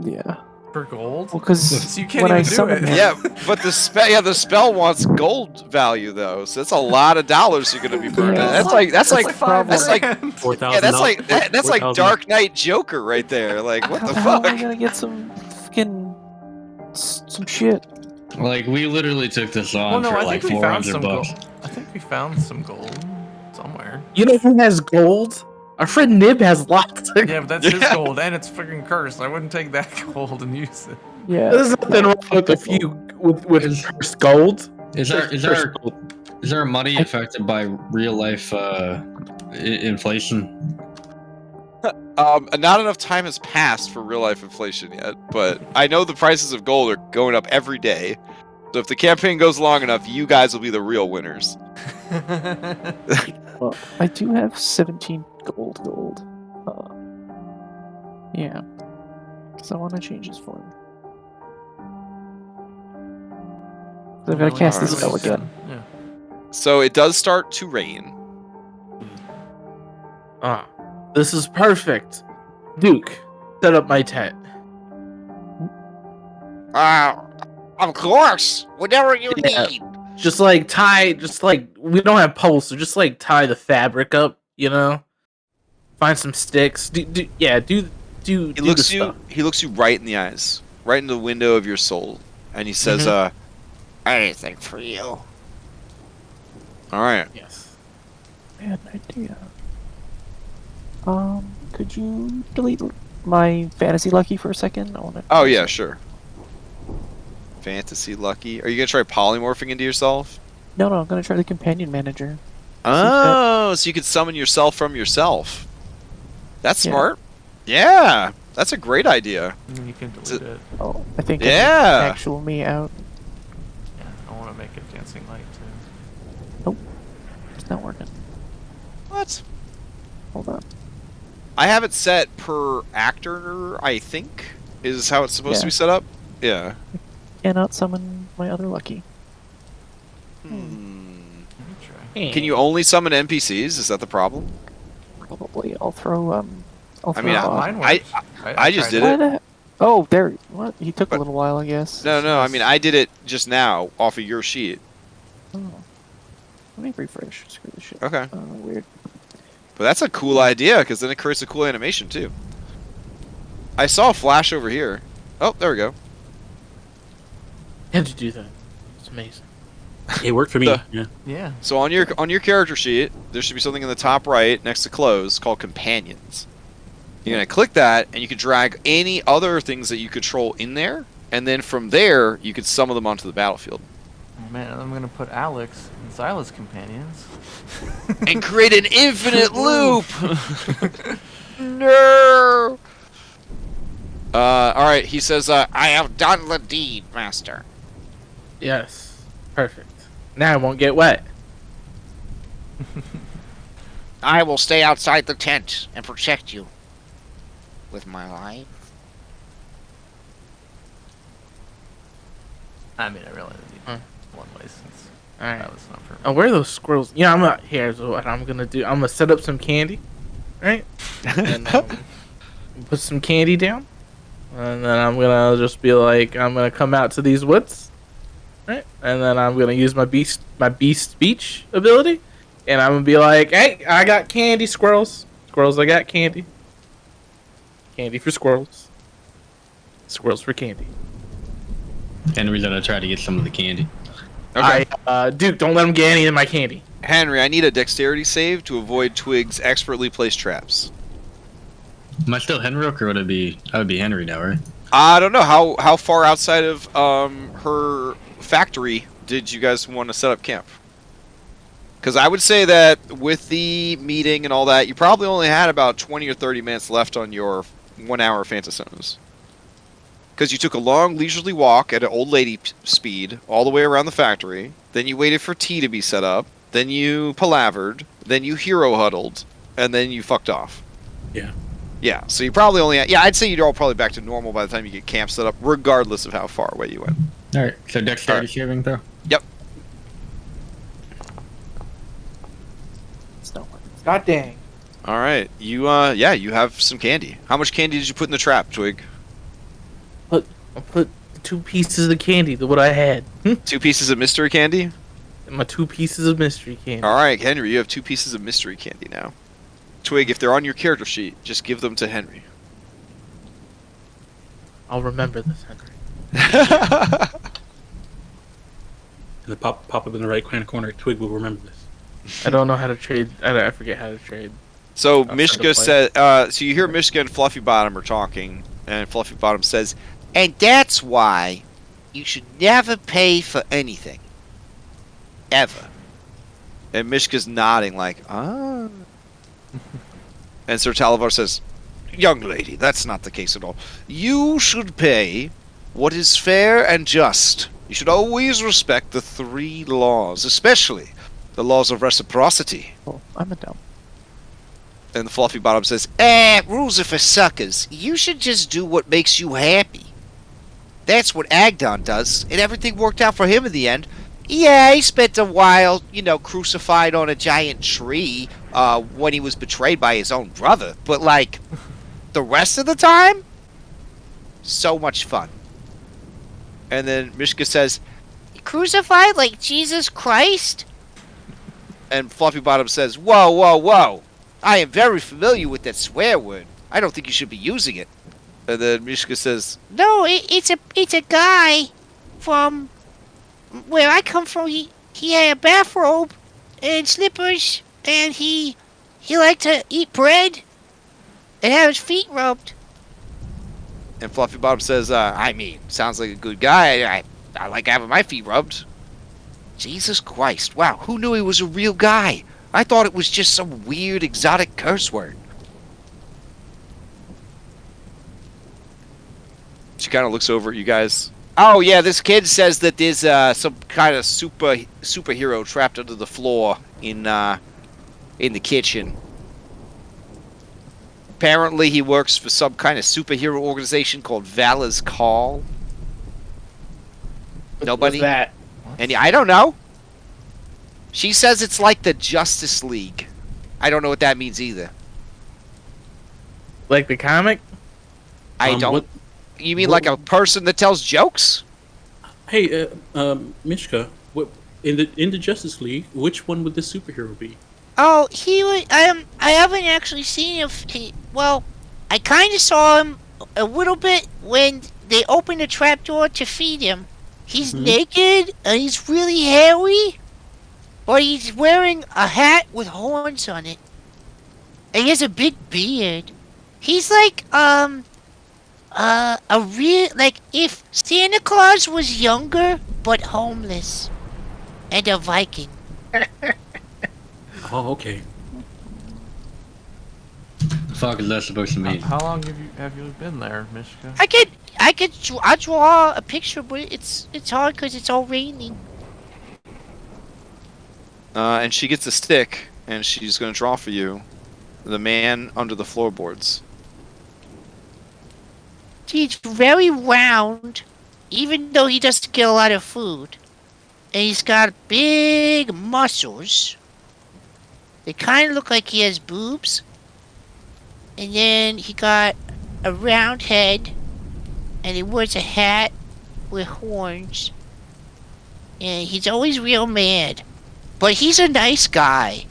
Yeah. For gold? Well, because So you can't when I even do summon it. him, Yeah, but the spell wants gold value though, so that's a lot of dollars you're gonna be burning. Yeah. That's like that's like $5,000. $4,000. yeah, that's like $4,000. Dark Knight Joker right there. Like what the how am I fuck? gonna get some fucking some shit? Like we literally took this on Well, no, for I like think we found 400 some bucks. gold. I think we found some gold somewhere. You know who has gold? Our friend Nib has lots of. Yeah, but that's his gold, and it's freaking cursed. I wouldn't take that gold and use it. Yeah. There's nothing wrong with a few with cursed gold. Is our money affected by real life inflation? Not enough time has passed for real life inflation yet, but I know the prices of gold are going up every day. So if the campaign goes long enough, you guys will be the real winners. Well, I do have 17 gold. Yeah. Because I want to change his form. So I've got to cast this spell again. Yeah. So it does start to rain. This is perfect. Duke, set up my tent. Of course, whatever you Yeah. need. Just like we don't have poles, so just like tie the fabric up, you know? Find some sticks. Do He the looks stuff. you right in the eyes, right in the window of your soul, and he says, Anything for you. all right. Yes. I had an idea. Could you delete my fantasy lucky for a second? I want to. Oh yeah, sure. Fantasy lucky. Are you gonna try polymorphing into yourself? No, I'm gonna try the companion manager. Oh, so you could summon yourself from yourself. That's Yeah. smart. Yeah, that's a great idea. And then you can delete it. Oh, I think I Yeah. can actual me out. Yeah, I want to make it dancing light too. It's not working. What? Hold on. I have it set per actor, I think, is how it's supposed to Yeah. be set up. Yeah. Cannot summon my other lucky. Let me try. Can you only summon NPCs? Is that the problem? Probably. I'll throw I mean, Mine I works. just tried did it. it. Why the? Oh, there. What? He took But- a little while, I guess. No, I mean, I did it just now off of your sheet. Oh. Let me refresh. Screw this shit. Okay. Weird. But that's a cool idea, because then it creates a cool animation, too. I saw a flash over here. Oh, there we go. How'd you do that? It's amazing. It worked for me. The- Yeah. Yeah. So on your character sheet, there should be something in the top right next to clothes called companions. You're gonna click that, and you can drag any other things that you control in there, and then from there you could summon them onto the battlefield Oh, man, I'm gonna put Alex and Silas companions. and create an infinite loop. No. All right. He says, I have done the deed, master. Yes. Perfect. Now I won't get wet. I will stay outside the tent and protect you with my life. I mean, I realize I need Huh. one license. Alright. That was not for me. Oh, where are those squirrels? Yeah, I'm not. Here's what I'm gonna do. I'm gonna set up some candy, right? And put some candy down, and then I'm gonna just be like, I'm gonna come out to these woods, right? And then I'm gonna use my beast speech ability, and I'm gonna be like, hey, I got candy, squirrels. Squirrels, I got candy. Candy for squirrels. Squirrels for candy. And we're gonna try to get some of the candy. okay. Duke, don't let them get any of my candy. Henry, I need a dexterity save to avoid Twig's expertly placed traps. Am I still Henrook, or would it be? I would be Henry now, right? I don't know how far outside of her factory did you guys want to set up camp? Because I would say that with the meeting and all that, you probably only had about 20 or 30 minutes left on your 1 hour Phantosonos. Because you took a long leisurely walk at an old lady speed all the way around the factory. Then you waited for tea to be set up. Then you palavered. Then you hero huddled. And then you fucked off. Yeah. Yeah, so you probably only... Yeah, I'd say you're all probably back to normal by the time you get camp set up, regardless of how far away you went. Alright, so dexterity saving throw? Yep. God dang. All right. You, you have some candy. How much candy did you put in the trap, Twig? I put 2 pieces of candy, what I had. 2 pieces of mystery candy? My 2 pieces of mystery candy. All right, Henry, you have 2 pieces of mystery candy now. Twig, if they're on your character sheet, just give them to Henry. I'll remember this, Henry. And the pop up in the right hand corner. Twig will remember this. I don't know how to trade. I forget how to trade. So I'll Mishka send said, so you hear Mishka and Fluffy Bottom are talking, and Fluffy Bottom says, And that's why you should never pay for anything. Ever. and Mishka's nodding like, ah. And Sir Talavar says, young lady, that's not the case at all. You should pay what is fair and just. You should always respect the 3 laws, especially the laws of reciprocity. Oh, I'm a dumb. And the Fluffy Bottom says, Rules are for suckers. You should just do what makes you happy. That's what Agdon does, and everything worked out for him in the end. Yeah, he spent a while, crucified on a giant tree when he was betrayed by his own brother. But, the rest of the time? So much fun. and then Mishka says, Crucified like Jesus Christ? and Fluffy Bottom says, whoa, whoa, whoa. I am very familiar with that swear word. I don't think you should be using it. And then Mishka says, No, it's a guy from where I come from. He had a bathrobe and slippers, and he liked to eat bread and have his feet rubbed. and Fluffy Bottom says, sounds like a good guy. I like having my feet rubbed. Jesus Christ! Wow, who knew he was a real guy? I thought it was just some weird exotic curse word. She kind of looks over at you guys. Oh, yeah, this kid says that there's some kind of superhero trapped under the floor in the kitchen. Apparently, he works for some kind of superhero organization called Valor's Call. Nobody? What's that? I don't know. She says it's like the Justice League. I don't know what that means either. Like the comic? I don't. What, You mean like a person that tells jokes? hey, Mishka, what in the Justice League? Which one would this superhero be? Oh, he was. I haven't actually seen him. Well, I kind of saw him a little bit when they opened the trapdoor to feed him. He's naked and he's really hairy, but he's wearing a hat with horns on it, and he has a big beard. He's like a real, if Santa Claus was younger but homeless and a Viking. Oh, okay. The fuck is that supposed to mean? How long have you been there, Mishka? I draw a picture, but it's hard because it's all raining. And she gets a stick, and she's going to draw for you the man under the floorboards. He's very round, even though he doesn't get a lot of food. And he's got big muscles. They kind of look like he has boobs. And then he got a round head. And he wears a hat with horns. And he's always real mad. But he's a nice guy.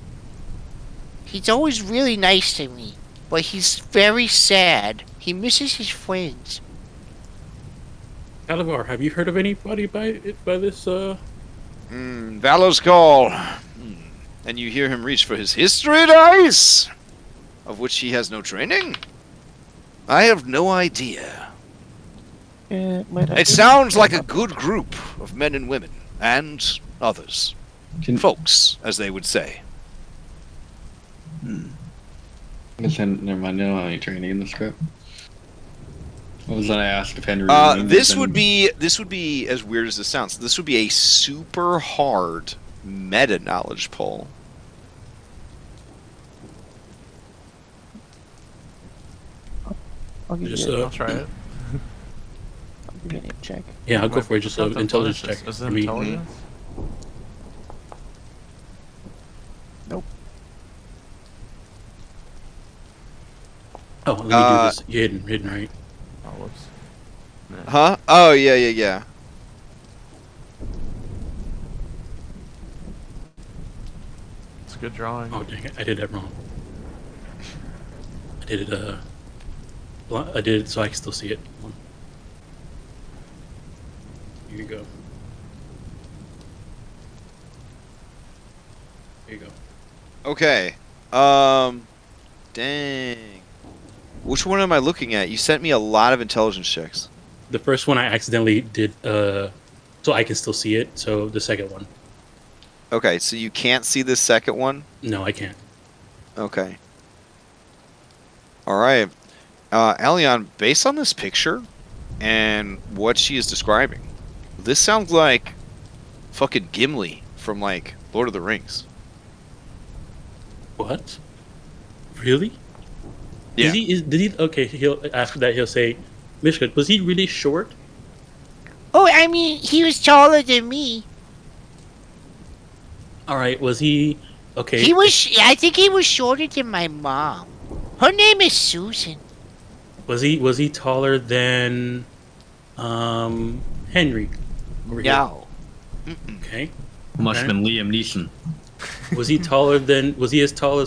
He's always really nice to me. But he's very sad. He misses his friends. Calavar, have you heard of anybody by this? Valor's Call. and you hear him reach for his history dice, of which he has no training. I have no idea. It sounds like a good group of men and women, and others. Folks, as they would say. Never mind, I don't have any training in the script. What was that I asked if Henry? This would be as weird as this sounds. This would be a super hard meta knowledge poll. I'll give Just, you I'll try it. I'll give you a name check. Yeah, I'll go for it. Just What's an intelligence this? check. Is it I mean, intelligence? oh, let me do this. You hidden, right? Oh, whoops. Huh? Oh, yeah. It's a good drawing. Oh, dang it. I did that wrong. I did it so I can still see it. Here you go. Here you go. Okay. Dang. Which one am I looking at? You sent me a lot of intelligence checks. The first one I accidentally did, so I can still see it. So the second one, Okay, so you can't see the second one? no, I can't. Okay. Alright. Alion, based on this picture and what she is describing, this sounds like fucking Gimli from, like, Lord of the Rings. What? Really? Yeah. Did he? Okay. After that he'll say, Mishka, was he really short? Oh, I mean, he was taller than me. All right. Was he? Okay. He was. I think he was shorter than my mom. Her name is Susan. Was he taller than, Henry? Over here? No. Okay. Must have been Liam Neeson. Was he taller than? Was he as tall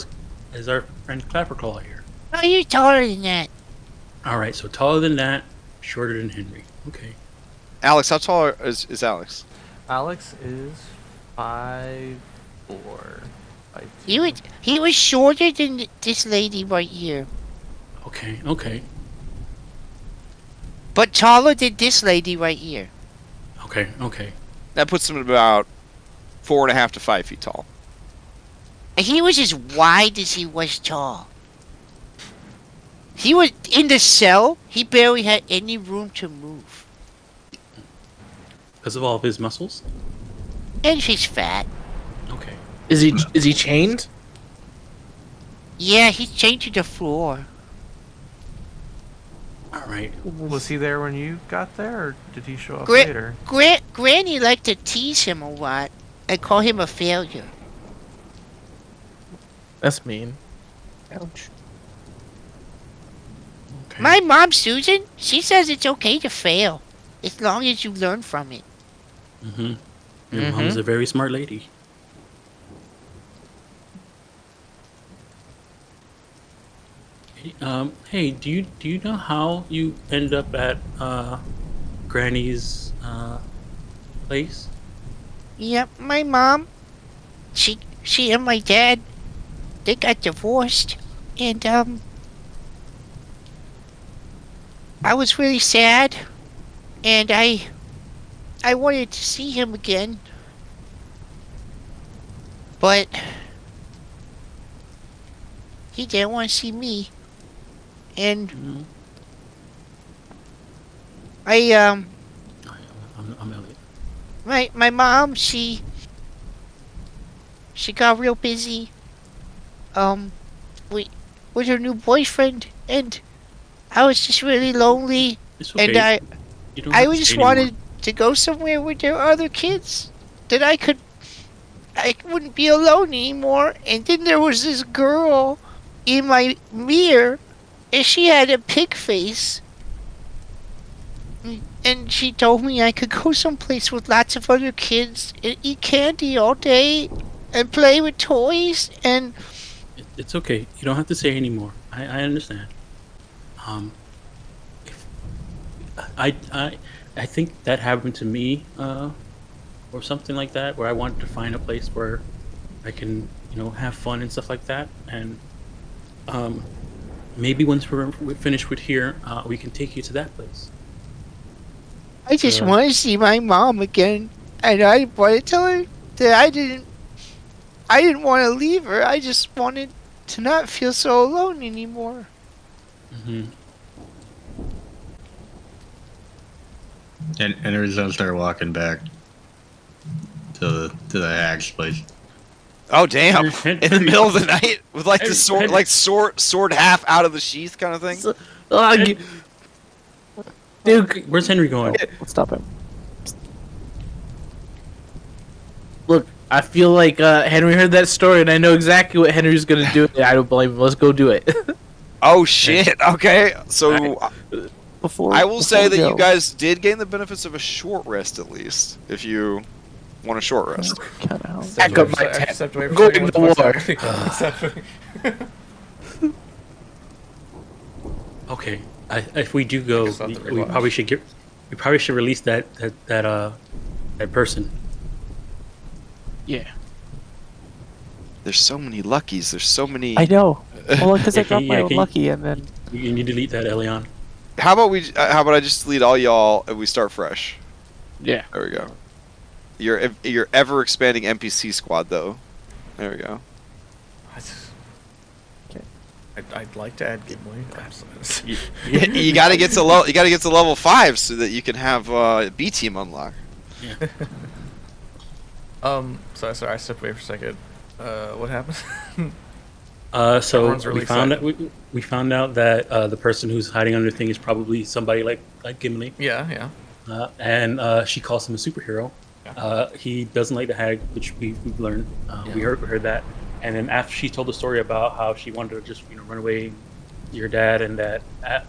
as our friend Clapperclaw here? No, you're taller than that. All right. So taller than that, shorter than Henry. Okay. Alex, how tall is Alex? Alex is 5'4". 5'2". He was shorter than this lady right here, Okay. Okay. but taller than this lady right here. Okay. Okay. That puts him at about 4.5 to 5 feet tall. And he was as wide as he was tall. He was in the cell. He barely had any room to move, Because of all of his muscles. and he's fat. Okay. Is he chained? Yeah, he's chained to the floor. All right. Was he there when you got there, or did he show up Gra- later? Granny liked to tease him a lot and call him a failure. That's mean. Ouch. Okay. My mom, Susan, she says it's okay to fail, as long as you learn from it. Mm-hmm. Your mom is a very smart lady. Hey, do you know how you end up at Granny's place? Yep, my mom, she and my dad, they got divorced, and I was really sad, and I wanted to see him again, but he didn't want to see me, and Mm-hmm. I'm Elliot. my mom, she got real busy, with her new boyfriend, and I was just really lonely, It's okay. and You don't I have to just say anymore. wanted to go somewhere where there are other kids that I wouldn't be alone anymore. And then there was this girl in my mirror, and she had a pig face. And she told me I could go someplace with lots of other kids and eat candy all day and play with toys. And It's okay. You don't have to say anymore. I understand. I think that happened to me, or something like that, where I wanted to find a place where I can, have fun and stuff like that. And maybe once we're finished with here, we can take you to that place. I just want to see my mom again, and I want to tell her that I didn't want to leave her. I just wanted to not feel so alone anymore. Mm-hmm. And Henry's gonna start walking back to the hag's place. Oh damn! In the middle of the night with like the sword half out of the sheath kind of thing. Dude, where's Henry going? Let's stop him. Look, I feel like Henry heard that story, and I know exactly what Henry's gonna do. I don't blame him. Let's go do it. Oh shit! Okay, so I will say that you guys did gain the benefits of a short rest at least, if you want a short rest. Back up my tent. Go into the war. Okay, if we do go, we probably should release that person. Yeah. There's so many luckies. There's so many. I know. Well, because I got my own lucky, and then you need to delete that, Elion. How about I just delete all y'all and we start fresh? Yeah. There we go. Your ever expanding NPC squad though. There we go. I'd like to add Gimli. You gotta get to level 5 so that you can have B team unlock. Yeah. Sorry, I stepped away for a second. What happened? So really we found out that the person who's hiding under the thing is probably somebody like Gimli. Yeah. And she calls him a superhero. Yeah. He doesn't like the hag, which we've learned. We heard that. And then after she told the story about how she wanted to just run away, your dad, and that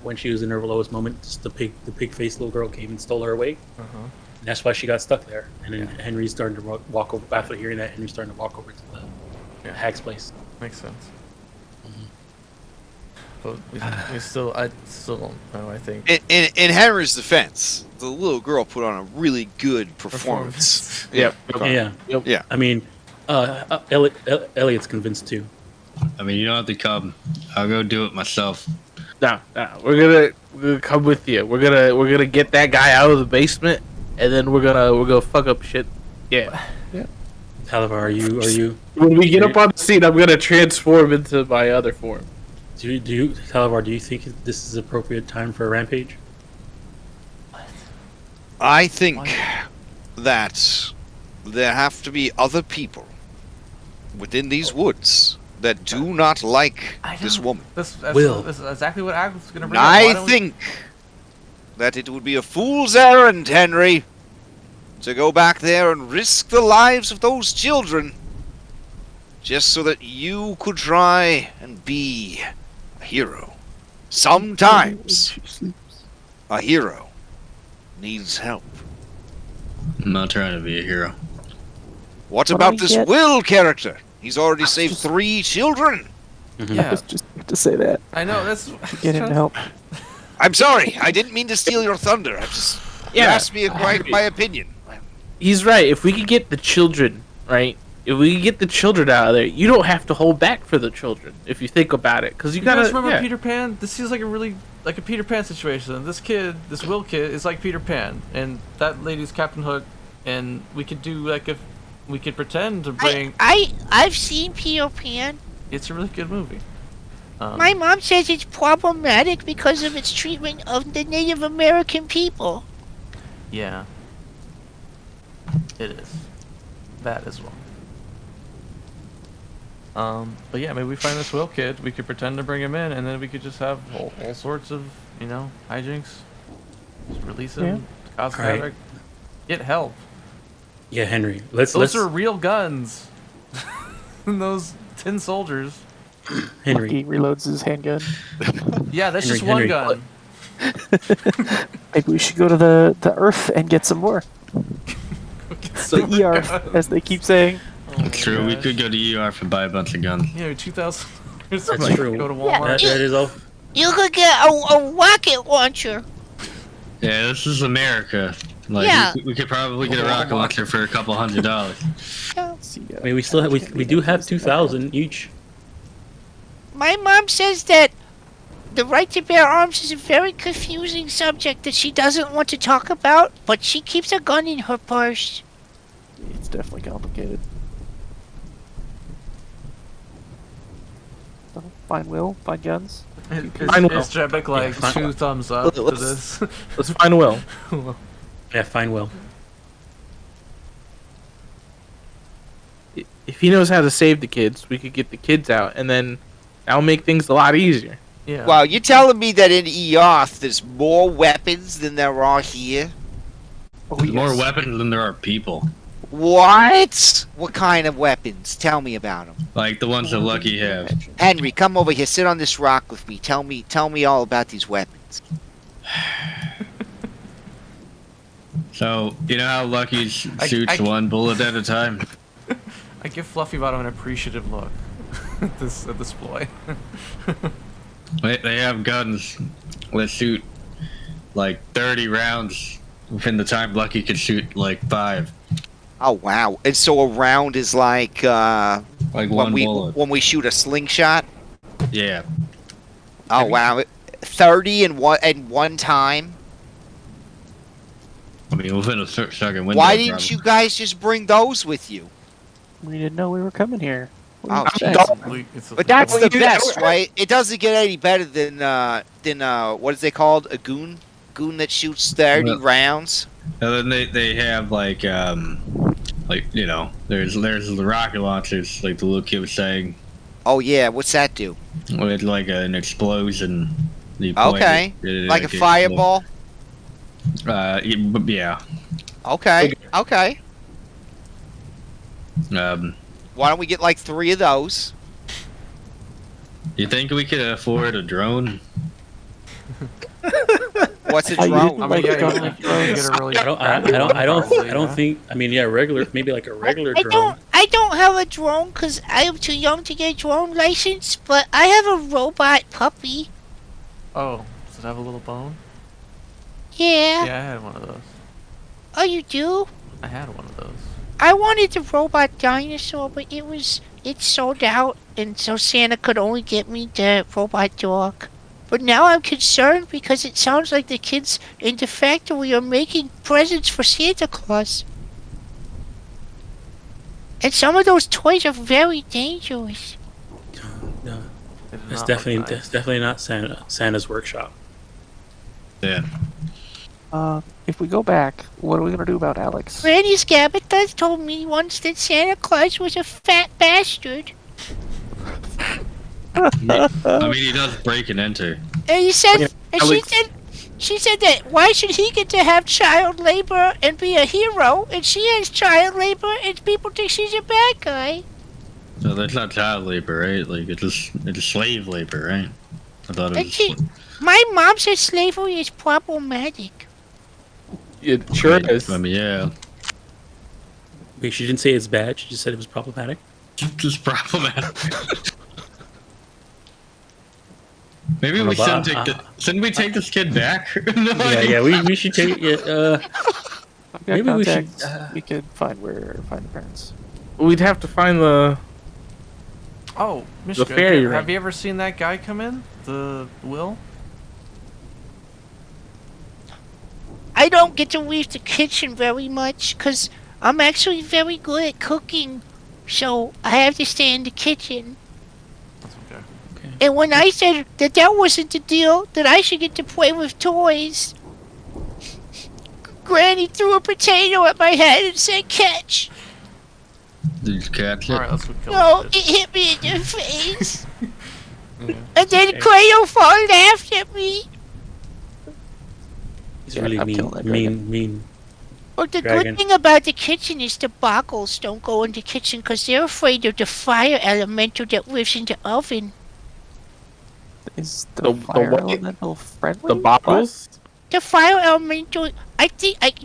when she was in her lowest moment, just the pig-faced little girl came and stole her away. Uh-huh. And that's why she got stuck there. And then Henry's starting to walk over. After hearing that, Henry's starting to walk over to the hag's place. Makes sense. Mm-hmm. But I still don't know. I think in Henry's defense, the little girl put on a really good performance. Yep. Yeah. I mean, Elliot's convinced too. I mean, you don't have to come. I'll go do it myself. No, we're gonna come with you. We're gonna get that guy out of the basement, and then we're gonna fuck up shit. Yeah. Talivar, are you? When we get up on the scene, I'm gonna transform into my other form. Talivar, do you think this is appropriate time for a rampage? I think that there have to be other people within these woods that do not like this woman. This Will. is exactly what I was going to bring up. I think that it would be a fool's errand, Henry, to go back there and risk the lives of those children just so that you could try and be a hero. Sometimes a hero needs help. I'm not trying to be a hero. What about this Will character? He's already saved 3 children. Mm-hmm. Yeah. I was just about to say that. I know that's Get him help. I'm sorry. I didn't mean to steal your thunder. You asked me my opinion. He's right. If we could get the children, right? If we could get the children out of there, you don't have to hold back for the children. If you think about it, because you gotta remember Peter Pan. This seems like a Peter Pan situation. This Will kid, is like Peter Pan, and that lady's Captain Hook, and we could do we could pretend to bring. I've seen Peter Pan. It's a really good movie. My mom says it's problematic because of its treatment of the Native American people. Yeah. It is. That as well. But yeah, maybe we find this Will kid, we could pretend to bring him in, and then we could just have all sorts of, hijinks. Just release him, cause havoc, get help. Yeah, Henry. Those are real guns. And those tin soldiers. Henry. He reloads his handgun. Yeah, that's Henry, just one Henry. gun. Maybe we should go to the Earth and get some more. The ER, as they keep saying. It's true. We could go to ER and buy a bunch of guns. Yeah, $2,000. That's true. Go to Walmart. That is all. You could get a rocket launcher. Yeah, this is America. Like, Yeah. we could probably get a rocket launcher for $200. See, I mean, we still have, we do have 2,000 each. My mom says that the right to bear arms is a very confusing subject that she doesn't want to talk about, but she keeps a gun in her purse. It's definitely complicated. So, find will, find guns. Fine, Is Jebek like fine. 2 thumbs up to Let's- this? Let's find Will. Yeah, fine, Will. If he knows how to save the kids, we could get the kids out, and then that'll make things a lot easier. Yeah. Wow, you're telling me that in Eoth there's more weapons than there are here? There's more weapons than there are people. What? What kind of weapons? Tell me about them. Like the ones that Lucky have. Henry, come over here. Sit on this rock with me. Tell me all about these weapons. So, you know how Lucky shoots I- one bullet at a time? I give Fluffy Bottom an appreciative look at this boy. They have guns that shoot like 30 rounds within the time Lucky could shoot like 5. Oh wow! And so a round is like Like one bullet. when we shoot a slingshot. Yeah. Oh wow! 30 in one time. I mean, within a second window. Why didn't probably. you guys just bring those with you? We didn't know we were coming here. We Oh, were shit. chasing. But that's Well, the you- best, right? It doesn't get any better than what is they called? A goon? Goon that shoots 30 Well- rounds. And then they have like you know, there's the rocket launchers, like the little kid was saying, Oh yeah, what's that do? with like an explosion. You point Okay, it, like a it fireball. Yeah. Okay, okay. Why don't we get like 3 of those? You think we could afford a drone? What's a Oh, you drone? didn't I like mean, yeah, drone you drones? get a really I don't think. I mean, yeah, maybe like a regular drone. I don't have a drone because I'm too young to get a drone license, but I have a robot puppy. Oh, does it have a little bone? Yeah. Yeah, I had one of those. Oh, you do? I had one of those. I wanted the robot dinosaur, but it's sold out, and so Santa could only get me the robot dog. But now I'm concerned because it sounds like the kids in the factory are making presents for Santa Claus. And some of those toys are very dangerous. No, They did that's not look definitely nice. that's definitely not Santa's workshop. Yeah. If we go back, what are we gonna do about Alex? Granny Scabitha told me once that Santa Claus was a fat bastard. I mean, he does break and enter. And he said, Yeah, and Alex- she said that why should he get to have child labor and be a hero, and she has child labor and people think she's a bad guy. So that's not child labor, right? Like it's slave labor, right? I thought it And was. my mom says slavery is problematic. It sure is. I mean, yeah. Wait, she didn't say it's bad. She just said it was problematic. Just problematic. Maybe Well, we shouldn't we take this kid back? No, Yeah, we should take it. I've got Maybe we should, contacts. We could find the parents. We'd have to find the. Oh, Mishka, fairy have ring. you ever seen that guy come in? The Will? I don't get to leave the kitchen very much because I'm actually very good at cooking, so I have to stay in the kitchen. That's okay. And when I said that wasn't the deal, that I should get to play with toys, Granny threw a potato at my head and said, "Catch!" Did you catch it? Alright, let's go kill No, this it bitch. hit me in the face. Yeah. And then Okay. Crayophone laughed at me. He's Yeah, really I'm mean, killing that dragon. mean. But the Dragon. good thing about the kitchen is the boggles don't go in the kitchen because they're afraid of the fire elemental that lives in the oven. Is The- the the fire what? elemental friendly? The bottles? The fire elemental, I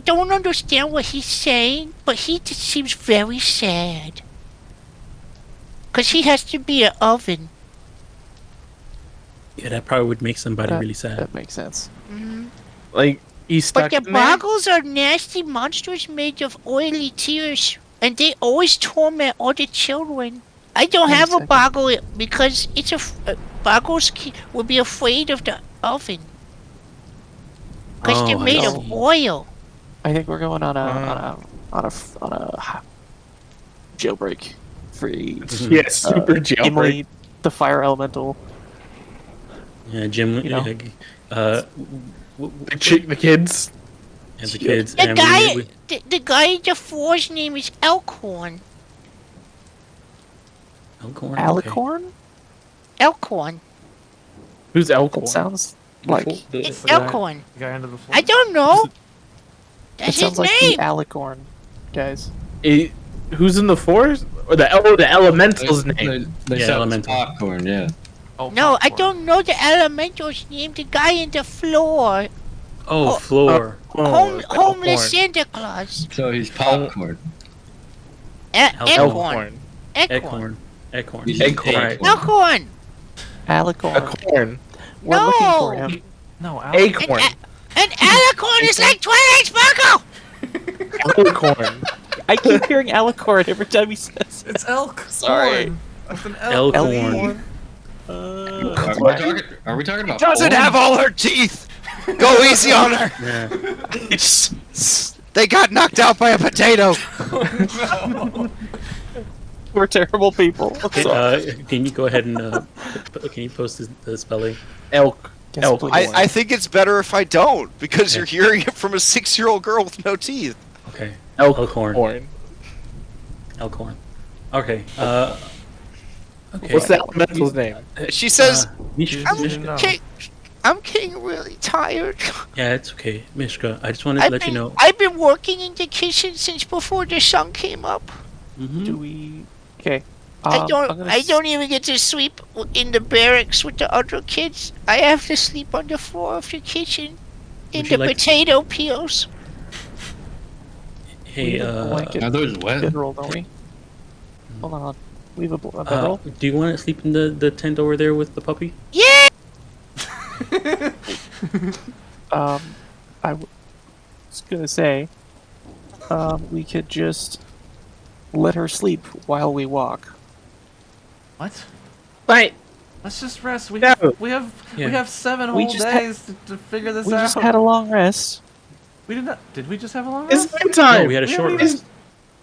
don't understand what he's saying, but he just seems very sad. Because he has to be an oven. Yeah, that probably would make somebody That- really sad. That makes sense. Mhm. Like, he's But stuck the in there? boggles are nasty monsters made of oily tears and they always torment all the children. I don't Wait a have a second. boggle because it's boggles would be afraid of the oven. Because Oh, they're I made see. of oil. I think we're going on a jailbreak free. Yeah, super jailbreak. Namely, the fire elemental. Yeah, Jim. You know. The kids. And the kids. The and guy, we- the guy in the floor's name is Elkhorn. Elkhorn. Okay. Alicorn? Elkhorn. Who's Elkhorn? That sounds The like full- the- It's the guy- Elkhorn. The guy under the floor. I don't know. it That's sounds his like name. the Alicorn, guys. Who's in the forest? Or the elemental's name? They Yeah, said elemental. popcorn, yeah. Oh, No, I popcorn. don't know the elemental's name. The guy in the floor. Oh, floor. Homeless Santa Claus. So he's popcorn. Elkhorn. Ekhorn. Ekhorn. He's Acorn. acorn. Elkhorn. Alicorn. Acorn. We're No. looking for him. No, Acorn. And Alicorn is like Twilight Sparkle. Acorn. I keep hearing Alicorn every time he says it. It's elk. Sorry. Corn. With an elk. Elkhorn. Are we talking about Doesn't corn? have all her teeth. Go easy on her. Yeah. They got knocked out by a potato. We're terrible people. Okay, can you go ahead and can you post the spelling? Elk. Yes, Elk. please. I think it's better if I don't, because you're hearing it from a 6-year-old girl with no teeth. Okay. Elkhorn. Elkhorn. Elkhorn. Okay. Okay. What's the elemental's name? She says, Mishka. You didn't know. I'm getting really tired. Yeah, it's okay, Mishka. I just wanted to let you know. I've been working in the kitchen since before the sun came up. Mhm. Do we? Okay. I I'm don't. gonna I don't even get to sleep in the barracks with the other kids. I have to sleep on the floor of the kitchen, in Would you the like- potato peels. Hey, blanket Are those wet? bedroll, don't we? Hold on. We have a bedroll. do you want to sleep in the tent over there with the puppy? Yeah. I was gonna say, we could just let her sleep while we walk. What? Right. Let's just rest. We No. have Yeah. 7 We whole just days to figure this We out. just had a long rest. We did not. Did we just have a long It's rest? nighttime. No, we had a We short haven't rest.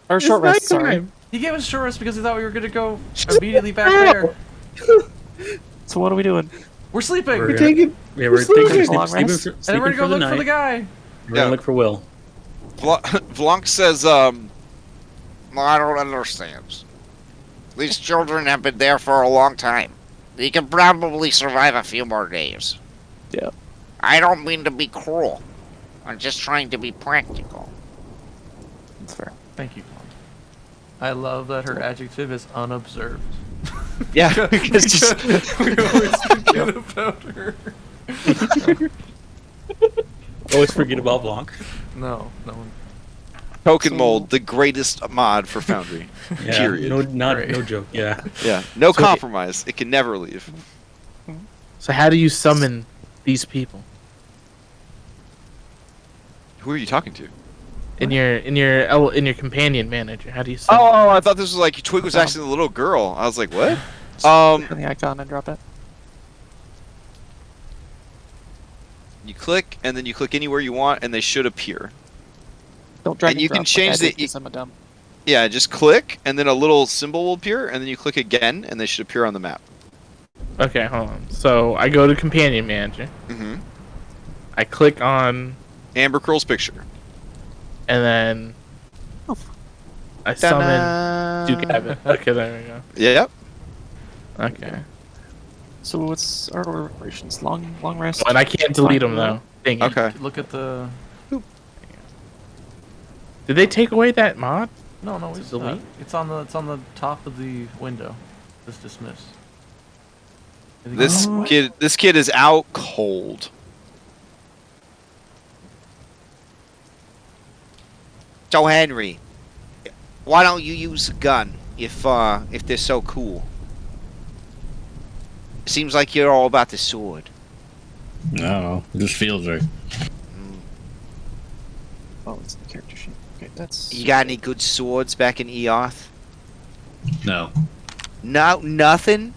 Or It's short rest. Sorry. nighttime. He gave us short rest because he thought we were gonna go immediately back Ow. there. So what are we doing? We're sleeping. We're We're gonna- taking. Yeah, we're sleeping. thinking Long sleeping rest? for, and we're sleeping gonna for go the look for the night. guy. We're gonna look for Will. Vlonk says, I don't understand. These children have been there for a long time. They can probably survive a few more days. Yeah. I don't mean to be cruel. I'm just trying to be practical. That's fair. Thank you, Mom. I love that her adjective is unobserved. yeah, because just we always forget about her. Always forget about Blanc. No one. token mold, the greatest mod for Foundry. Yeah, Period. no joke. Yeah. Yeah, no So- compromise. It can never leave. So how do you summon these people Who are you talking to? in your companion manager? How do you summon? Oh, I thought this was like Twig was actually the little girl. I was like, what? Turn the icon and drop it. You click, and then you click anywhere you want, and they should appear. Don't drag And you drop can like change I did the- 'cause I'm a dumb. Yeah, just click, and then a little symbol will appear, and then you click again, and they should appear on the map. Okay, hold on. So I go to companion manager. Mm-hmm. I click on, Amber Curl's picture. and then Oh. I summon Duke Abbott. Okay, there we go. Yep. Okay. So what's our operations? Long rest. Oh, and I can't delete them though. Dang it. Okay. Look at the. Did they take away that mod? No, To it's delete? It's on the top of the window. Just dismiss. I think This it's- this kid is out cold. So Henry, why don't you use a gun if they're so cool? Seems like you're all about the sword. I don't know. It just feels right. Oh, it's the character sheet. Okay, That's You got any good swords back in Eoth? No. No, nothing.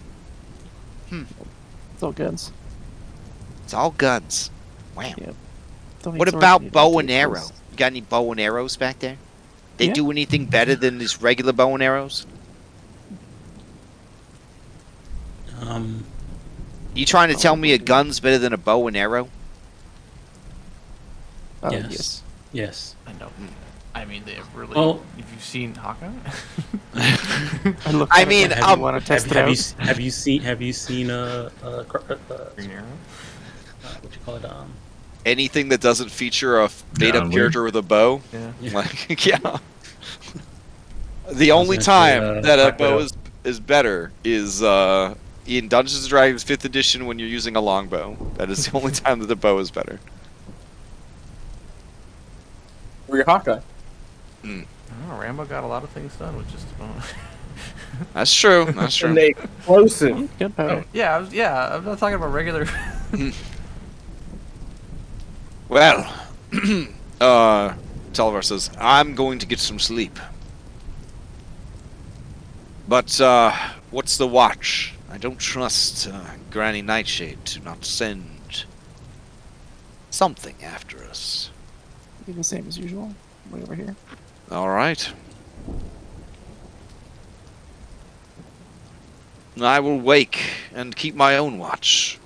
it's all guns. It's all guns. Wow. Yeah. Don't need What swords, about you need bow and to arrow? place. You got any bow and arrows back there? They Yeah. do anything better than these regular bow and arrows? You trying to tell me a gun's better than a bow and arrow? Yes. Yes. I know. I mean, they have really. Well- If you've seen Hawkeye, I, looked I at it mean, like, Have you want to test it have out? have you seen Green Arrow. what you call it? Anything that doesn't feature a made-up John Wick. character with a bow? Yeah. Like, yeah. The only gonna say, time that a Black bow Widow. is better is in Dungeons and Dragons 5th edition when you're using a longbow. That is the only time that the bow is better. We're your Hawkeye. Oh, Rambo got a lot of things done with just. That's true. That's And true. they explosive. Gunpowder. Yeah, I'm not talking about regular. Well, Talvar says, I'm going to get some sleep. But, what's the watch? I don't trust Granny Nightshade to not send something after us. Be the same as usual. Way over here. All right. I will wake and keep my own watch.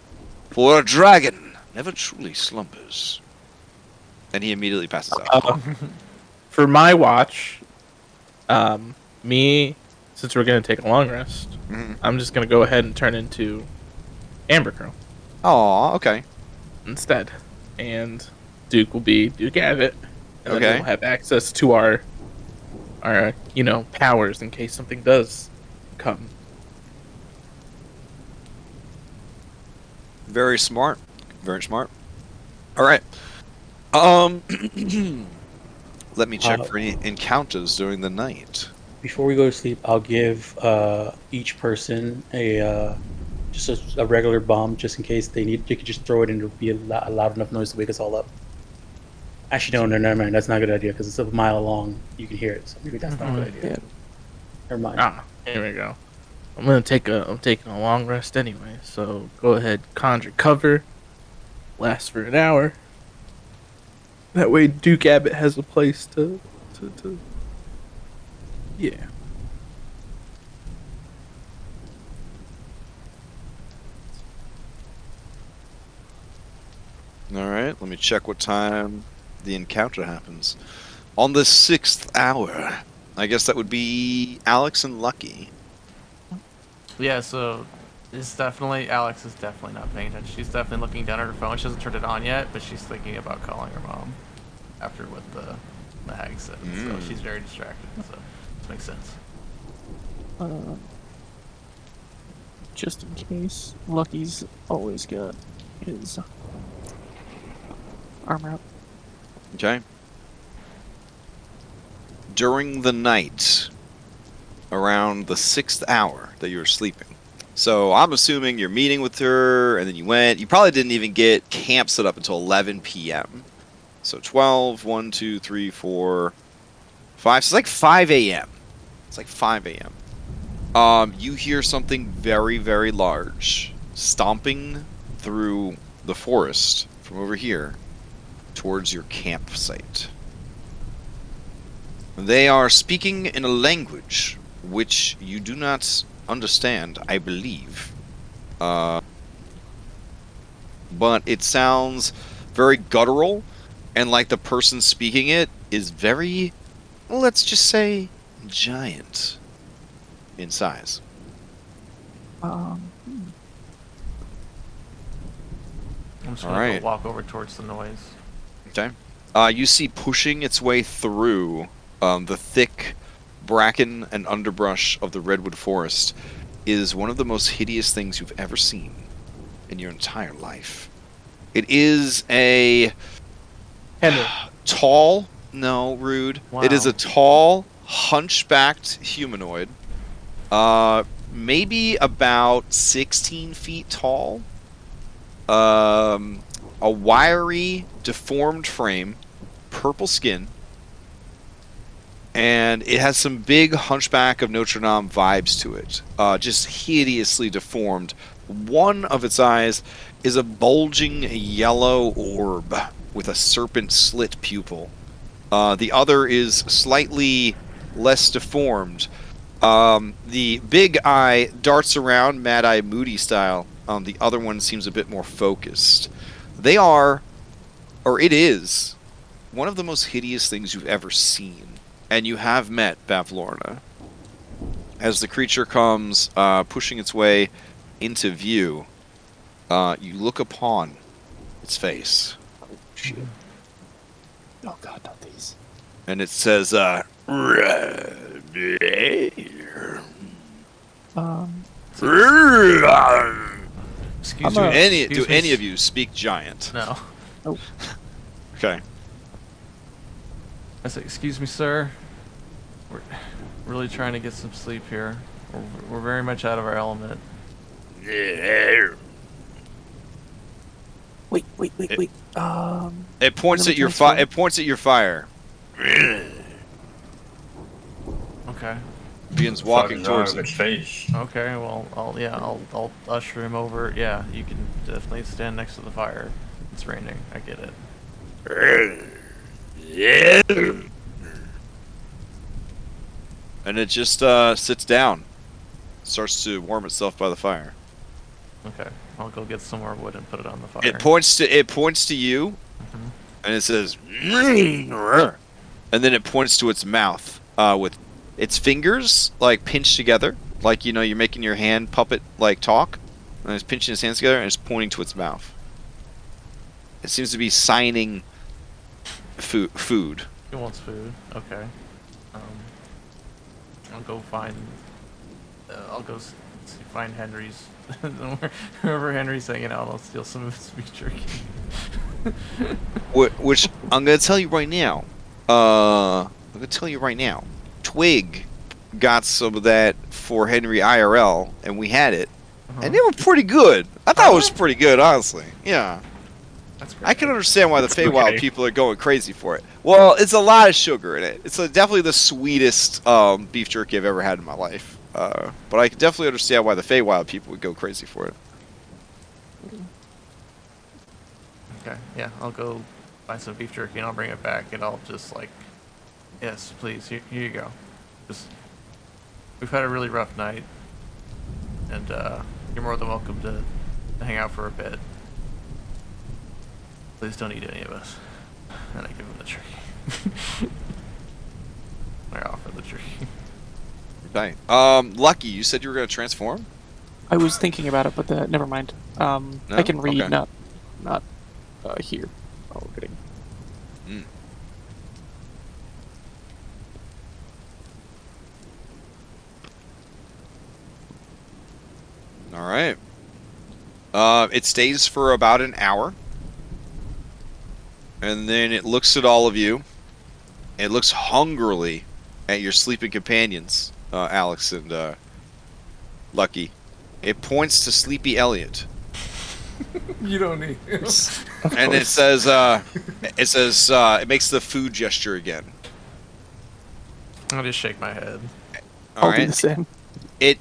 For a dragon never truly slumbers. And he immediately passes out. For my watch, since we're gonna take a long rest, Mhm. I'm just gonna go ahead and turn into Amber Girl Aw, okay. instead, and Duke will be Duke Abbott, and Okay. then we'll have access to our powers in case something does come. Very smart. Very smart. All right. Let me check for any encounters during the night. Before we go to sleep, I'll give each person a just a regular bomb, just in case they need. You could just throw it and it'll be a loud enough noise to wake us all up. Actually, no, never mind. That's not a good idea because it's a mile long. You can hear it, so maybe that's not a good idea. Yeah. Never mind. Here we go. I'm taking a long rest anyway, so go ahead, conjure cover. Lasts for an hour. That way Duke Abbott has a place to yeah. All right. Let me check what time the encounter happens. On the 6th hour. I guess that would be Alex and Lucky. Yeah, so it's definitely Alex is definitely not paying attention. She's definitely looking down at her phone. She hasn't turned it on yet, but she's thinking about calling her mom after what the hag said. So she's very distracted. So this makes sense. Just in case, Lucky's always got his armor up. Okay. During the night, around the 6th hour that you were sleeping. So I'm assuming you're meeting with her, and then you went. You probably didn't even get camp set up until 11 p.m. So 12, 1, 2, 3, 4, 5. So it's like 5 a.m. It's like 5 a.m. You hear something very, very large stomping through the forest from over here towards your campsite. They are speaking in a language which you do not understand, I believe. But it sounds very guttural, and like the person speaking it is very, well, let's just say, giant in size. I'm just All gonna right. go walk over towards the noise. Okay. You see pushing its way through the thick bracken and underbrush of the redwood forest is one of the most hideous things you've ever seen in your entire life. It is a Henry. tall, no, rude. Wow. It is a tall, hunchbacked humanoid. Maybe about 16 feet tall. A wiry, deformed frame, purple skin, and it has some big Hunchback of Notre Dame vibes to it. Just hideously deformed. One of its eyes is a bulging yellow orb with a serpent slit pupil. The other is slightly less deformed. The big eye darts around Mad Eye Moody style. The other one seems a bit more focused. They are, or it is, one of the most hideous things you've ever seen. And you have met Bavlorna. As the creature comes pushing its way into view, you look upon its face. Shit. Oh god, not these. And it says, Excuse do me. any Excuse do me. any of you speak giant? No. Nope. Okay. I said, excuse me, sir. We're really trying to get some sleep here. We're very much out of our element. Wait. It points at your fire. It points at your fire. Okay. Begins walking towards its it. face. Okay. Well, I'll usher him over. Yeah, you can definitely stand next to the fire. It's raining. I get it. And it just sits down, starts to warm itself by the fire. Okay. I'll go get some more wood and put it on the fire. It points to you, Mhm. and it says, and then it points to its mouth with its fingers like pinched together, like you're making your hand puppet like talk, and it's pinching its hands together and it's pointing to its mouth. It seems to be signing food. He wants food. Okay. I'll go find. Find Henry's. Wherever Henry's hanging out, I'll steal some of his beef jerky. Which I'm gonna tell you right now. Twig got some of that for Henry IRL, and we had it, and they were pretty good. I thought it was pretty good, honestly. Yeah. That's great. I can understand why the Feywild people are going crazy for it. Well, it's a lot of sugar in it. It's definitely the sweetest beef jerky I've ever had in my life. But I can definitely understand why the Feywild people would go crazy for it. Okay. Yeah, I'll go find some beef jerky and I'll bring it back and I'll just yes, please. Here you go. We've had a really rough night, and you're more than welcome to hang out for a bit. Please don't eat any of us. And I give him the jerky. I offer the jerky. Okay. Lucky, you said you were going to transform? I was thinking about it, but never mind. I can read, Okay. not here. Oh, we're getting. All right. It stays for about an hour. And then it looks at all of you. It looks hungrily at your sleeping companions, Alex and Lucky. It points to Sleepy Elliot. You don't need And it says, it makes the food gesture again. I'll just shake my head. All I'll do right. the same. It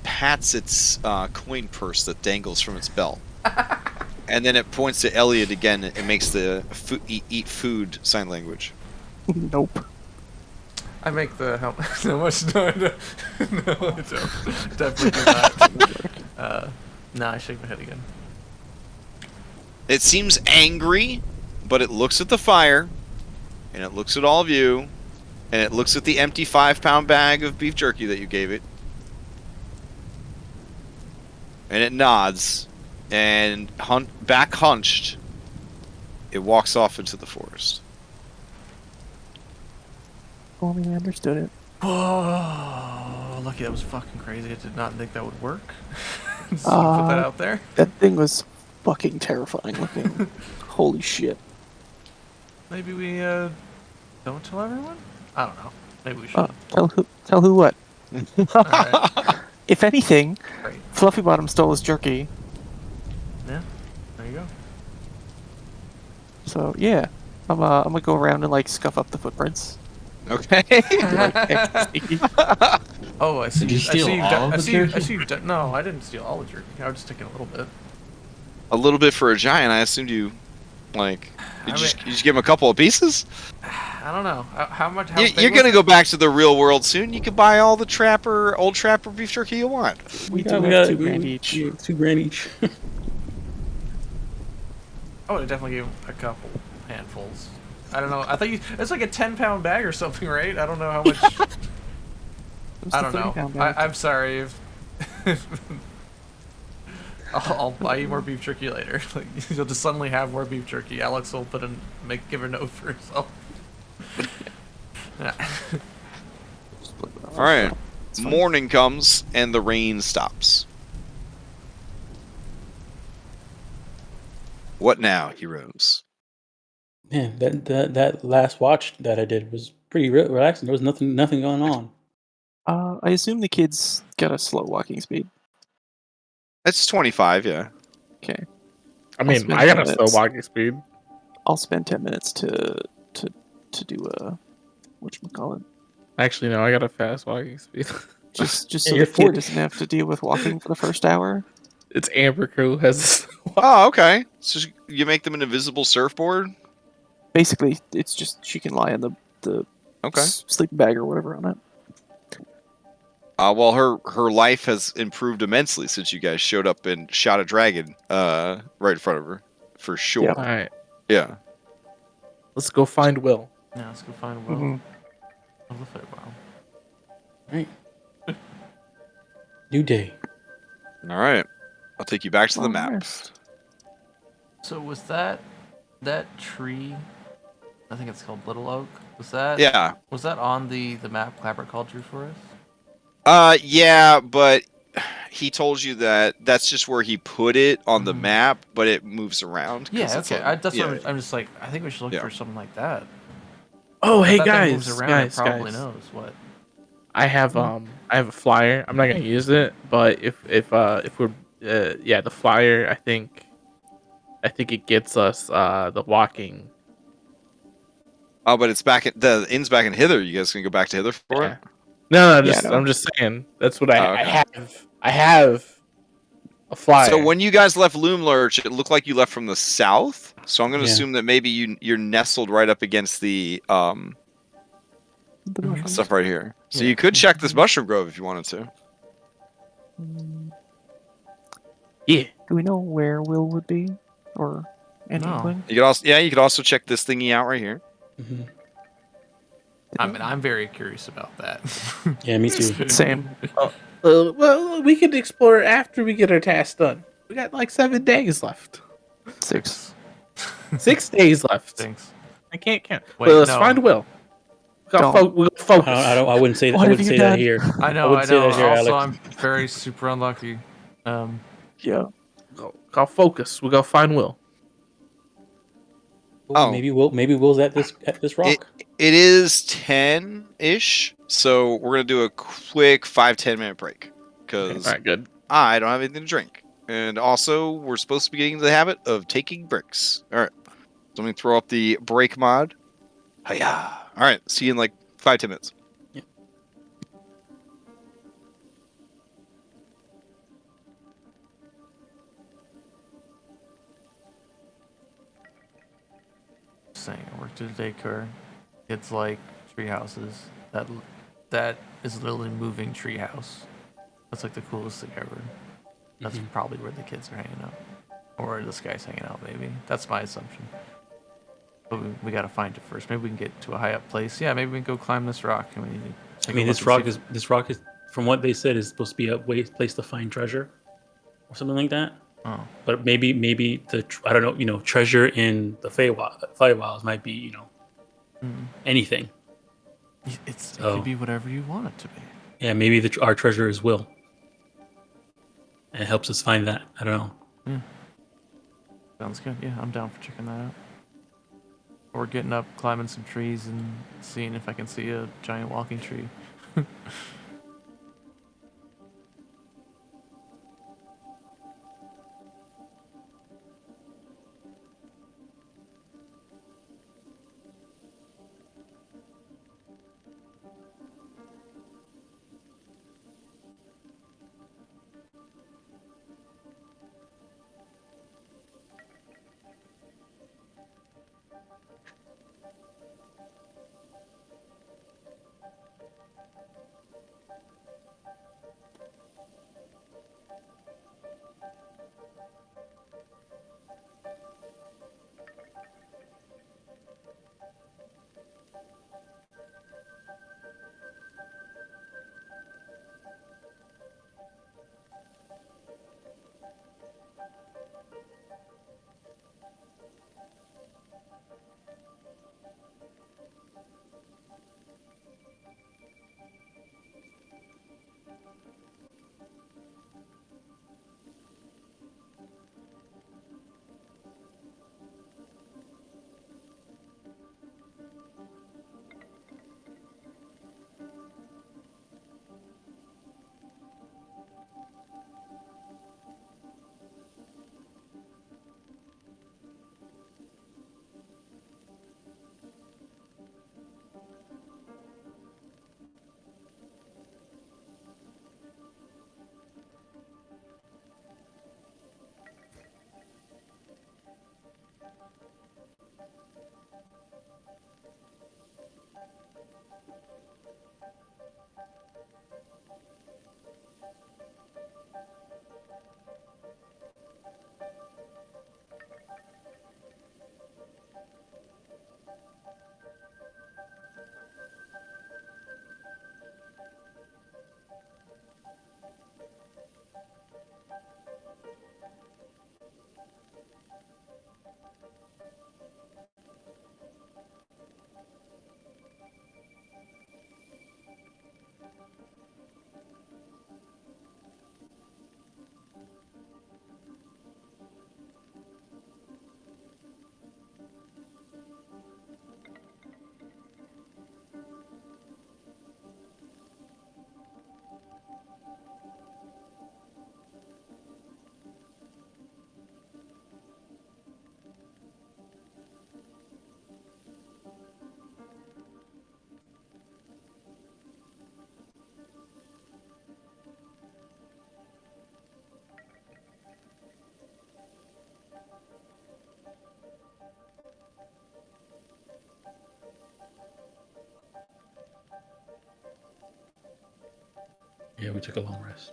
pats its coin purse that dangles from its belt. And then it points to Elliot again and makes the eat food sign language. Nope. I make the how much? No, I don't. Definitely do not. Nah, I shake my head again. It seems angry, but it looks at the fire, and it looks at all of you, and it looks at the empty 5-pound bag of beef jerky that you gave it. And it nods, and back hunched, it walks off into the forest. Well, I mean, I understood it. Whoa, lucky, that was fucking crazy. I did not think that would work. Just put that out there. That thing was fucking terrifying looking. Holy shit. Maybe we don't tell everyone. I don't know. Maybe we should. Tell who what? Alright. If anything, Great. Fluffy Bottom stole his jerky. Yeah. There you go. So yeah, I'm gonna go around and like scuff up the footprints. Okay. Oh, I see. Did you steal all of the jerky? No, I didn't steal all the jerky. I was just taking a little bit. A little bit for a giant. I assumed you, like, did you just give him a couple of pieces? I don't know. How much? You're gonna go back to the real world soon. You can buy all the old trapper beef jerky you want. We got do have $2,000 each. $2,000 each. I would have definitely gave him a couple handfuls. I don't know. I thought it's like a 10-pound bag or something, right? I don't know how much. I don't know. I'm sorry if I'll buy you more beef jerky later. Like, you'll just suddenly have more beef jerky. Alex will give a note for herself. All right. Morning comes and the rain stops. What now, heroes? Man, that last watch that I did was pretty relaxing. There was nothing going on. I assume the kids got a slow walking speed. It's 25, yeah. Okay. I mean, spend I got 10 a slow minutes. walking speed. I'll spend 10 minutes to do a whatchamacallit. Actually, no, I got a fast walking speed. Just Yeah, so you're the kid 40. doesn't have to deal with walking for the first hour. It's Amber who has. Oh, okay. So you make them an invisible surfboard? Basically, it's just she can lie in the Okay. sleeping bag or whatever on it. Well, her life has improved immensely since you guys showed up and shot a dragon right in front of her, for sure. Yeah. All right, Yeah. let's go find Will. Yeah, let's go find Will. Mhm. Of the Feywild. Right. New day. All right. I'll take you back to the Long map. rest. So was that tree? I think it's called Little Oak. Was that? Yeah. Was that on the map Clapper called you for us? Yeah, but he told you that that's just where he put it on the map, but it moves around. Yeah, 'cause it's okay. on- That's yeah. what I'm just like. I think we should look Yeah. for something like that. Oh, If hey that thing guys, moves around, guys, it probably guys. knows what. I have a flyer. I'm not gonna use it, but if we're the flyer, I think it gets us the walking. Oh, but it's back at the inn's back in Hither. You guys can go back to Hither for Yeah. it. No, Yeah, no. I'm just saying. That's what Oh, I okay. have. I have a flyer. So when you guys left Loom Lurch, it looked like you left from the south. So I'm going to Yeah. assume that maybe you're nestled right up against the The mushrooms. stuff right here. So Yeah. you could check this mushroom grove if you wanted to. Yeah. Do we know where Will would be, or any No. inkling? You could also check this thingy out right here. Hmm. I mean, I'm very curious about that. Yeah, me too. Same. Well, we can explore after we get our task done. We got like 7 days left. 6. 6 days left. Thanks. I can't count. Wait, Well, let's no. find Will. Don't. We'll focus. I wouldn't say that. What I have wouldn't you say that done? here. I know. wouldn't say that here, Also, Alex. I'm very super unlucky. Yeah. Go focus. We'll go find Will. Oh. Maybe Will's at this rock. It is 10-ish. So we're going to do a quick 5-10 minute break. Because All right, good. I don't have anything to drink. And also, we're supposed to be getting into the habit of taking breaks. All right. So let me throw up the break mod. Hiya. All right. See you in like 5-10 minutes. Saying I worked at a daycare. It's like tree houses. That is literally moving tree house. That's like the coolest thing ever. That's probably where the kids are hanging out, or this guy's hanging out. Maybe that's my assumption. But we gotta find it first. Maybe we can get to a high up place. Yeah, maybe we can go climb this rock. And we need to take a look this and rock see is from what they said is supposed to be a place to find treasure, or something like that. Oh, But maybe I don't know. Treasure in the Feywilds might be anything. it Oh. could be whatever you want it to be. Yeah, maybe our treasure is Will, and it helps us find that. I don't know. Sounds good. Yeah, I'm down for checking that out. Or getting up, climbing some trees, and seeing if I can see a giant walking tree. Yeah, we took a long rest.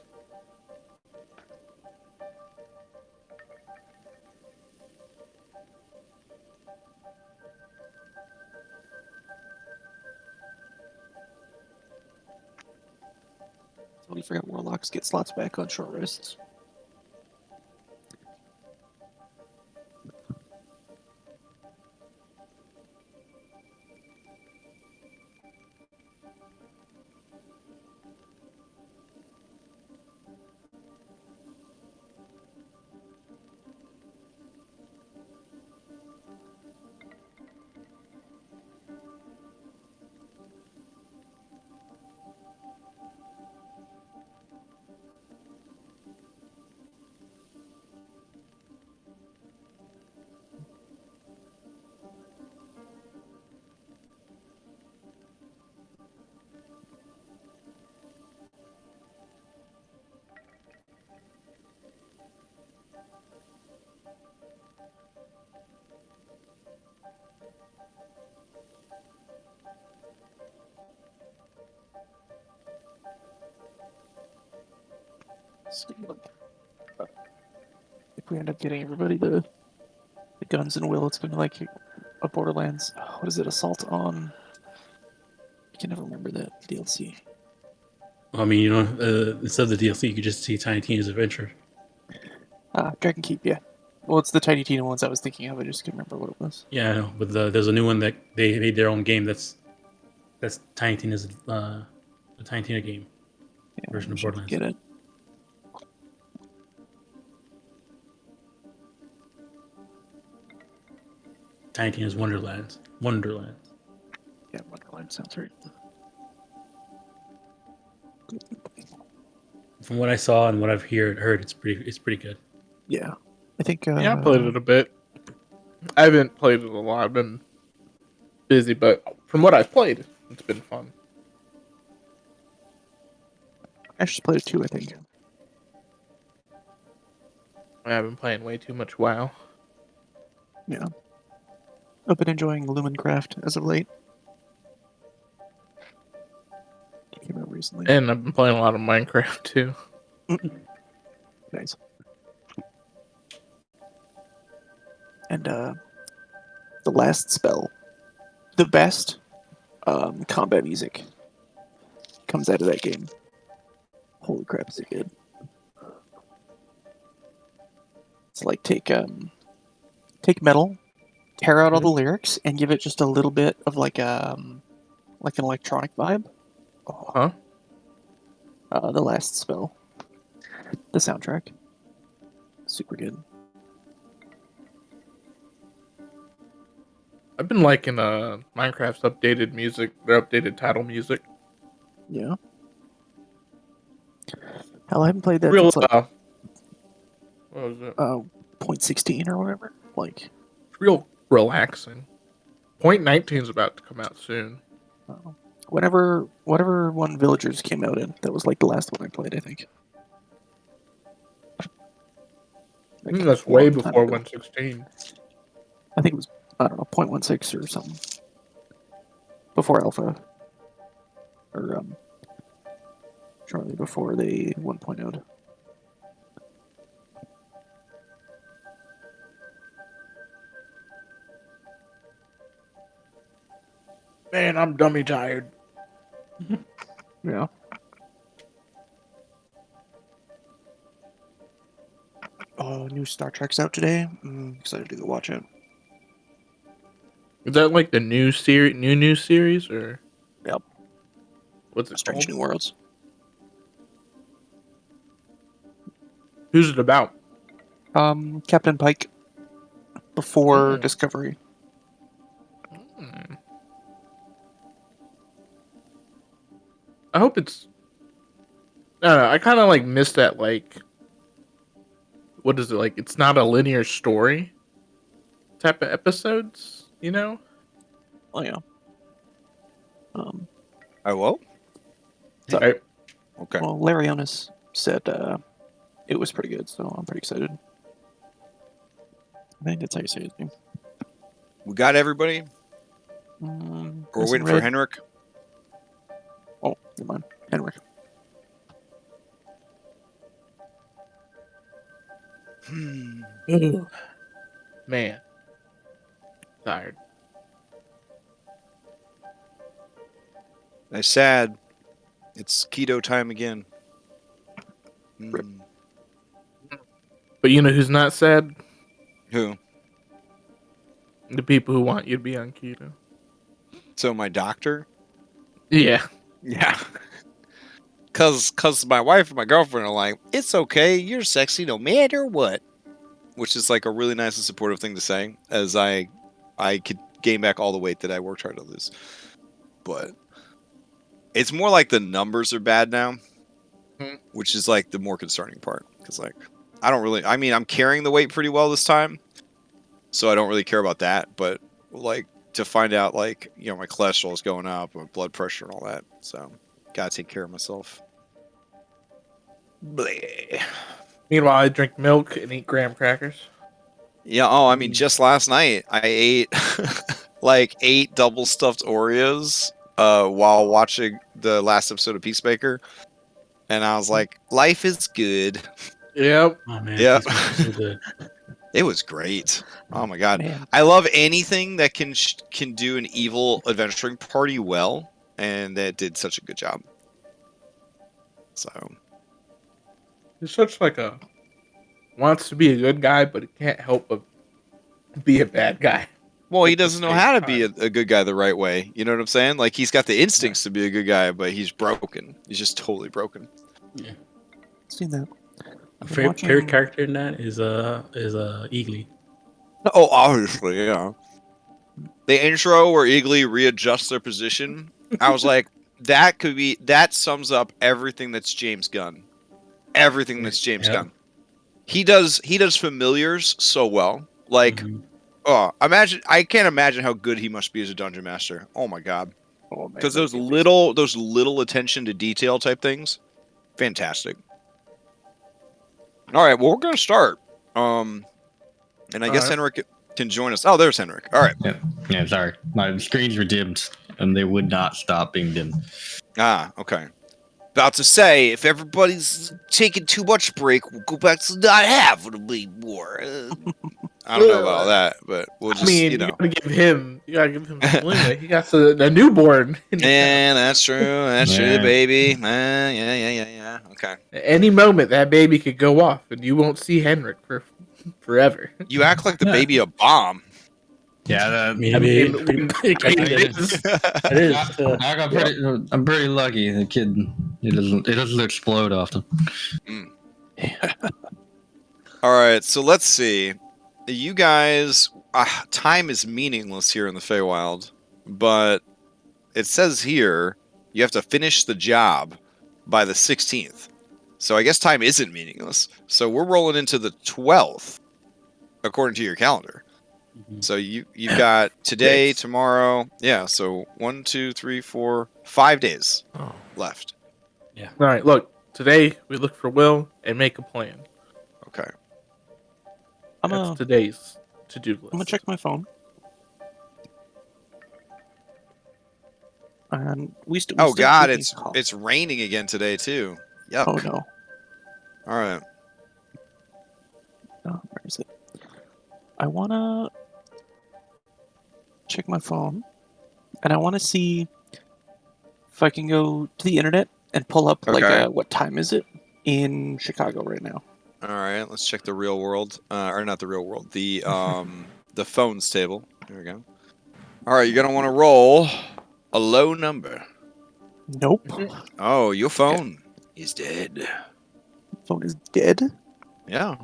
Totally forgot warlocks get slots back on short rests. So, if we end up getting everybody the guns and will, it's gonna be like a Borderlands. What is it? Assault on. I can never remember that DLC. I mean, you know, instead of the DLC, you could just see Tiny Tina's Adventure. Dragon Keep, yeah. Well, it's the Tiny Tina ones I was thinking of. I just can't remember what it was. Yeah, I know, but there's a new one that they made their own game. That's Tiny Tina's the Tiny Tina game Yeah, version we of should Borderlands. get it. Tiny Tina's Wonderlands. Yeah, Wonderland sounds right. From what I saw and what I've heard, it's pretty good. Yeah, I think. Yeah, I played it a bit. I haven't played it a lot. I've been busy, but from what I've played, it's been fun. I just played it too. I think. I've been playing way too much WoW. Yeah, I've been enjoying Lumencraft as of late. Came out recently. And I've been playing a lot of Minecraft too. Nice. And the last spell, the best combat music comes out of that game. Holy crap, is it good? It's like take metal, tear out all the lyrics, and give it just a little bit of like an electronic vibe. Oh. Huh? The last spell, the soundtrack, super good. I've been liking Minecraft's updated music, their updated title music. Yeah. Hell, I haven't played that Real, since like what was it? 0.16 or whatever. Like, It's real relaxing. 0.19 is about to come out soon. whatever one Villagers came out in, that was like the last one I played, I think. I think that's way before 1.16. I think it was, I don't know, 0.16 or something. Before Alpha. Or, shortly before they 1.0'd. Man, I'm dummy tired. Yeah. Oh, new Star Trek's out today. Excited to go watch it. Is that like the new series, or Yep. what's it Strange called? New Worlds. Who's it about? Captain Pike. Before Mm. Discovery. I hope it's. I don't know. I kind of like miss that. Like, what is it like? It's not a linear story type of episodes, you know? Oh yeah. Oh, well? Sorry. Okay. Well, Larry Onis said it was pretty good, so I'm pretty excited. I think that's how you say his name. We got everybody? We're Chris waiting and for Red. Henrik. Oh, never mind. Henrik. Ooh. Man. Tired. That's sad. It's keto time again. Mm. But you know who's not sad? Who? The people who want you to be on keto. So my doctor? Yeah. Yeah. Cause my wife and my girlfriend are like, it's okay, you're sexy no matter what. Which is like a really nice and supportive thing to say, as I could gain back all the weight that I worked hard to lose. But it's more like the numbers are bad now, which is like the more concerning part. Because like I'm carrying the weight pretty well this time, so I don't really care about that. But like to find out like my cholesterol is going up, my blood pressure and all that, so gotta take care of myself. Bleh. Meanwhile, I drink milk and eat graham crackers. Yeah. Oh, I mean, just last night I ate like 8 double stuffed Oreos while watching the last episode of Peacemaker, and I was like, "Life is good." Yep. Oh man, Yeah. it's so good. It was great. Oh my god, Man. I love anything that can do an evil adventuring party well, and that did such a good job. So He's such like a wants to be a good guy, but he can't help but be a bad guy. well, he At the doesn't know same how to be time. a good guy the right way. You know what I'm saying? Like he's got the instincts to be a good guy, but he's broken. He's just totally broken. Seen that. I've been Favorite watching- character in that is Eagly. Oh, obviously, yeah. The intro where Eagly readjusts their position, I was like, that sums up everything that's James Gunn. Everything that's James Gunn. He does familiars so well. Like, I can't imagine how good he must be as a dungeon master. Oh my god. Oh, man, Because that's those little attention to detail type things, fantastic. All right, well we're gonna start. And I guess Henrik can join us. Oh, there's Henrik. All right. Yeah, sorry. My screens were dimmed, and they would not stop being dimmed. Ah, okay. About to say, if everybody's taking too much break, we'll go back to not having a big war. I don't know about all that, but we'll just, you gotta give him some leeway. He got a newborn. Yeah, that's true. That's true, Yeah. baby. Yeah. Okay. At any moment, that baby could go off, and you won't see Henrik for forever. You act like the baby a bomb. Yeah, It is. I'm pretty lucky. The kid, it doesn't explode often. All right, so let's see. You guys, time is meaningless here in the Feywild, but it says here you have to finish the job by the 16th. So I guess time isn't meaningless. So we're rolling into the 12th, according to your calendar. So you've got today, tomorrow. Yeah, so 1, 2, 3, 4, 5 days left. Yeah. All right, look. Today we look for Will and make a plan. Okay. That's today's to-do list. I'm gonna check my phone. And we still. Oh god, it's raining again today too. Yuck. Oh no. All right. Oh, where is it? I wanna check my phone, and I wanna see if I can go to the internet and pull up Okay. what time is it in Chicago right now? All right, let's check the real world, or not the real world, the phones table. Here we go. All right, you're gonna want to roll a low number. Nope. Oh, your phone is dead. Phone is dead. Yeah,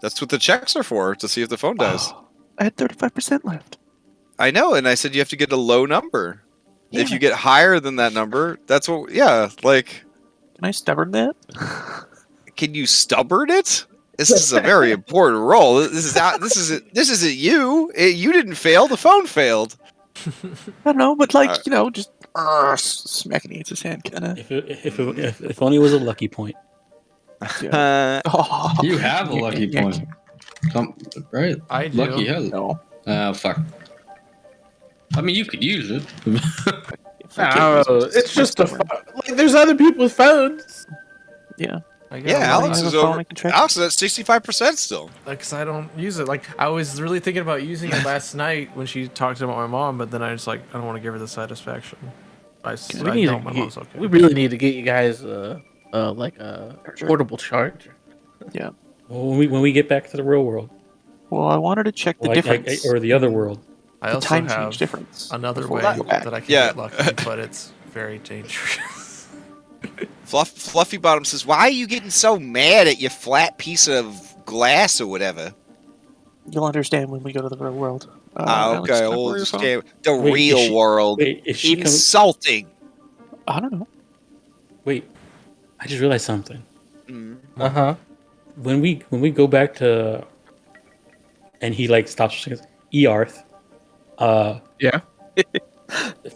that's what the checks are for, to see if the phone dies. I had 35% left. I know, and I said you have to get a low number. Yeah. If you get higher than that number, that's what. Yeah, like, Can I stubborn that? can you stubborn it? This is a very important roll. This isn't you. You didn't fail. The phone failed. I don't know, but just smacking against his hand, kind of. If only it was a lucky point. Oh, You have a lucky point. Right? I do. Lucky hell. no. Oh, fuck. I mean, you could use it. If I can't use it, It's just stubborn. there's other people with phones. Yeah. I Yeah, got Alex have is a phone over. I can check? Alex is at 65% still. Because I don't use it. Like, I was really thinking about using it last night when she talked about my mom, but then I was like, I don't want to give her the satisfaction. I know my mom's okay. We really need to get you guys like a portable charger. Yeah. Well, when we get back to the real world, Well, I wanted to check the Well, difference. or the other in world. I the also time have change difference. another before way I go back. that I can Yeah. get lucky, but it's very dangerous. Fluffy Bottom says, "Why are you getting so mad at your flat piece of glass or whatever?" You'll understand when we go to the real world. Alex, Okay, can I borrow old your phone? scam. The Wait, is real she- world. Wait, is she coming? Insulting. I don't know. Wait, I just realized something. Uh-huh. When we go back to, and he like stops, Earth. Yeah.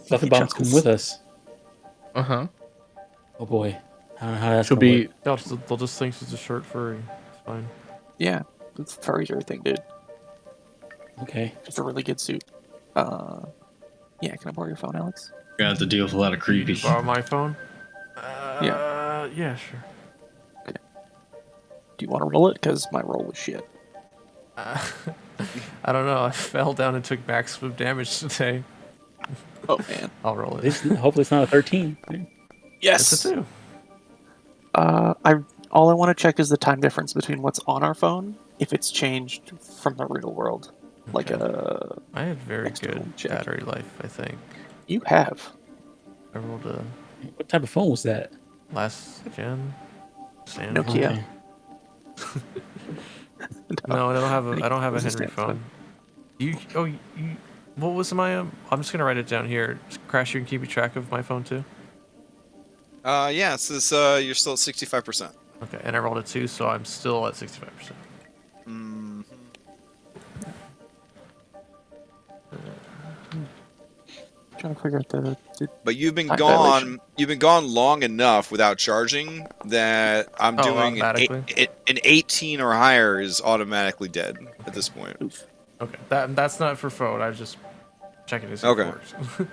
Fluffy Bombs come with us. Uh-huh. Oh boy, I don't know how that's She'll gonna be work. They'll just think she's a short furry. It's fine. Yeah, it's furries are a thing, dude. Okay. It's a really good suit. Yeah, can I borrow your phone, Alex? Gonna have to deal with a lot of You creepies. borrow my phone? Yeah, sure. Do you want to roll it? Because my roll was shit. I don't know. I fell down and took maximum damage today. Oh man. I'll roll it. Hopefully it's not a 13. Yes. It's a 2. All I want to check is the time difference between what's on our phone, if it's changed from the real world. Like Okay. I had very external good check. battery life, I think. You have. I rolled a What type of phone was that? last gen. Nokia. Okay. No, I don't have a What's the Henry stats, phone. What was my I'm just gonna write it down here. Crash, you can keep track of my phone too. Yeah, it says you're still at 65%. Okay, and I rolled a 2, so I'm still at 65%. Mm-hmm. Trying to figure out the But you've been time gone. dilation. You've been gone long enough without charging that I'm doing automatically? an 18 or higher is automatically dead at this point. Oof. Okay, that's not for phone. I was just checking to see Okay. if it works.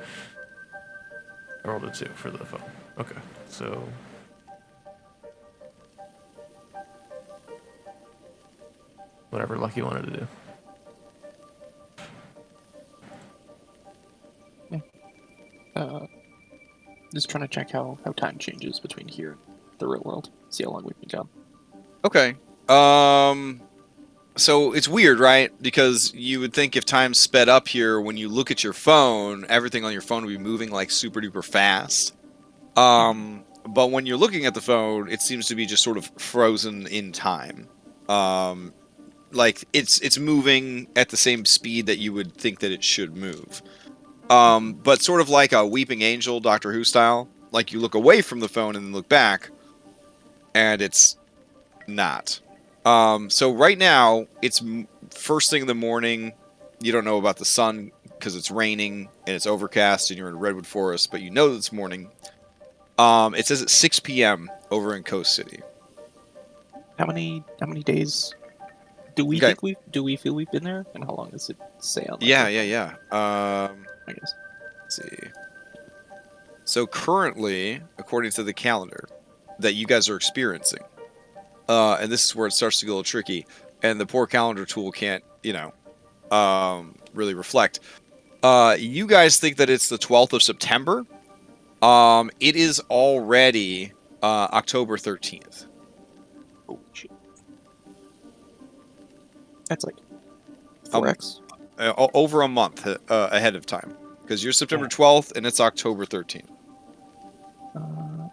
I rolled a 2 for the phone. Okay, so whatever Lucky wanted to do. Just trying to check how time changes between here and the real world. See how long we've been gone. Okay. So it's weird, right? Because you would think if time sped up here, when you look at your phone, everything on your phone would be moving like super duper fast. But when you're looking at the phone, it seems to be just sort of frozen in time. Like it's moving at the same speed that you would think that it should move. But sort of like a weeping angel, Doctor Who style. Like you look away from the phone and then look back, and it's not. So right now, it's first thing in the morning. You don't know about the sun because it's raining and it's overcast and you're in Redwood Forest, but you know that it's morning. It says at 6 p.m. over in Coast City. How many days do we Okay. think we feel we've been there, and how long does it say on? Yeah. I guess. Let's see. So currently, according to the calendar that you guys are experiencing, and this is where it starts to get a little tricky, and the poor calendar tool can't, really reflect. You guys think that it's the 12th of September. It is already October 13th. Oh shit. That's like 4x. Over a month ahead of time. Because you're September 12th and it's October 13th.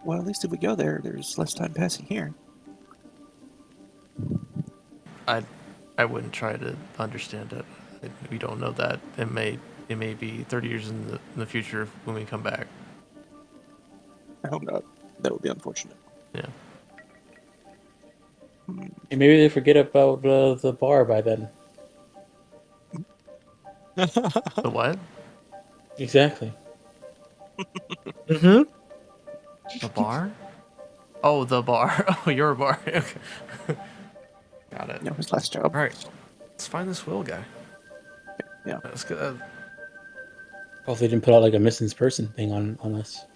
Well, at least if we go there, there's less time passing here. I wouldn't try to understand it. We don't know that. It may be 30 years in the future when we come back. I hope not. That would be unfortunate. Yeah. And maybe they forget about the bar by then. The what? Exactly. Mm-hmm. The bar? Oh, the bar. Oh, your bar. Okay. Got it. No, his last job. All right. Let's find this Will guy. Yeah. Let's go. Hopefully they didn't put out like a missing person thing on us.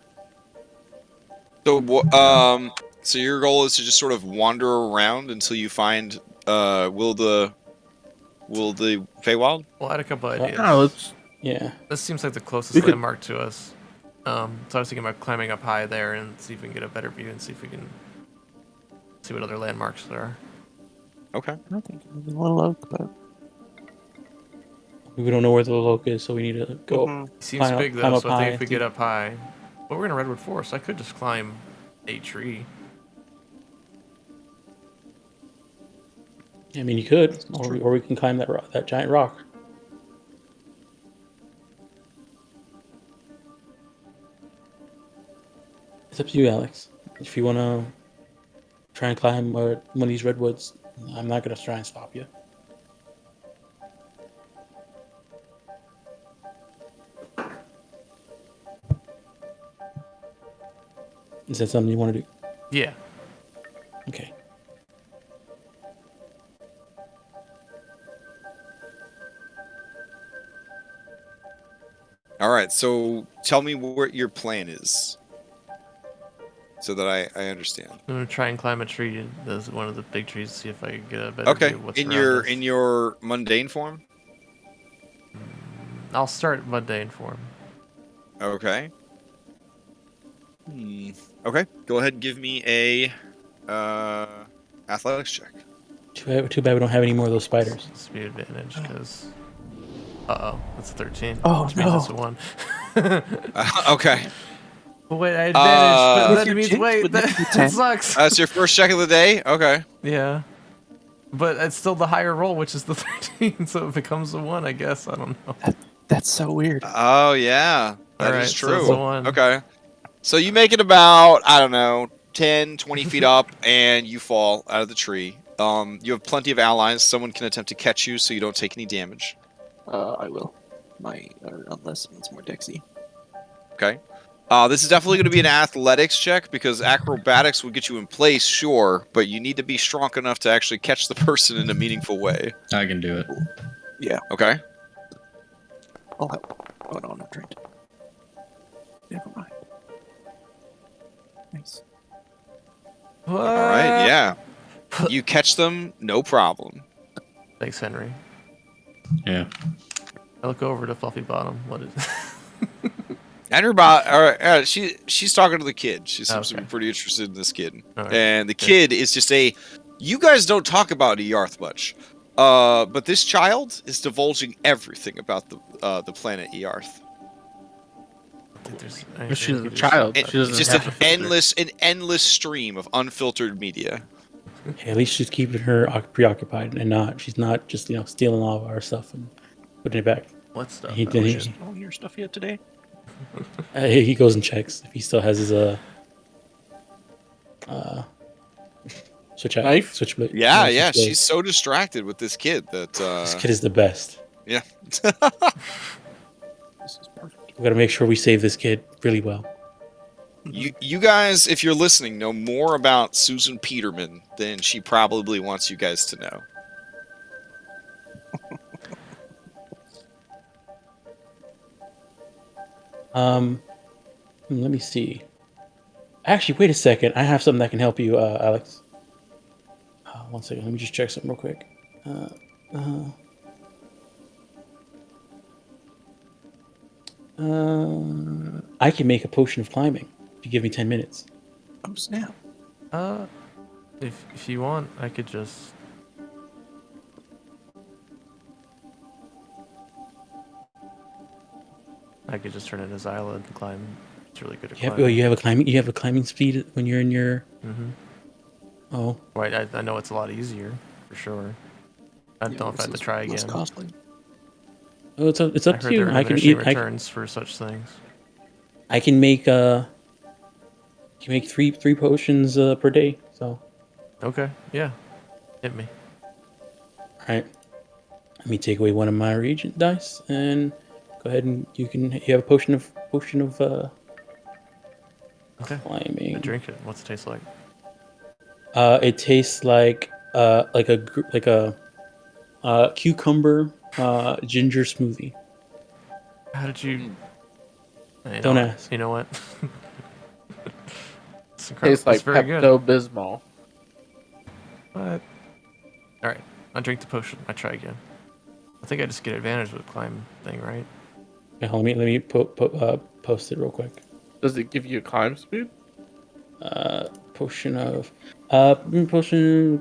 So, So your goal is to just sort of wander around until you find will the Feywild? Well, I had a couple ideas. No, Yeah. This seems like the closest We could- landmark to us. So I was thinking about climbing up high there and see if we can get a better view and see if we can see what other landmarks there are. Okay. I think a little oak, but We don't know where the loc is, so we need to go. Mhm. It seems Climb up- big climb though, up so I high think if we and get see- up high, but we're in a redwood forest, so I could just climb a tree. I mean, you could, or we can climb that giant rock. It's up to you, Alex. If you want to try and climb one of these redwoods, I'm not going to try and stop you. Is that something you want to do? Yeah. Okay. All right. So tell me what your plan is, so that I understand. I'm gonna try and climb a tree. That's one of the big trees. See if I can get a better Okay. view of what's In around us. your mundane form. I'll start mundane form. Okay. Okay. Go ahead and give me a athletics check. Too bad we don't have any more of those spiders. Speed advantage, because. That's a 13. Oh, which means no. it's a 1. Okay. But wait, I advantage, but With that your means jinx, wait, wouldn't that, it be that 10? sucks. That's your first check of the day. Okay. Yeah. But it's still the higher roll, which is the 13, so it becomes a 1, I guess. I don't know. That's so weird. Oh yeah, that is Alright, so true. it's a 1. Okay. So you make it about, I don't know, 10, 20 feet up, and you fall out of the tree. You have plenty of allies. Someone can attempt to catch you, so you don't take any damage. I will. Unless it's more Dexy. Okay. This is definitely going to be an athletics check, because acrobatics will get you in place, sure, but you need to be strong enough to actually catch the person in a meaningful way. I can do it. Yeah. Okay. I'll help. Oh no, I'm not trained. Never mind. Nice. What? All right. Yeah. You catch them, no problem. Thanks, Henry. Yeah. I look over to Fluffy Bottom. What is Andrew, she's talking to the kid. She seems to be Okay. pretty interested in this kid, All right. and the Good. kid is just You guys don't talk about Earth much, but this child is divulging everything about the planet Earth. But she's a child. It- She doesn't it's just have an to filter. endless stream of unfiltered media. Hey, at least she's keeping her preoccupied and she's not just stealing all of our stuff and putting it back. What stuff? He though? did. Just all your stuff yet today? He goes and checks if he still has his Knife? switchblade. Yeah, no, yeah. switchblade. She's so distracted with this kid that. This kid is the best. Yeah. This is perfect. We gotta make sure we save this kid really well. You guys, if you're listening, know more about Susan Peterman than she probably wants you guys to know. Let me see. Actually, wait a second. I have something that can help you, Alex. 1 second. Let me just check something real quick. I can make a potion of climbing if you give me 10 minutes. Oh snap. If you want, I could just. I could just turn into Zyla and climb. It's really good at climbing. You have a climbing speed when you're in your. Mm-hmm. Oh, Right, I know it's a lot easier, for sure. I don't know if I have to try Less again. costly. oh, it's I up heard to you. there are I can diminishing eat. returns for such things. I can make three potions per day. So, Okay, yeah. Hit me. all right. Let me take away one of my regent dice and go ahead and you have a potion of Okay. climbing. I drink it. What's it taste like? It tastes like a cucumber ginger smoothie. How did you? You know Don't what? ask. You know what? It's incredible. Tastes like It's very good. Pepto-Bismol. But all right, I drink the potion. I try again. I think I just get advantage with the climb thing, right? Okay, let me post it real quick. Does it give you a climb speed? Potion of potion.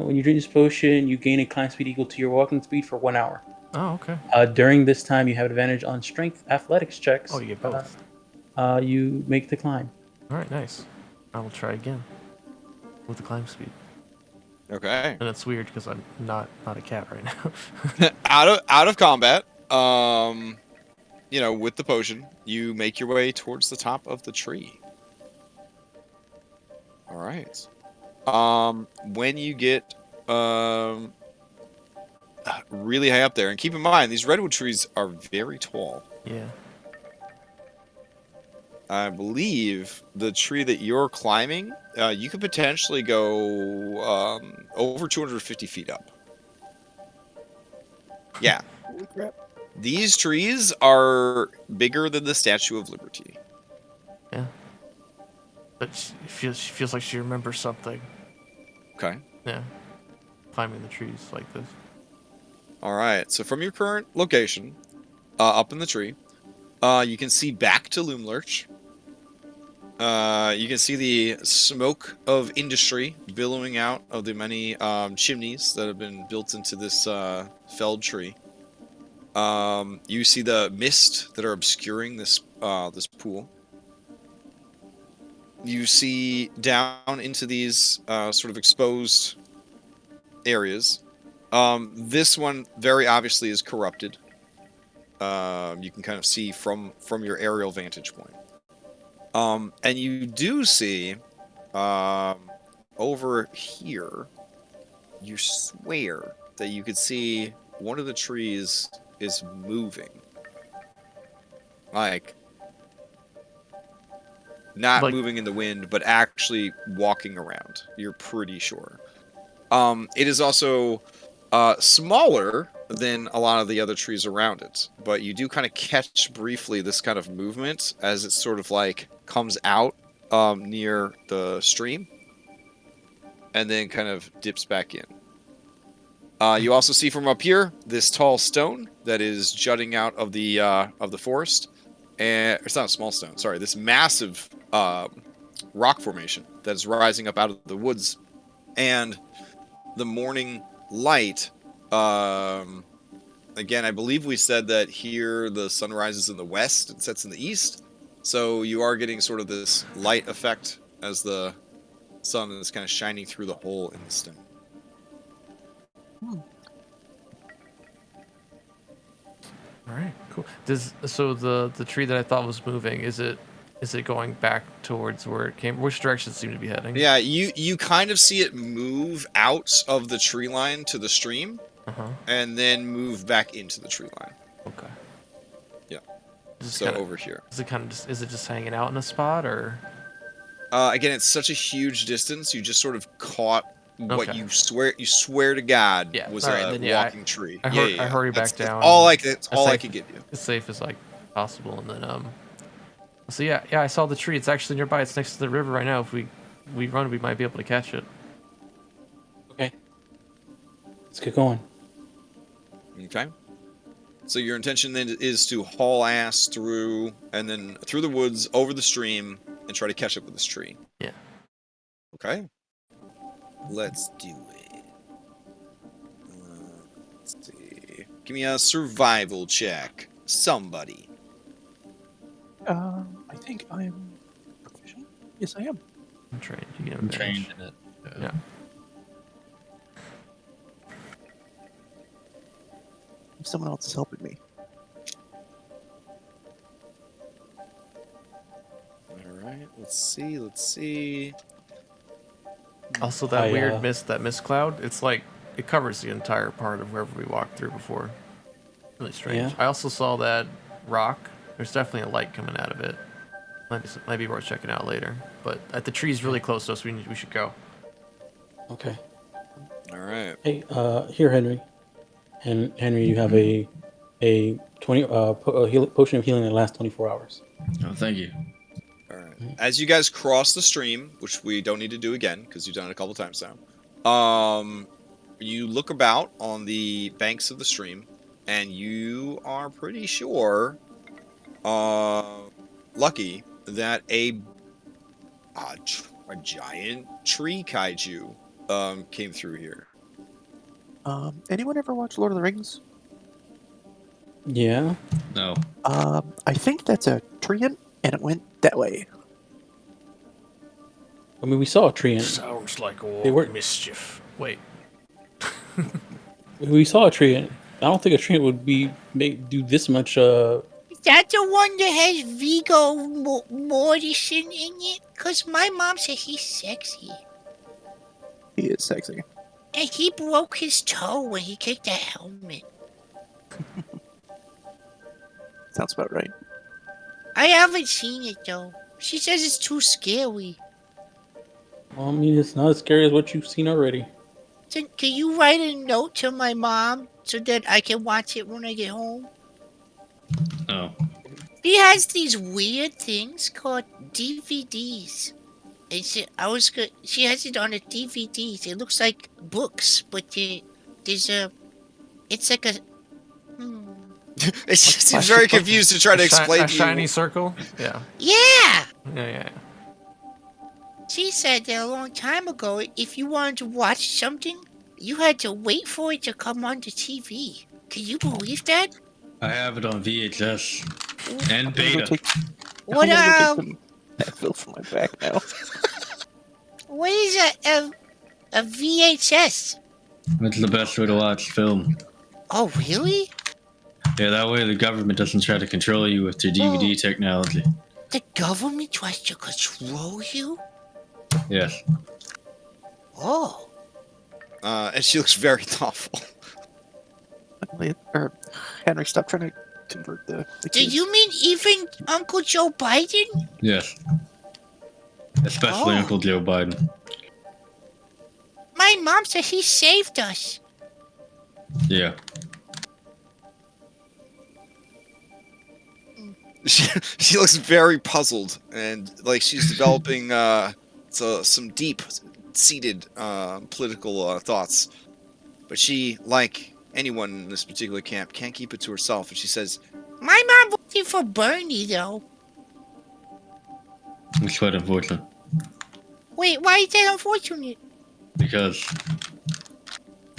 When you drink this potion, you gain a climb speed equal to your walking speed for 1 hour. Oh, okay. During this time, you have advantage on strength athletics checks. Oh, you get both. You make the climb. All right, nice. I will try again with the climb speed. Okay. And it's weird because I'm not a cat right now. out of combat, with the potion, you make your way towards the top of the tree. All right. When you get really high up there, and keep in mind these redwood trees are very tall. Yeah. I believe the tree that you're climbing, you could potentially go over 250 feet up. Yeah. Holy crap. These trees are bigger than the Statue of Liberty. Yeah. But she feels like she remembers something. Okay. Yeah. Climbing the trees like this. All right. So from your current location, up in the tree, you can see back to Loomlurch. You can see the smoke of industry billowing out of the many chimneys that have been built into this felled tree. You see the mist that are obscuring this pool. You see down into these sort of exposed areas. This one very obviously is corrupted. You can kind of see from your aerial vantage point. And you do see over here, you swear that you could see one of the trees is moving. Like, not moving in the wind, but actually walking around. You're pretty sure. It is also smaller than a lot of the other trees around it, but you do kind of catch briefly this kind of movement as it sort of like comes out near the stream and then kind of dips back in. You also see from up here this tall stone that is jutting out of the forest, and it's not a small stone. Sorry, this massive rock formation that is rising up out of the woods, and the morning light. Again, I believe we said that here the sun rises in the west and sets in the east, so you are getting sort of this light effect as the sun is kind of shining through the hole in the stone. All right, cool. So the tree that I thought was moving, is it going back towards where it came? Which direction it seemed to be heading? Yeah, you kind of see it move out of the tree line to the stream, and then move back into the tree line. Okay. Yeah. So over here. Is it just hanging out in a spot, or? Again, it's such a huge distance. You just sort of caught what you swear to God was a walking tree. I hurry back down. That's all I could give you. As safe as like possible, and then So yeah, I saw the tree. It's actually nearby. It's next to the river right now. If we run, we might be able to catch it. Okay. Let's get going. Okay. So your intention then is to haul ass through, and then through the woods, over the stream, and try to catch up with this tree. Yeah. Okay. Let's do it. Let's see. Give me a survival check. Somebody. I think I'm proficient. Yes, I am. I'm trained. You get I'm trained in it. Yeah. Someone else is helping me. Alright, let's see. Also, that weird mist cloud, it's like, it covers the entire part of wherever we walked through before. Really strange. Yeah. I also saw that rock. There's definitely a light coming out of it. Might be worth checking out later. But the tree's really close to us. We should go. Okay. Alright. Hey, here, Henry. And Henry, you have a 20 potion of healing that lasts 24 hours. Oh, thank you. Alright. as you guys cross the stream, which we don't need to do again because you've done it a couple times now, you look about on the banks of the stream, and you are pretty sure, Lucky, that a giant tree kaiju came through here. Anyone ever watch Lord of the Rings? Yeah. No. I think that's a treant, and it went that way. I mean, we saw a tree. Sounds like They all were- mischief. Wait. We saw a tree. I don't think a tree would do this much. Is that the one that has Viggo Mortensen in it? Because my mom said he's sexy. He is sexy. And he broke his toe when he kicked that helmet. Sounds about right. I haven't seen it, though. She says it's too scary. Well, I mean, it's not as scary as what you've seen already. So can you write a note to my mom so that I can watch it when I get home? No. She has these weird things called DVDs. And she has it on the DVDs. It looks like books, but it's like a... It seems very confused to try to explain a to shiny you. circle? Yeah. Yeah! Yeah. She said that a long time ago, if you wanted to watch something, you had to wait for it to come on the TV. Can you believe that? I have it on VHS and I'm gonna go beta. take What some Advil from my back now. what is a VHS? It's the best way to watch film. Oh, really? Yeah, that way the government doesn't try to control you with their DVD technology. The government tries to control you? Yes. Oh. And she looks very thoughtful. Henry, stop trying to convert the Do kids. you mean even Uncle Joe Biden? Yes. Especially Oh. Uncle Joe Biden. My mom said he saved us. Yeah. She looks very puzzled, and like she's developing some deep-seated political thoughts. But she, like anyone in this particular camp, can't keep it to herself. And she says, My mom voted for Bernie, though. It's quite unfortunate. Wait, why is that unfortunate? Because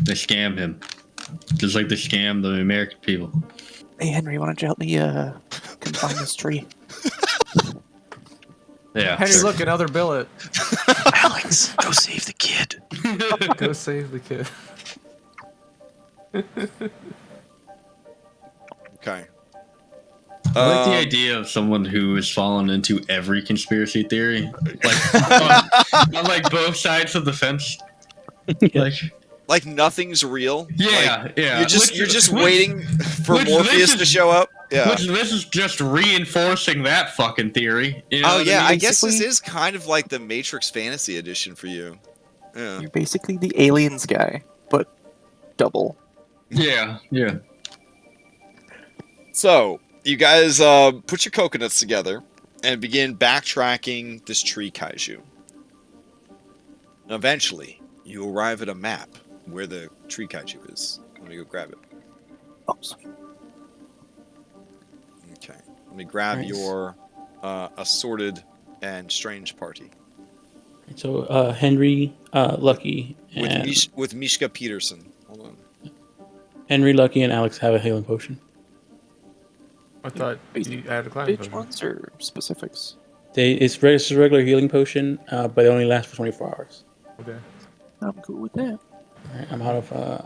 they scam him. Just like they scam the American people. Hey, Henry, why don't you help me confine this tree? Yeah. Henry, sure. look, another billet. Alex, go save the kid. Go save the kid. "Okay." I like the idea of someone who has fallen into every conspiracy theory, like on like both sides of the fence. Like nothing's real. Yeah, Like, yeah. You're just waiting for which Morpheus this to is- show up. Yeah. Which this is just reinforcing that fucking theory. You know Oh what yeah, I I mean? guess this Basically- is kind of like the Matrix Fantasy Edition for you. Yeah. You're basically the aliens guy, but double. Yeah, yeah. So you guys put your coconuts together and begin backtracking this tree kaiju. Eventually, you arrive at a map where the tree kaiju is. Let me go grab it. Oh, sweet. Okay. Let me grab Nice. your assorted and strange party So Henry, Lucky, with and with Mishka Peterson. Hold on. Henry, Lucky, and Alex have a healing potion. I thought you had a climbing Which potion. ones or specifics? It's just a regular healing potion, but they only last for 24 hours. Okay. I'm cool with that. All right,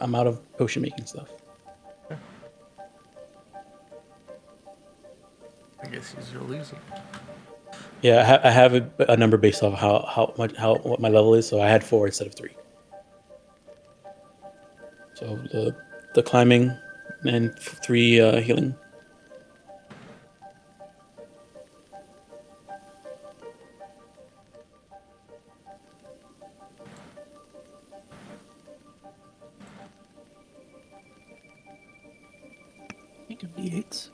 I'm out of potion making stuff. I guess he's your loser. Yeah, I have a number based off what my level is. So I had 4 instead of 3. So the climbing and 3 healing. I think I'm D8s.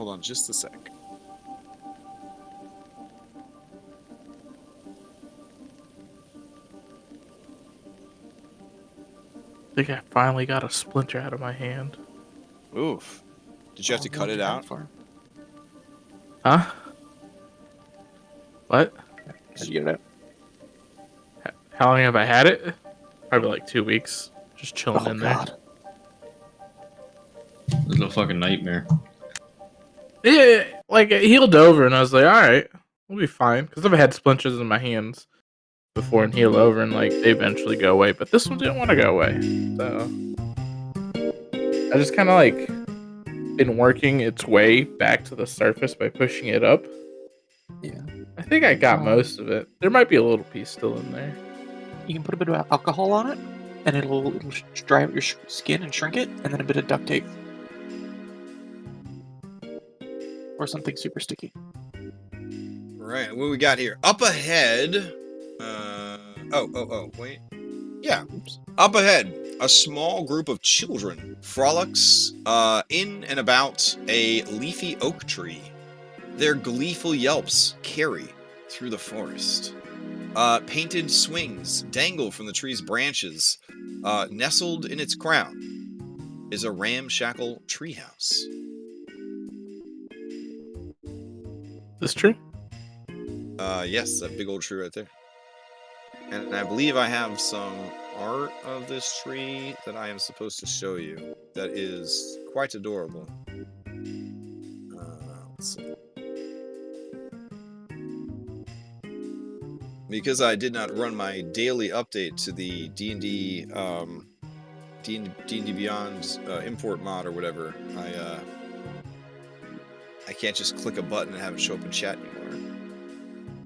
Hold on just a sec. I think I finally got a splinter out of my hand. Oof. Did you have to cut it out? Huh? What? Did you get it out? How long have I had it? Probably like 2 weeks. Just chilling in there. God. This is a fucking nightmare. Yeah, like it healed over, and I was like, all right, we'll be fine. Because I've had splinters in my hands before and heal over, and like they eventually go away. But this one didn't want to go away, so I just kind of like been working its way back to the surface by pushing it up. Yeah. I think I got most of it. There might be a little piece still in there. You can put a bit of alcohol on it, and it'll dry out your skin and shrink it, and then a bit of duct tape. Or something super sticky. Right, what we got here? Up ahead. Wait. Yeah. Oops. Up ahead, a small group of children frolics in and about a leafy oak tree. Their gleeful yelps carry through the forest. Painted swings dangle from the tree's branches. Nestled in its crown is a ramshackle treehouse. This tree? Yes, that big old tree right there. And I believe I have some art of this tree that I am supposed to show you. That is quite adorable. Let's see. Because I did not run my daily update to the D&D Beyond import mod or whatever, I can't just click a button and have it show up in chat anymore.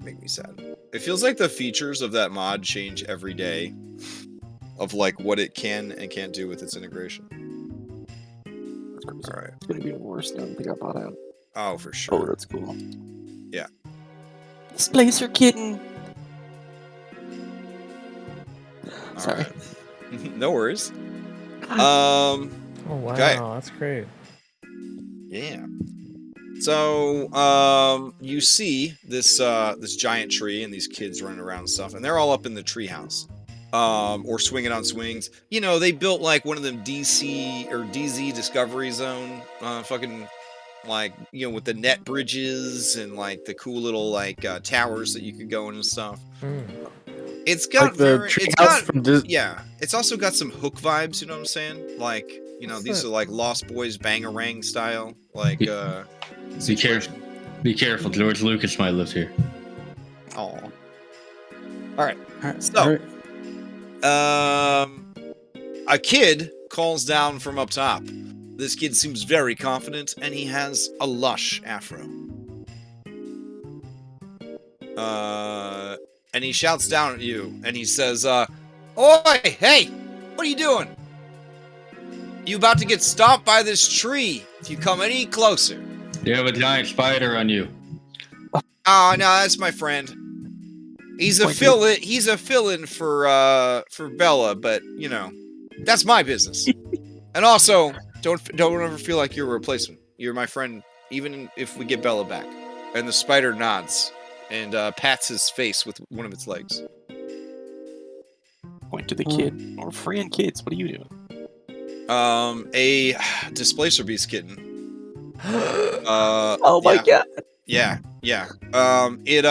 Make me sad. It feels like the features of that mod change every day of like what it can and can't do with its integration. That's crazy. All right. It's gonna be worse than they got bought out. Oh, for Oh, sure. that's cool. Yeah. Displace her kitten. All Sorry. right. No worries. Oh wow, Okay. that's great. Yeah. So, you see this this giant tree and these kids running around and stuff, and they're all up in the treehouse, or swinging on swings. You know, they built like one of them DC or DZ Discovery Zone, fucking like with the net bridges and like the cool little like towers that you could go in and stuff. It's got Like the treehouse from Disney. yeah. It's also got some Hook vibes. You know what I'm saying? Like these are like Lost Boys Bangarang style. Like Be careful. Be careful. George Lucas might live here. Oh. All right. So, All right. a kid calls down from up top. This kid seems very confident, and he has a lush afro. And he shouts down at you, and he says, "Oi, hey, what are you doing? You about to get stomped by this tree if you come any closer." You have a giant spider on you. Oh, no, that's my friend. He's a Point fill-in. He's a fill-in for Bella, but that's my business. And also, don't ever feel like you're a replacement. You're my friend, even if we get Bella back. And the spider nods and pats his face with one of its legs. Point to the kid. Or freeing kids. What are you doing? A displacer beast kitten. Oh my god. Yeah. It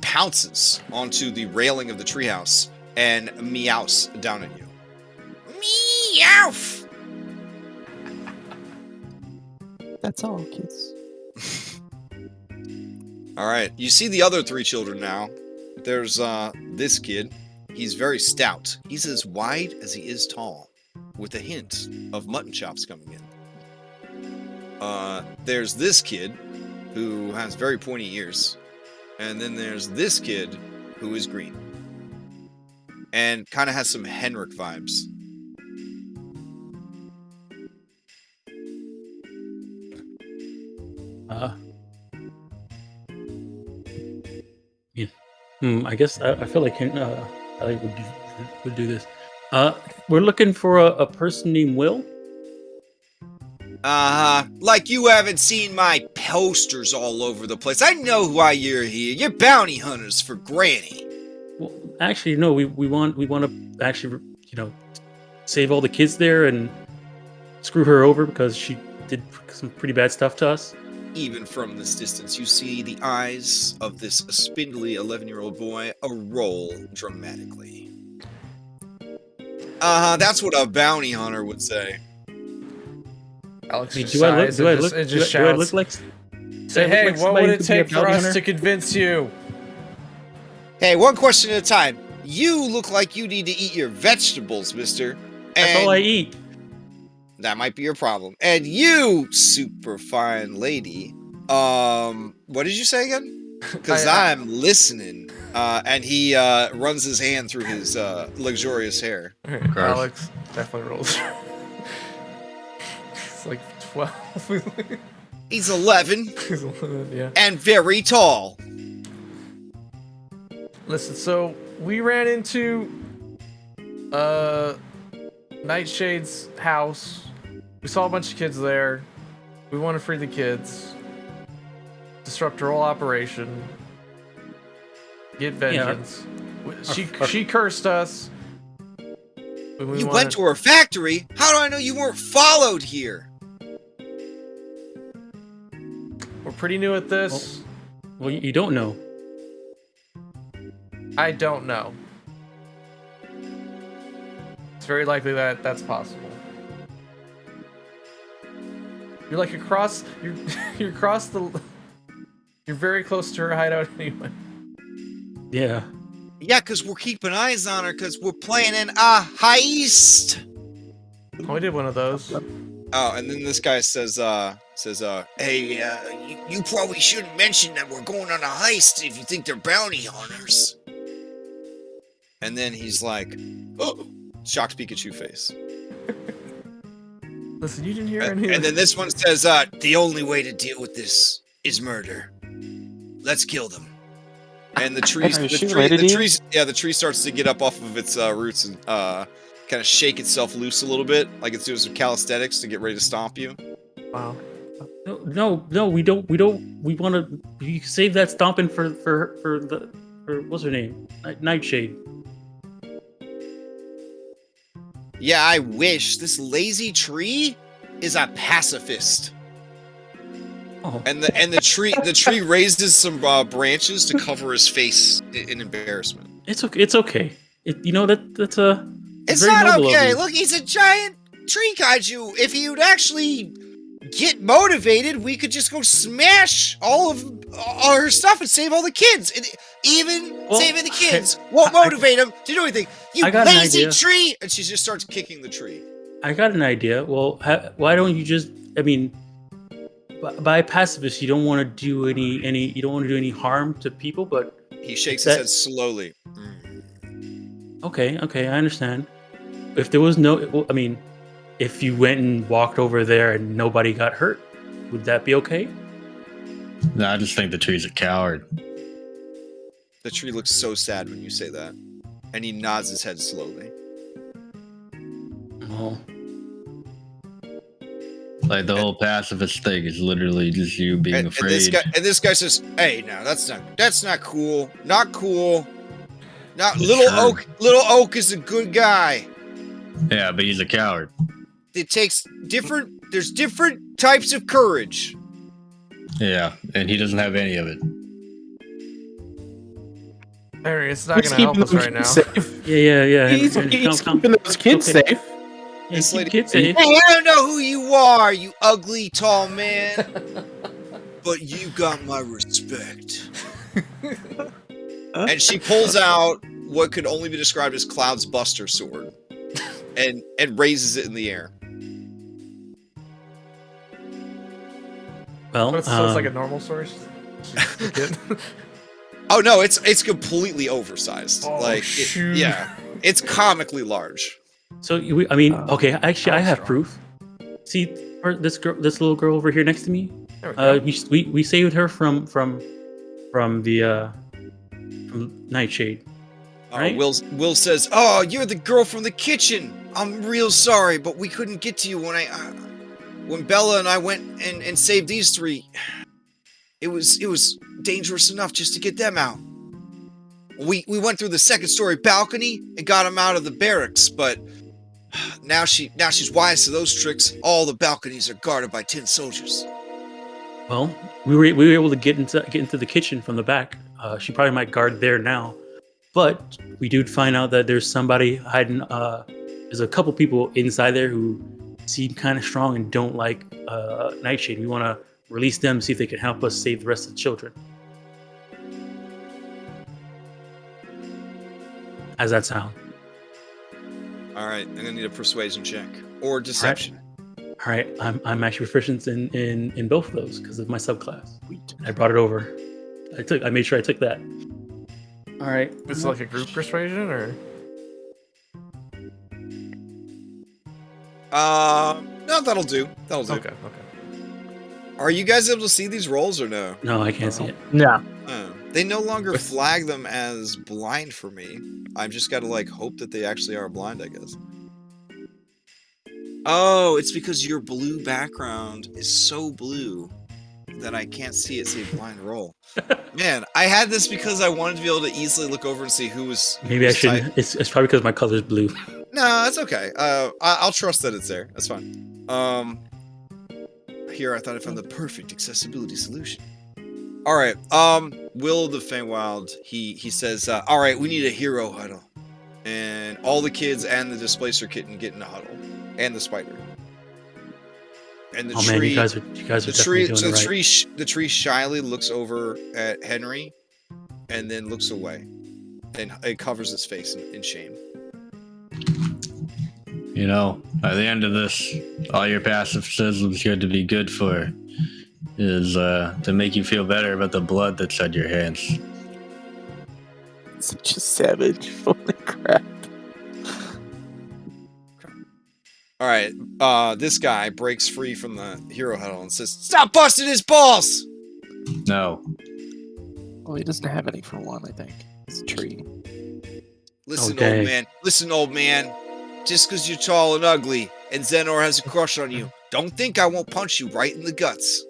pounces onto the railing of the treehouse and meows down at you. Meow! That's all, kids. All right. You see the other three children now. There's this kid. He's very stout. He's as wide as he is tall, with a hint of mutton chops coming in. There's this kid who has very pointy ears. And then there's this kid who is green. And kind of has some Henrik vibes. I guess I feel like I would do this. We're looking for a person named Will. Like you haven't seen my posters all over the place. I know why you're here. You're bounty hunters for Granny. Well, actually, no. We want to actually, save all the kids there and screw her over because she did some pretty bad stuff to us. Even from this distance, you see the eyes of this spindly 11-year-old boy roll dramatically. That's what a bounty hunter would say. Alex I mean, just do I sighs and just do I shouts, look like? say, hey, what would it take for us hunter? to convince you? Hey, one question at a time. You look like you need to eat your vegetables, mister. That's all I eat. That might be your problem. And you, super fine lady, what did you say again? Because I'm listening. And he runs his hand through his luxurious hair. Alex definitely rolls. It's like 12. He's 11 He's 11, yeah. and very tall. Listen, so we ran into Nightshade's house. We saw a bunch of kids there. We want to free the kids. Disrupt her whole operation. Get vengeance. She cursed us. You went to her factory? How do I know you weren't followed here? We're pretty new at this. Well, you don't know. I don't know. It's very likely that that's possible. You're like across. You're across the. You're very close to her hideout anyway. Yeah. Yeah, because we're keeping eyes on her because we're playing in a heist. Oh, we did one of those. Oh, and then this guy says, hey, you probably shouldn't mention that we're going on a heist if you think they're bounty hunters. And then he's like, oh, shocked Pikachu face. Listen, you didn't hear any. And then this one says, the only way to deal with this is murder. Let's kill them. And the tree starts to get up off of its roots and kind of shake itself loose a little bit, like it's doing some calisthenics to get ready to stomp you. Wow. No, we don't. We want to. You save that stomping for what's her name? Nightshade. Yeah, I wish. This lazy tree is a pacifist. Oh. And the tree raises some branches to cover his face in embarrassment. It's okay. It's okay. That's a. It's very not noble of okay. you. Look, he's a giant tree kaiju. If he would actually get motivated, we could just go smash all her stuff and save all the kids. And even saving the kids won't motivate him to do anything. You lazy tree! And she just starts kicking the tree. I got an idea. Well, why don't you just? I mean, by pacifist, you don't want to do any. You don't want to do any harm to people, but he shakes his head slowly. Okay, I understand. If there was no, I mean, if you went and walked over there and nobody got hurt, would that be okay? No, I just think the tree's a coward. The tree looks so sad when you say that, and he nods his head slowly. Oh. Like the whole pacifist thing is literally just you being afraid. And this guy says, "Hey, no, that's not cool. Not cool. Not Little Oak. Little Oak is a good guy. Yeah, but he's a coward. It takes different. There's different types of courage. Yeah, and he doesn't have any of it. Harry, it's not going to help us right now. Safe. Yeah. He's keeping those kids safe. This lady, kids safe. Hey, I don't know who you are, you ugly tall man, but you got my respect. And she pulls out what could only be described as Cloud's Buster sword, and raises it in the air. Well, So it's like a normal sword. Oh no, it's completely oversized. Oh, yeah, it's comically large. So okay. Actually, I have proof. See, this little girl over here next to me. We saved her from Nightshade. Right? Will says, "Oh, you're the girl from the kitchen. I'm real sorry, but we couldn't get to you when when Bella and I went and saved these three, it was dangerous enough just to get them out. We went through the second story balcony and got them out of the barracks, but now she's wise to those tricks. All the balconies are guarded by 10 soldiers. Well, we were able to get into the kitchen from the back. She probably might guard there now, but we do find out that there's somebody hiding. There's a couple people inside there who seem kind of strong and don't like Nightshade. We want to release them, see if they can help us save the rest of the children. How's that sound? All right, I'm gonna need a persuasion check or deception. All right, I'm actually proficient in both of those because of my subclass. I brought it over. I made sure I took that. All right. It's like a group persuasion, or? No, that'll do. That'll do. Okay. Are you guys able to see these rolls or no? No, I can't see it. No. Oh. They no longer flag them as blind for me. I've just got to like hope that they actually are blind, I guess. Oh, it's because your blue background is so blue that I can't see it say blind roll. Man, I had this because I wanted to be able to easily look over and see who was. Maybe I shouldn't. It's probably because my color's blue. No, it's okay. I'll trust that it's there. That's fine. Here I thought I found the perfect accessibility solution. All right. Will of the Feywild, he says, all right, we need a hero huddle, and all the kids and the displacer kitten get in a huddle, and the spider. And the tree. Man, you guys are the tree. So the tree shyly looks over at Henry, and then looks away, and it covers his face in shame. You know, at the end of this, all your pacifism's going to be good for is to make you feel better about the blood that's on your hands. Such a savage. Holy crap. All right, this guy breaks free from the hero huddle and says, "Stop busting his balls!" No. Well, he doesn't have any for one, I think. It's a tree. Listen, Okay. old man. Listen, old man. Just because you're tall and ugly and Xenor has a crush on you, don't think I won't punch you right in the guts.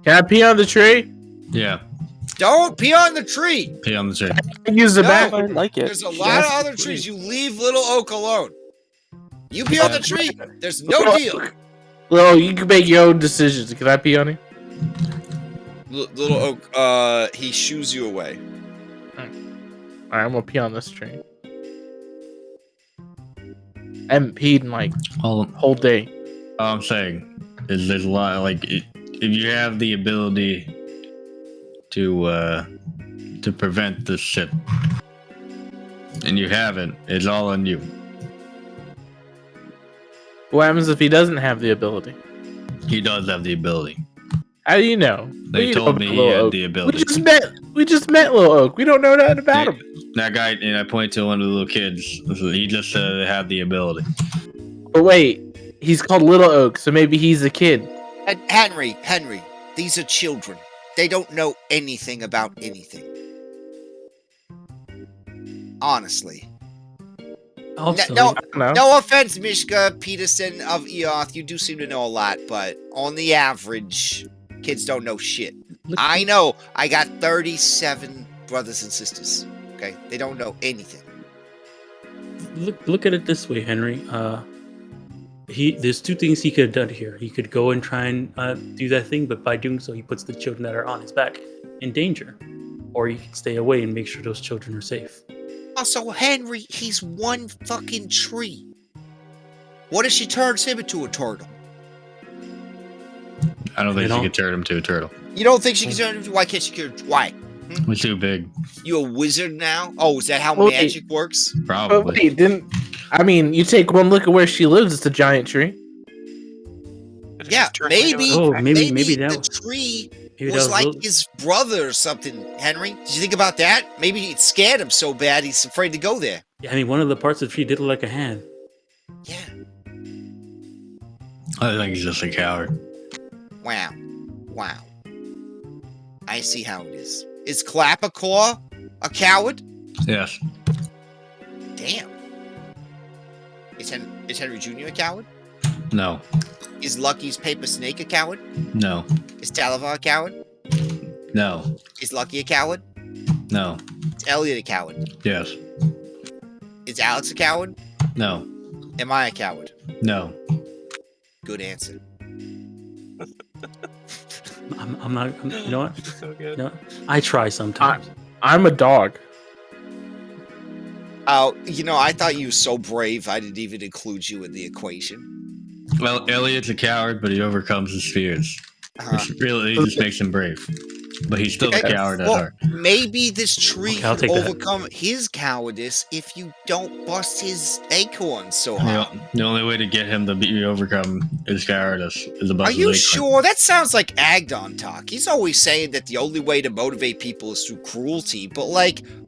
Can I pee on the tree? Yeah. Don't pee on the tree. Pee on the tree. I use the No. back. I like it. There's a She lot has of the other tree. trees. You leave Little Oak alone. You pee on the tree, there's no deal. Well, you can make your own decisions. Can I pee on it? Little Oak, he shoos you away. Alright, I'm gonna pee on this tree. I haven't peed in like whole day. All I'm saying is there's a lot, like, if you have the ability to prevent this shit, and you haven't, it's all on you. What happens if he doesn't have the ability? He does have the ability. How do you know? They We told don't me know he Lil had Oak. the ability. We just met Lil Oak. We don't know nothing about him. That guy, and I point to one of the little kids. He just said they had the ability. But wait, he's called Little Oak, so maybe he's a kid. Henry, these are children. They don't know anything about anything. Honestly. Also, No, No. no offense, Mishka Peterson of Eoth. You do seem to know a lot, but on the average, kids don't know shit. I know. I got 37 brothers and sisters. Okay? They don't know anything. look at it this way, Henry. There's two things he could have done here. He could go and try and do that thing, but by doing so, he puts the children that are on his back in danger. Or he can stay away and make sure those children are safe. Also, Henry, he's one fucking tree. What if she turns him into a turtle? I don't They think she don't- could turn him to a turtle. You don't think she can turn him into? Why can't she? Why? He's too big. You a wizard now? Oh, is that how Well, magic works? But Probably. wait, you take one look at where she lives, it's a giant tree. Yeah, maybe. Oh, maybe the that- tree Maybe was that like little- his brother or something, Henry. Did you think about that? Maybe it scared him so bad he's afraid to go there. Yeah, I mean, one of the parts of the tree did look like a hand. Yeah. I think he's just a coward. Wow. I see how it is. Is Clapperclaw a coward? Yes. Damn. Is Henry Jr. a coward? No. Is Lucky's paper snake a coward? No. Is Talavar a coward? No. Is Lucky a coward? No. Is Elliot a coward? Yes. Is Alex a coward? No. Am I a coward? No. Good answer. I'm not. You know what? So good. You know what? I try sometimes. I'm a dog. Oh, I thought you were so brave, I didn't even include you in the equation. Well, Elliot's a coward, but he overcomes his fears. Uh-huh. Which really just makes him brave. But he's still a coward at heart. Maybe this tree Okay, I'll can take that. overcome his cowardice if you don't bust his acorns so hard. The only way to get him to be overcome his cowardice is a bust Are his you acorn. sure? That sounds like Agdon talk. He's always saying that the only way to motivate people is through cruelty, but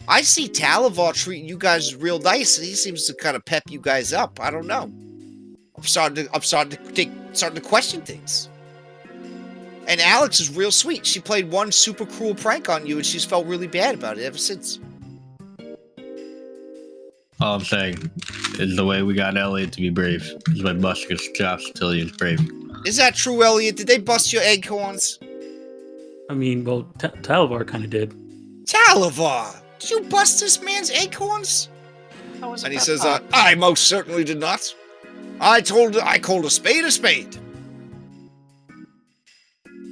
I see Talavar treating you guys real nice, and he seems to kind of pep you guys up. I don't know. I'm starting to question things. And Alex is real sweet. She played one super cruel prank on you, and she's felt really bad about it ever since. All I'm saying is the way we got Elliot to be brave is by busting his chops until he is brave. Is that true, Elliot? Did they bust your acorns? I mean, well, Talavar kind of did. Talavar! Did you bust this man's acorns? And he says, I most certainly did not. I called a spade a spade.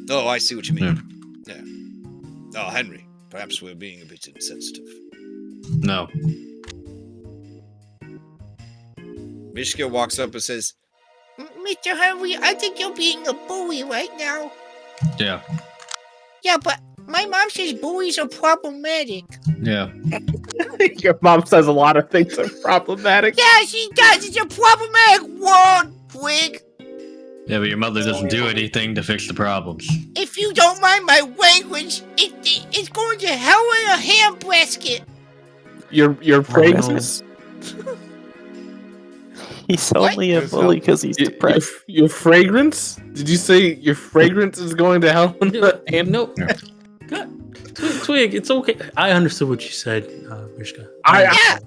Oh, I see what you mean. Yeah. Oh, Henry, perhaps we're being a bit insensitive. No. Mishka walks up and says, Mr. Henry, I think you're being a bully right now. Yeah. Yeah, but my mom says bullies are problematic. Yeah. Your mom says a lot of things are problematic. Yeah, she does. It's a problematic word, twig. Yeah, but your mother doesn't do anything to fix the problems. If you don't mind my language, it's going to hell in a handbasket. Your fragrance. He's only a bully because he's depressed. Your fragrance? Did you say your fragrance is going to hell in the hand? No. God. Twig, it's okay. I understood what you said, Mishka.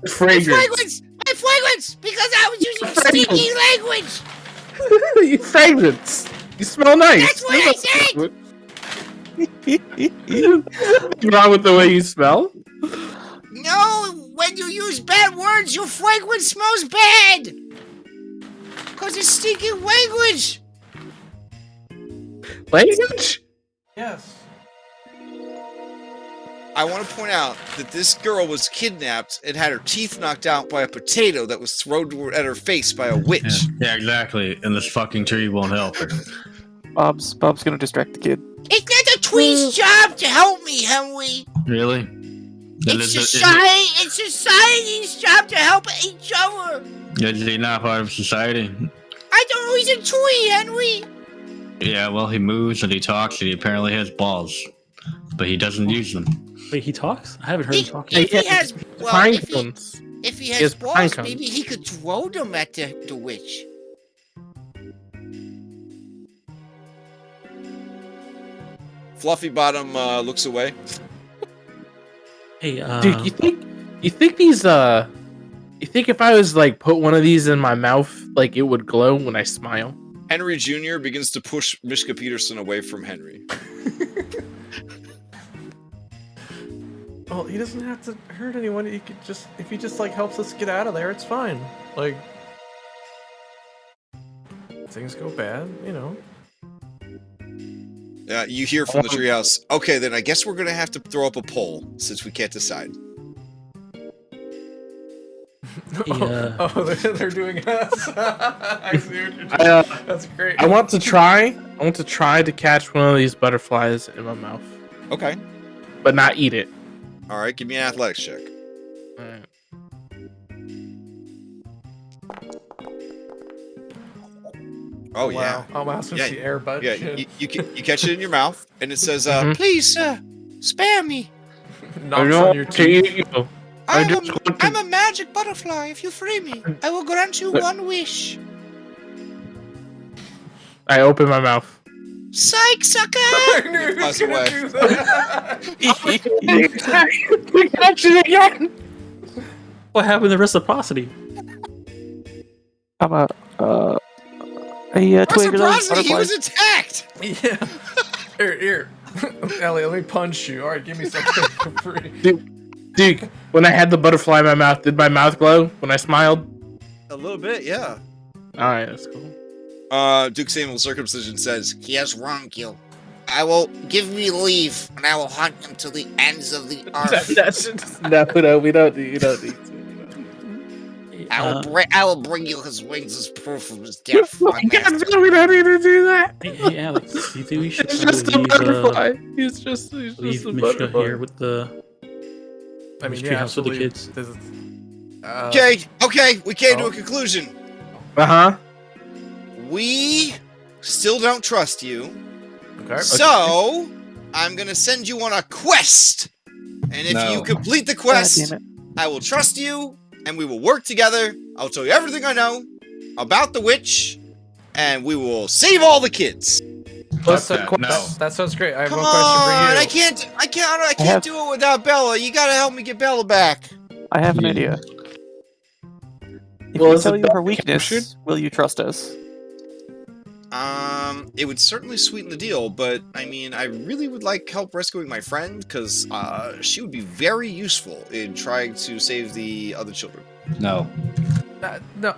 Fragrance. My fragrance, because I was using stinky language. Your fragrance. You smell nice. That's what I said. What's wrong with the way you smell? No, when you use bad words, your fragrance smells bad. Because it's stinky language. Language? Yes. I want to point out that this girl was kidnapped and had her teeth knocked out by a potato that was thrown at her face by a witch. Yeah, exactly. And this fucking tree won't help her. Bob's gonna distract the kid. It's not the tweet's job to help me, Henry. Really? It's society's job to help each other. Is he not part of society? I don't know, he's a tree, Henry. Yeah, well, he moves and he talks and he apparently has balls. But he doesn't use them. Wait, he talks? I haven't heard him talk. If he has, well, Pine if cones. he has has pine balls, cones. maybe he could throw them at the witch. Fluffy Bottom looks away. Hey, Dude, you think these you think if I was put one of these in my mouth, it would glow when I smile? Henry Jr. begins to push Mishka Peterson away from Henry. Well, he doesn't have to hurt anyone. He could just, if he just helps us get out of there, it's fine. Things go bad, You hear from the treehouse. Okay, then I guess we're gonna have to throw up a poll since we can't decide. They're doing us. I see what you're doing. That's great. I want to try to catch one of these butterflies in my mouth, Okay. but not eat it. All right. Give me an athletics check. Alright. Oh yeah. Wow. Oh wow, since Yeah, the air bud. Yeah. You catch it in your mouth, and it says, Mhm. Please, sir, spare me. knocks on your teeth. I'm a magic butterfly. If you free me, I will grant you one wish. I open my mouth. Psych, sucker! I knew he was Pass gonna away. do that. Catch it again. What happened to reciprocity? I'm a A twig or Surprisingly, he butterfly. was attacked. Yeah. Here. Elliot, let me punch you. All right, give me something for free. Duke, when I had the butterfly in my mouth, did my mouth glow when I smiled? A little bit, yeah. Alright, that's cool. Duke Samuel Circumcision says, He has wronged you. I will give me leave, and I will hunt him to the ends of the earth. No, we don't need to. I will bring you his wings as proof of his death. my master. No, we don't need to do that. Hey, Alex, do you think we should It's just a butterfly. He's just leave a Mishka butterfly. here with the I mean, treehouse yeah, with the absolutely. kids? This is- okay, we came to Oh. a conclusion. Uh-huh. We still don't trust you. Okay. So, I'm gonna send you on a quest. And if No. you complete the God quest, damn it. I will trust you, and we will work together. I'll tell you everything I know about the witch, and we will save all the kids. That sounds great. I have Come one question for on, you. I can't do it without Bella. You gotta help me get Bella back. I have an Yeah. idea. If Well, we is tell it you her Bella weakness, captured? will you trust us? It would certainly sweeten the deal, but I mean, I really would like help rescuing my friend because she would be very useful in trying to save the other children. No. No.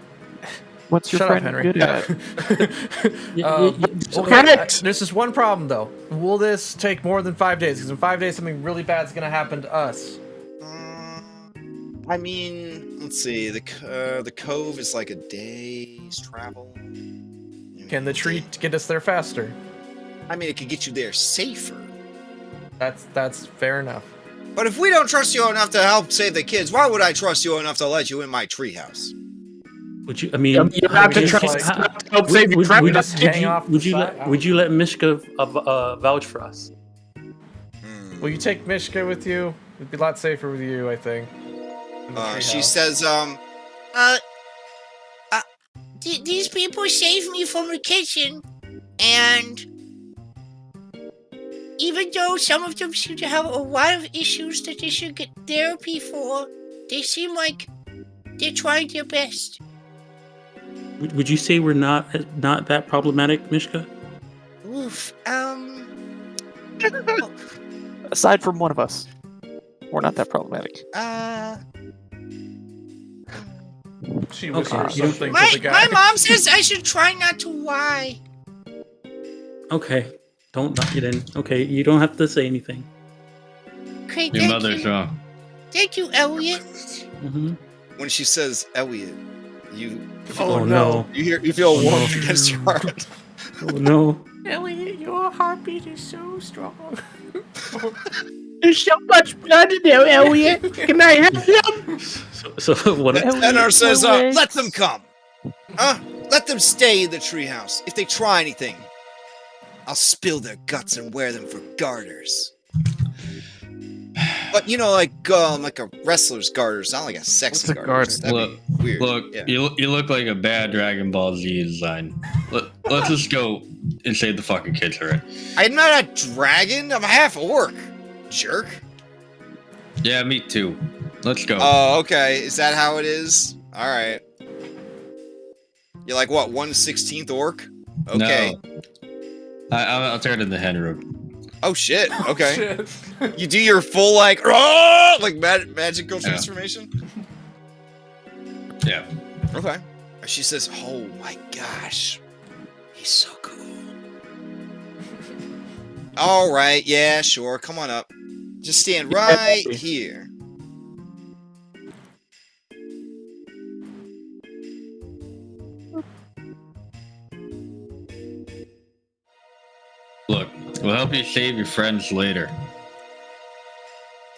What's your Shut up, friend Henry. good at? There's just one problem, though. Will this take more than 5 days? Because in 5 days, something really bad is going to happen to us. I mean, let's see. The cove is like a day's travel. Can the tree get us there faster? I mean, it could get you there safer. That's fair enough. But if we don't trust you enough to help save the kids, why would I trust you enough to let you in my treehouse? Would you? I mean, You're not to just trust like- us enough to help save your friend. we just hang off the would you side? let would you let Mishka vouch for us? Will you take Mishka with you? It'd be a lot safer with you, I think. in the She treehouse. says, These people saved me from the kitchen, and even though some of them seem to have a lot of issues that they should get therapy for, they seem like they're trying their best. Would you say we're not that problematic, Mishka? Oof. Aside from one of us, we're not that problematic. She Okay, whispers you don't- something My to the guy. mom says I should try not to lie. Okay, don't knock it in. Okay, you don't have to say anything. Okay, Your thank mother's you. wrong. Thank you, Elliot. Mm-hmm. when she says Elliot, you Oh, no! you feel warmth against your heart. Oh no! Elliot, your heartbeat is so strong. There's so much blood in there, Elliot. Can I have some? So what? Tenor says, Elliot. let them come. Let them stay in the treehouse. If they try anything, I'll spill their guts and wear them for garters. But like a wrestler's garters, not like a sexy What's a garters. garter? That'd be weird. Look, yeah. you look like a bad Dragon Ball Z design. Let's just go and save the fucking kids, alright? I'm not a dragon. I'm half orc. Jerk. Yeah, me too. Let's go. Oh, okay. Is that how it is? All right. You're like what? 1/16 orc? Okay. No. I'll turn in the hen room. Oh shit. Okay. Shit. You do your full like magical Yeah. transformation. Yeah. Okay. She says, "Oh my gosh, he's so cool." All right. Yeah. Sure. Come on up. Just stand right here. Look, we'll help you save your friends later.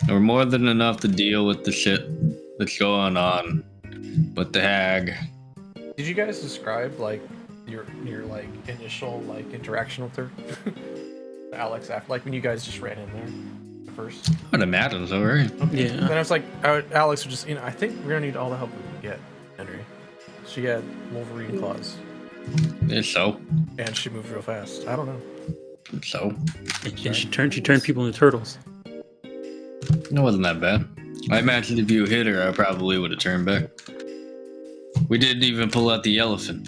We're more than enough to deal with the shit that's going on with the hag. Did you guys describe like your like initial like interaction with her, Alex? After like when you guys just ran in there at first. I would imagine so, right? Yeah. Then I was like, Alex would just I think we're gonna need all the help we can get, Henry. She had Wolverine claws, Yeah, so. and she moved real fast. I don't know. So. And she turned people into turtles. It wasn't that bad. I imagine if you hit her, I probably would have turned back. We didn't even pull out the elephant.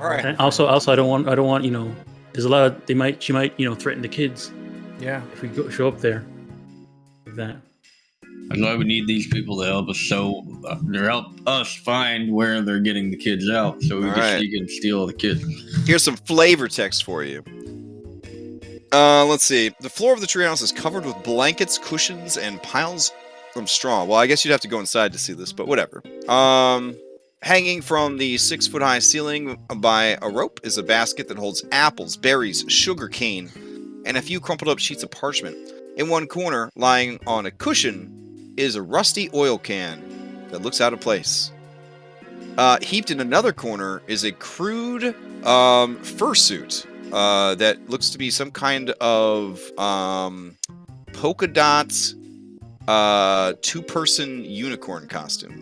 All right. And also, I don't want, there's a lot of, she might, threaten the kids Yeah. if we show up there with that. That's why we need these people to help us help us find where they're getting the kids out, so we All can right. sneak and steal the kids. Here's some flavor text for you. Let's see. The floor of the treehouse is covered with blankets, cushions, and piles of straw. Well, I guess you'd have to go inside to see this, but whatever. Hanging from the 6-foot-high ceiling by a rope is a basket that holds apples, berries, sugar cane, and a few crumpled up sheets of parchment. In one corner, lying on a cushion, is a rusty oil can that looks out of place. Heaped in another corner is a crude fursuit that looks to be some kind of polka dot 2-person unicorn costume.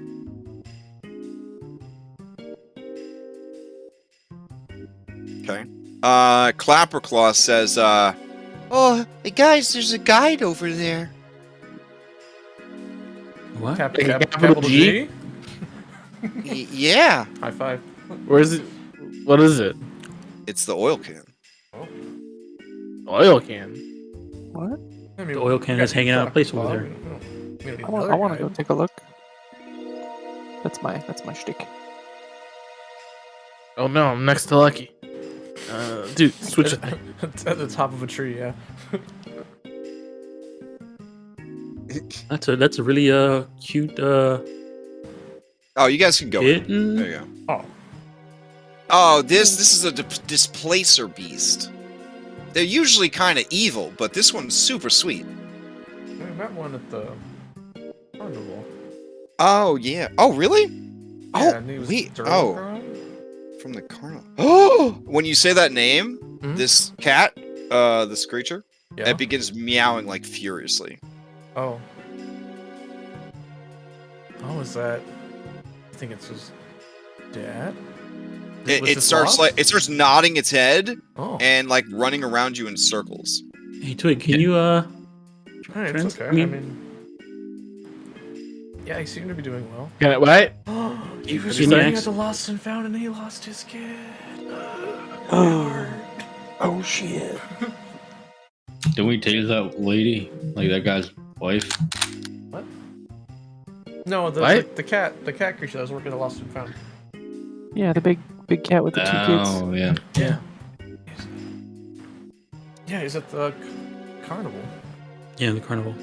Okay. Clapperclaw says, "Oh, hey guys, there's a guide over there." What? Capital G? Yeah. High five. Where is it? What is it? It's the oil can. Oil can. What? I mean, The oil can we is got hanging out of fuck, place over Bob. there. We don't need I want another to go guide. take a look. That's my shtick. Oh no, I'm next to Lucky. Dude, switch it. It's at the top of a tree, yeah. That's a really cute Oh, you guys can go. kitten. There you go. Oh. Oh, this is a displacer beast. They're usually kind of evil, but this one's super sweet. We met one at the carnival. Oh yeah. Oh really? Yeah, and he was wait. Durham Oh, Grown? from the carnival. Oh, when you say that name, Mhm. this cat, this creature, Yeah. it begins meowing like furiously. Oh. Oh, is that? I think it's his dad. Was It this starts lost? it starts nodding its head Oh. and like running around you in circles. Hey Twig, can you Alright, trans- it's okay. I I mean- mean, yeah, he seemed to be doing well. Can I, what? He was Can you studying ex- at the Lost and Found, and he lost his kid. Oh shit. Didn't we tase that lady? Like that guy's wife? What? No, What? the cat creature that was working at the Lost and Found. Yeah, the big cat with the 2 kids. Oh, yeah. Yeah. Yeah, he's at the carnival. Yeah, the carnival.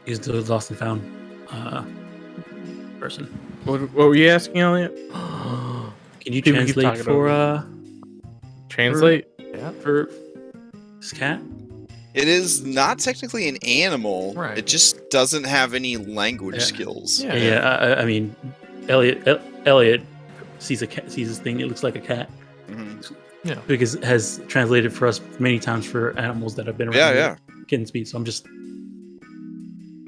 He's the lost and found person. What were you asking, Elliot? Can you People keep translate talking for Translate? Yeah. for this cat? It is not technically an animal. Right. It just doesn't have any language Yeah. skills. Yeah. Yeah, I mean, Elliot sees a cat, sees this thing. It looks like a cat Mhm. because it has translated for us many times for animals that have been around. Yeah, here, yeah. Kitten speed. So I'm just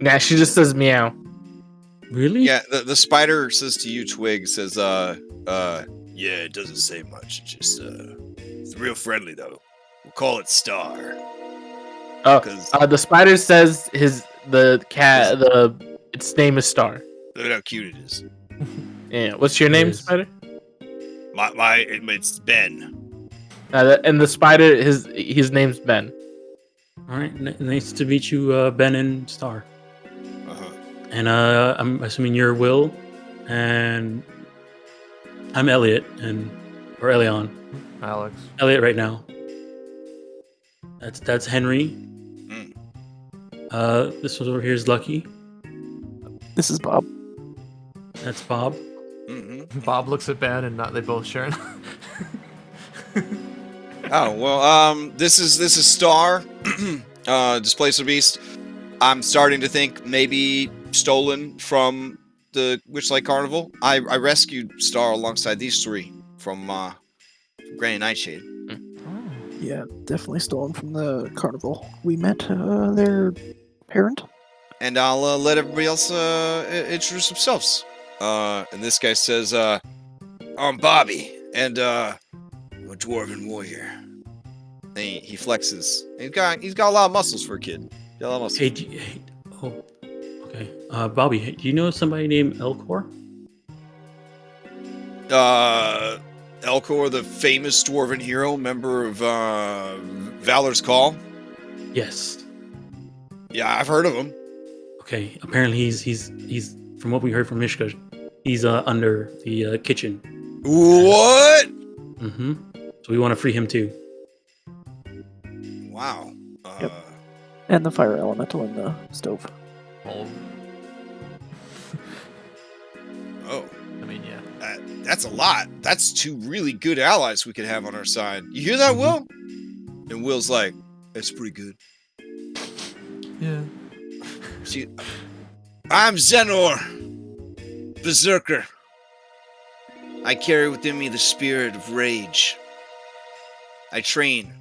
Nah, she just says meow. really. Yeah, the spider says to you, Twig, says, yeah, it doesn't say much. It's just, it's real friendly, though. We'll call it Star. Oh, 'Cause- the spider says its name is Star. Look at how cute it is. Yeah, what's your name, is. spider? It's Ben. And the spider, his name's Ben. All right, nice to meet you, Ben and Star. Uh-huh. And I'm assuming you're Will, and I'm Elliot, or Elion. Alex. Elliot right now. That's Henry. Mm. This one over here is Lucky. This is Bob. That's Bob. Mm-hmm. Bob looks at Ben, and they both share. Oh, well, this is Star, Displacer Beast. I'm starting to think maybe stolen from the Witchlight Carnival. I rescued Star alongside these 3 from Granny Nightshade. Yeah, definitely stolen from the carnival. We met their parent. And I'll let everybody else introduce themselves. And this guy says, I'm Bobby, and I'm a dwarven warrior. And he flexes. He's got a lot of muscles for a kid. Got a lot of muscles. Hey, oh, okay. Bobby, do you know somebody named Elcor? Elcor, the famous dwarven hero, member of Valor's Call? Yes. Yeah, I've heard of him. Okay. Apparently, he's from what we heard from Mishka, he's under the kitchen. What? Mm-hmm. So we want to free him too. Wow. Yep. And the fire elemental in the stove. Well, Oh, I mean, yeah. that's a lot. That's 2 really good allies we could have on our side. You hear that, Will? And Will's like, that's pretty good. Yeah. See, I'm Zenor, Berserker. I carry within me the spirit of rage. I train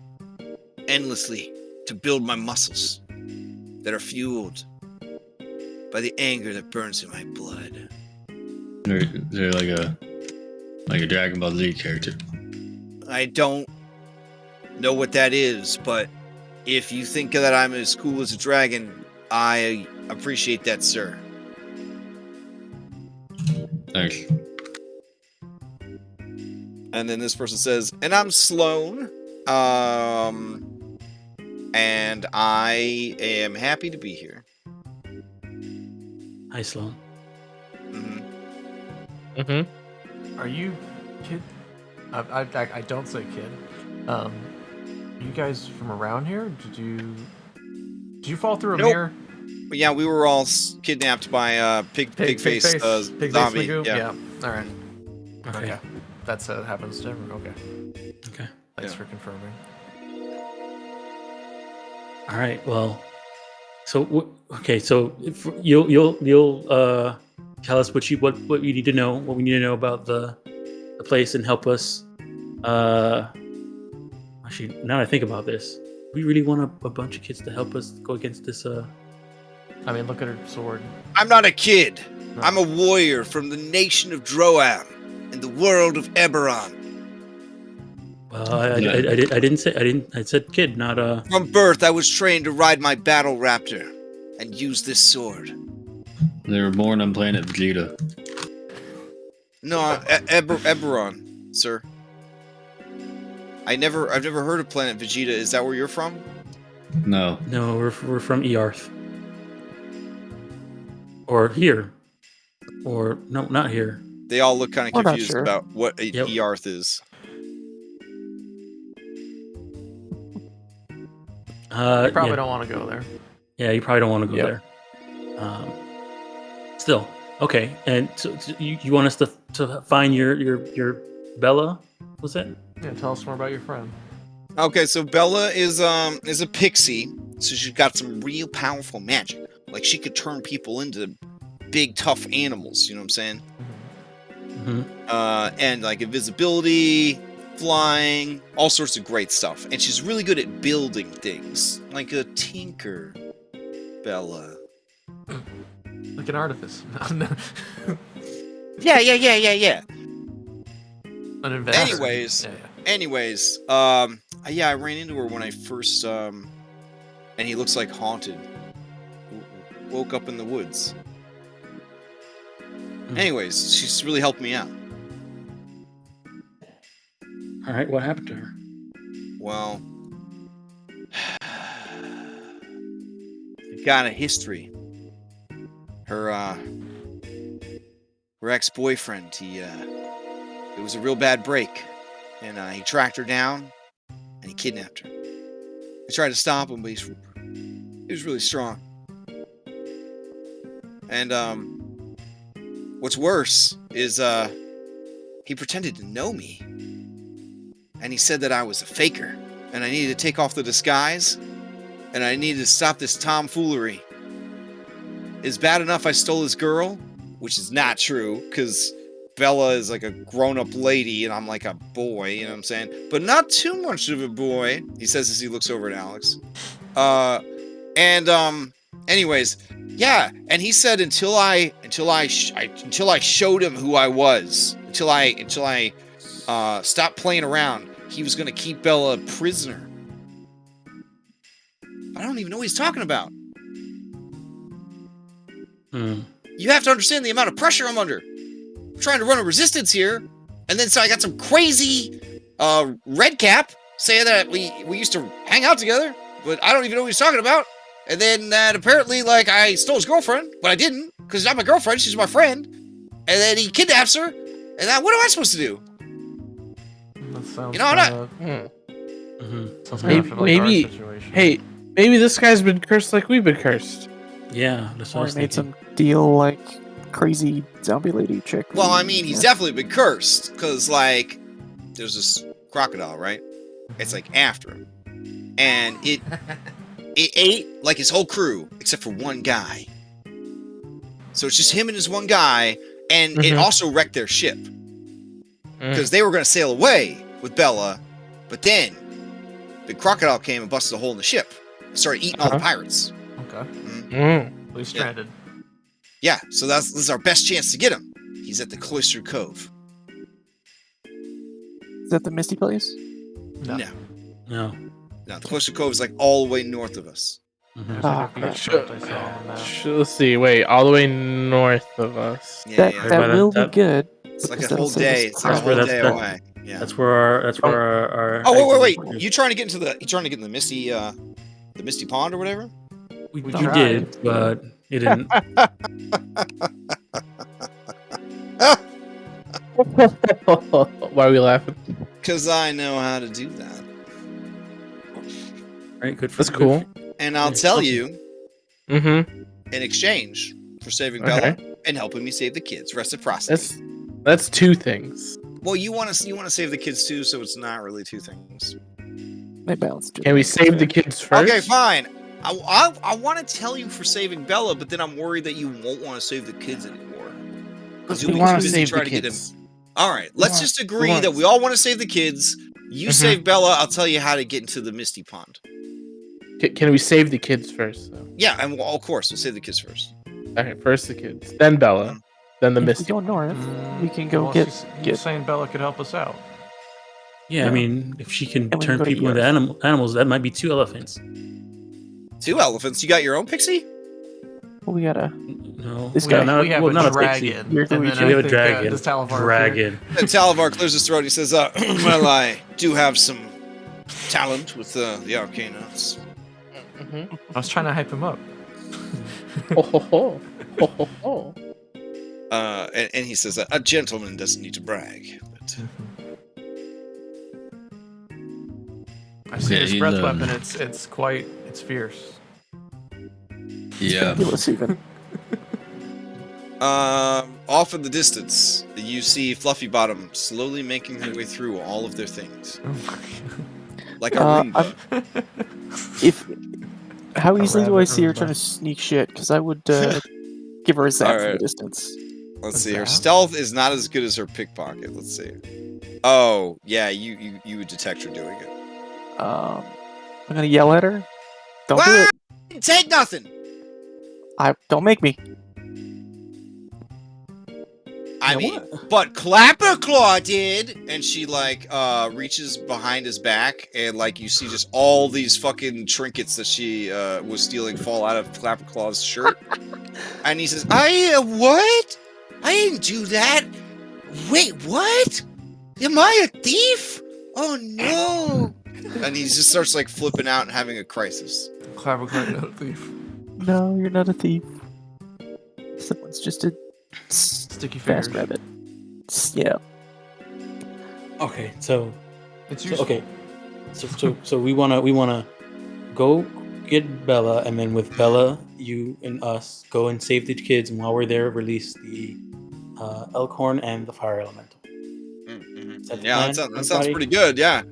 endlessly to build my muscles that are fueled by the anger that burns in my blood. They're like a Dragon Ball Z character. I don't know what that is, but if you think that I'm as cool as a dragon, I appreciate that, sir. Thanks. And then this person says, and I'm Sloan, and I am happy to be here. Hi, Sloan. Mm-hmm. Are you kid? I don't say kid. Are you guys from around here? Did you fall through a Nope. mirror? But yeah, we were all pidnapped by pig face Pig zombie. Magoo? Yeah. All right. Okay. Okay. That's how it happens to everyone. Okay. Okay. Thanks Yeah. for confirming. All right. Well, so okay. So if you'll tell us what you need to know, what we need to know about the place, and help us. Actually, now that I think about this, we really want a bunch of kids to help us go against this. I mean, look at her sword. I'm not a kid. No. I'm a warrior from the nation of Droam in the world of Eberron. Well, I said kid, not From birth, I was trained to ride my battle raptor and use this sword. They were born on planet Vegeta. No, Eberron, sir. I've never heard of planet Vegeta. Is that where you're from? No. No, we're from Earth. Or here. Or no, not here. They all look kind We're of not confused sure. about what Yep. Earth is. You probably Yeah. don't want to go there. Yeah, you probably don't want to go Yep. there. Still, okay. And so you want us to find your Bella? What's that? Yeah, tell us more about your friend. Okay, so Bella is a pixie, so she's got some real powerful magic. Like she could turn people into big tough animals. You know what I'm saying? Mm-hmm. And like invisibility, flying, all sorts of great stuff. And she's really good at building things, like a tinker. Bella. Like an artifice. Yeah. An investor. Anyways, Yeah. Anyways, yeah, I ran into her when I first, and he looks like haunted. Woke up in the woods. Anyways, she's really helped me out. All right, what happened to her? Well, got a history. Her ex-boyfriend, it was a real bad break, and he tracked her down, and he kidnapped her. I tried to stop him, but he was really strong. And what's worse is he pretended to know me, and he said that I was a faker, and I needed to take off the disguise, and I needed to stop this tomfoolery. It's bad enough I stole his girl, which is not true, because Bella is like a grown-up lady, and I'm like a boy, you know what I'm saying? But not too much of a boy, he says as he looks over at Alex. Anyways, yeah, and he said until I showed him who I was, until I stopped playing around, he was gonna keep Bella a prisoner. I don't even know what he's talking about. Hmm. You have to understand the amount of pressure I'm under. I'm trying to run a resistance here, And then so I got some crazy red cap saying that we used to hang out together, but I don't even know what he's talking about. And then that apparently, like, I stole his girlfriend, but I didn't, because she's not my girlfriend, she's my friend. And then he kidnaps her, and now what am I supposed to do? That sounds You know, I'm not- sounds kind of like our Maybe, situation. hey, maybe this guy's been cursed like we've been cursed. Yeah, that's what I Or was made thinking. some deal like crazy zombie lady chick. Well, I mean, he's definitely been cursed, because, like, there's this crocodile, right? It's, like, after him. And it ate, like, his whole crew, except for one guy. So it's just him and his one guy, and it also wrecked their ship. Because they were going to sail away with Bella, but then the crocodile came and busted a hole in the ship. And started eating all the pirates. Okay. At least stranded. Yeah, so this is our best chance to get him. He's at the Cloistered Cove. Is that the Misty place? No. No. No, the Cloistered Cove is like all the way north of us. There's Ah, like a beach crap. that I saw on that. Let's see. Wait, all the way north of us. Yeah, That yeah. Right that by will that- be good. It's like because a that'll whole save us day. It's like a That's where whole that's- day that- away. Yeah. That's where our Oh, wait. exit is. You trying to get into the Misty Pond or whatever? We tried. did, but it didn't. Why are we laughing? Because I know how to do that. Right, good for That's cool. And I'll Yeah, tell okay. you, Mm-hmm. in exchange for saving Okay. Bella and helping me save the kids, reciprocity. That's two things. Well, you want to save the kids too, so it's not really two things. They balance. Can we save the kids first? Okay, fine. I want to tell you for saving Bella, but then I'm worried that you won't want to save the kids anymore. Because We you'll be want too to busy save the trying to get them. kids. All right, let's want- just we agree want- that we all want to save the kids. You Mhm. save Bella, I'll tell you how to get into the Misty Pond. Can we save the kids first? Though? Yeah, and of course, we'll save the kids first. Okay, first the kids, then Bella, then the If we Misty. go north, we can go Well, get. you're saying Bella could help us out. Yeah, I mean, if she can And we can turn go to people into yours. animals, that might be 2 elephants. 2 elephants. You got your own pixie? Well, we gotta. No, This well, guy- not, we have well, a not dragon. a pixie. You're and then Luigi. I We have a think, dragon. does Talavar Dragon. And Talavar clears his throat. He says, well, I do have some talent with the arcanas. Mm-hmm. I was trying to hype him up. Ho ho ho. Ho ho ho. And he says, a gentleman doesn't need to brag. But I've seen Yeah, his he's, breath weapon. It's fierce. Yeah. Fabulous even. off in the distance, you see Fluffy Bottom slowly making her way through all of their things. Like a Roomba. How easily do I rabbit see her Roomba. trying to sneak shit? Because I would give her a zap from the Alright. distance. Let's A see. Her zap? stealth is not as good as her pickpocket. Let's see. Oh, yeah, you would detect her doing it. I'm gonna yell at her. Don't do What? it. Take nothing! Don't make me. I Yeah, mean, but Clapperclaw did, and she like reaches behind his back, and like you see just all these fucking trinkets that she was stealing fall out of Clapperclaw's shirt, and he says, what? I didn't do that. Wait, what? Am I a thief? Oh no! And he just starts like flipping out and having a crisis. Clapperclaw, no thief. No, you're not a thief. Someone's just a Sticky fingers. fast rabbit. Yeah. Okay, so It's So, useful. okay, so we wanna go get Bella, and then with Bella, you and us go and save the kids, and while we're there, release the Elkhorn and the Fire Elemental. Mm-hmm. Is that the Yeah, plan, that sounds everybody? pretty good. Yeah.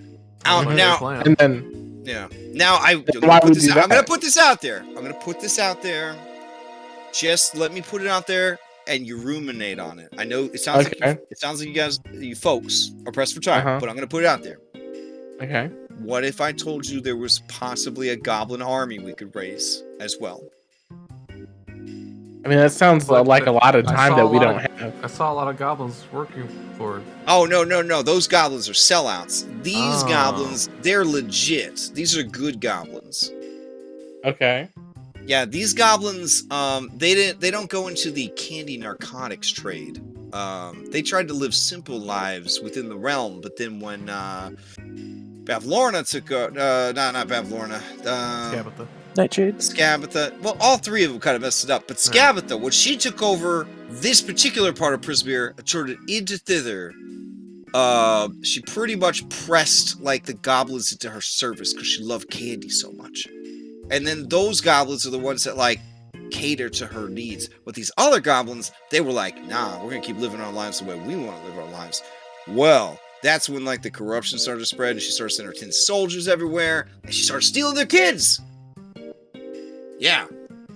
Sounds like a Now, plan. And then yeah. Now I'm why gonna would put this do out. I'm gonna that? put this out there. I'm gonna put this out there. Just let me put it out there, and you ruminate on it. I know it sounds Okay. like you folks are pressed for time, Uh-huh. but I'm gonna put it out there. okay. What if I told you there was possibly a goblin army we could raise as well? I mean, that sounds But- like a lot of I time saw that a we lot don't of- have. I saw a lot of goblins working for. Oh no, those goblins are sellouts. These Oh. goblins, they're legit. These are good goblins. Okay. Yeah, these goblins, they don't go into the candy narcotics trade. They tried to live simple lives within the realm, but then when Bavlorna took not Bavlorna, Skabatha. Nightshade. Scabitha. Well, all three of them kind of messed it up, but Scabitha, when she took over this particular part of Prismere and turned it into thither, she pretty much pressed like the goblins into her service because she loved candy so much. And then those goblins are the ones that like cater to her needs. But these other goblins, they were like, nah, we're gonna keep living our lives the way we want to live our lives. Well, that's when like the corruption started to spread, and she started sending her tin soldiers everywhere, and she started stealing their kids. Yeah.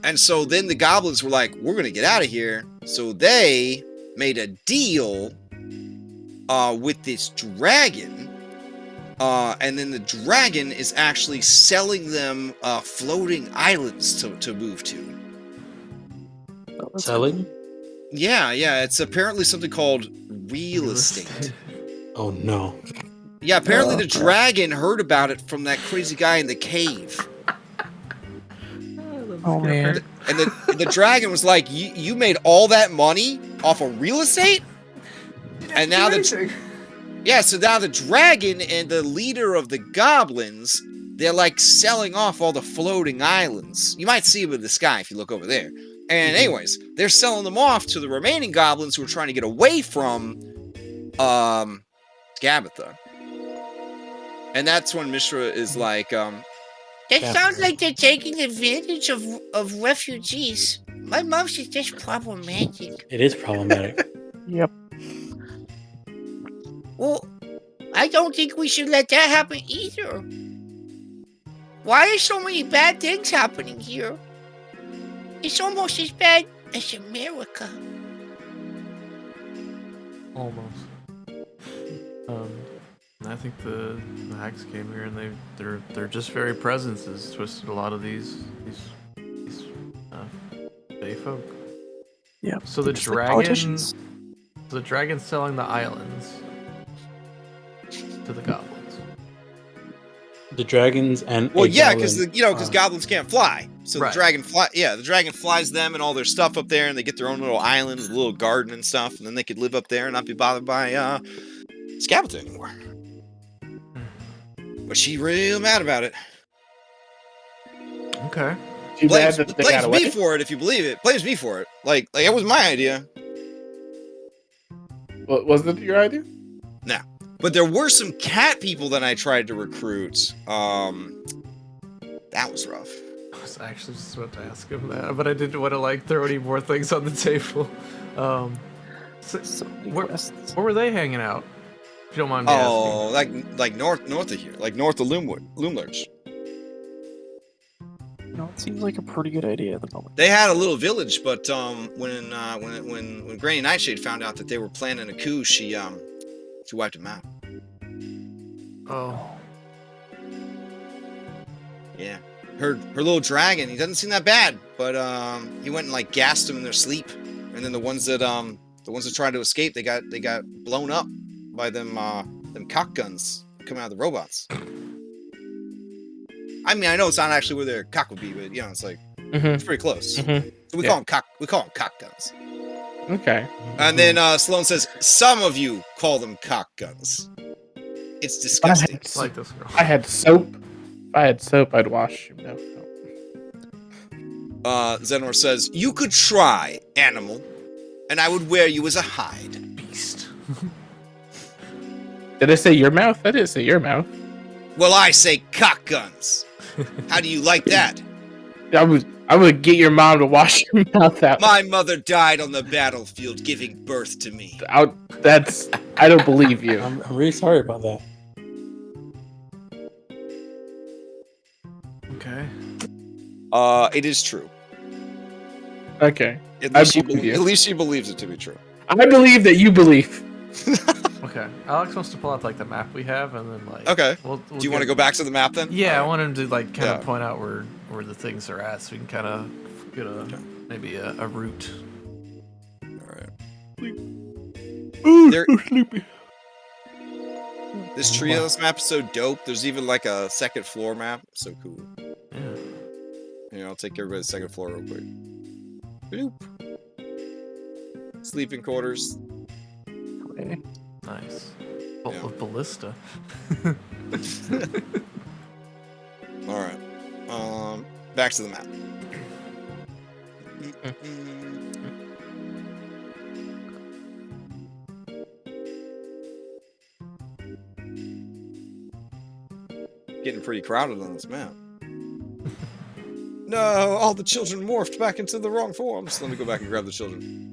And so then the goblins were like, we're gonna get out of here. So they made a deal with this dragon. And then the dragon is actually selling them floating islands to move to. Selling? Yeah, it's apparently something called real estate. Oh no. Yeah, apparently the dragon heard about it from that crazy guy in the cave. Oh man. And the dragon was like, you made all that money off of real estate? And now so now the dragon and the leader of the goblins, they're like selling off all the floating islands. You might see them in the sky if you look over there. And anyways, they're selling them off to the remaining goblins who are trying to get away from Scabitha. And that's when Mishra is like, That sounds like they're taking advantage of refugees. My mom says that's problematic. It is problematic. Yep. Well, I don't think we should let that happen either. Why are so many bad things happening here? It's almost as bad as America. Almost. I think the hacks came here and they're just very presence has twisted a lot of these Bay folk. Yeah. So the just like dragon, politicians. the dragon's selling the islands to the goblins. The dragons and well, a yeah, goblin, because goblins can't fly. So Right. the dragon flies them and all their stuff up there, and they get their own little island, a little garden and stuff, and then they could live up there and not be bothered by Scabitha anymore. But she real mad about it. Okay. Too bad that they got Blames away. me for it if you believe it. Blames me for it. Like it was my idea. Was it your idea? But there were some cat people that I tried to recruit. That was rough. I was actually just about to ask him that, but I didn't want to like throw any more things on the table. So many Where- quests. Where were they hanging out? If you don't mind me asking. Oh, like north of here, like north of Loomlurch. No, it seems like a pretty good idea at the moment. They had a little village, but when Granny Nightshade found out that they were planning a coup, she wiped them out. Oh. Yeah, her little dragon. He doesn't seem that bad, but he went and like gassed them in their sleep, and then the ones that tried to escape, they got blown up by them cock guns coming out of the robots. I mean, I know it's not actually where their cock would be, but you know, it's like it's pretty close. So we call them cock guns. Okay. And then Sloan says, "Some of you call them cock guns. It's disgusting." I like this girl. I had soap. If I had soap, I'd wash you. No. Zenor says, "You could try, animal, and I would wear you as a hide." Beast. Did I say your mouth? I didn't say your mouth. Well, I say cock guns. How do you like that? I would get your mom to wash your mouth out. My mother died on the battlefield giving birth to me. I don't believe you. I'm really sorry about that. Okay. It is true. Okay. At I least, believe you. at least she believes it to be true. I believe that you believe. Okay. Alex wants to pull out like the map we have, and then like. Okay. We'll Do you want to get- go back to the map then? Yeah, I Alright. want him to like kind Yeah. of point out where the things are at, so we can kind of get maybe a route. Alright. Ooh, There- so sleepy. This treehouse map is so dope. There's even like a second floor map. So cool. Yeah. Here, I'll take everybody's second floor real quick. Bloop. Sleeping quarters. Okay. Nice. Bolt Yeah. of ballista. All right. Back to the map. Getting pretty crowded on this map. No, all the children morphed back into the wrong forms. Let me go back and grab the children.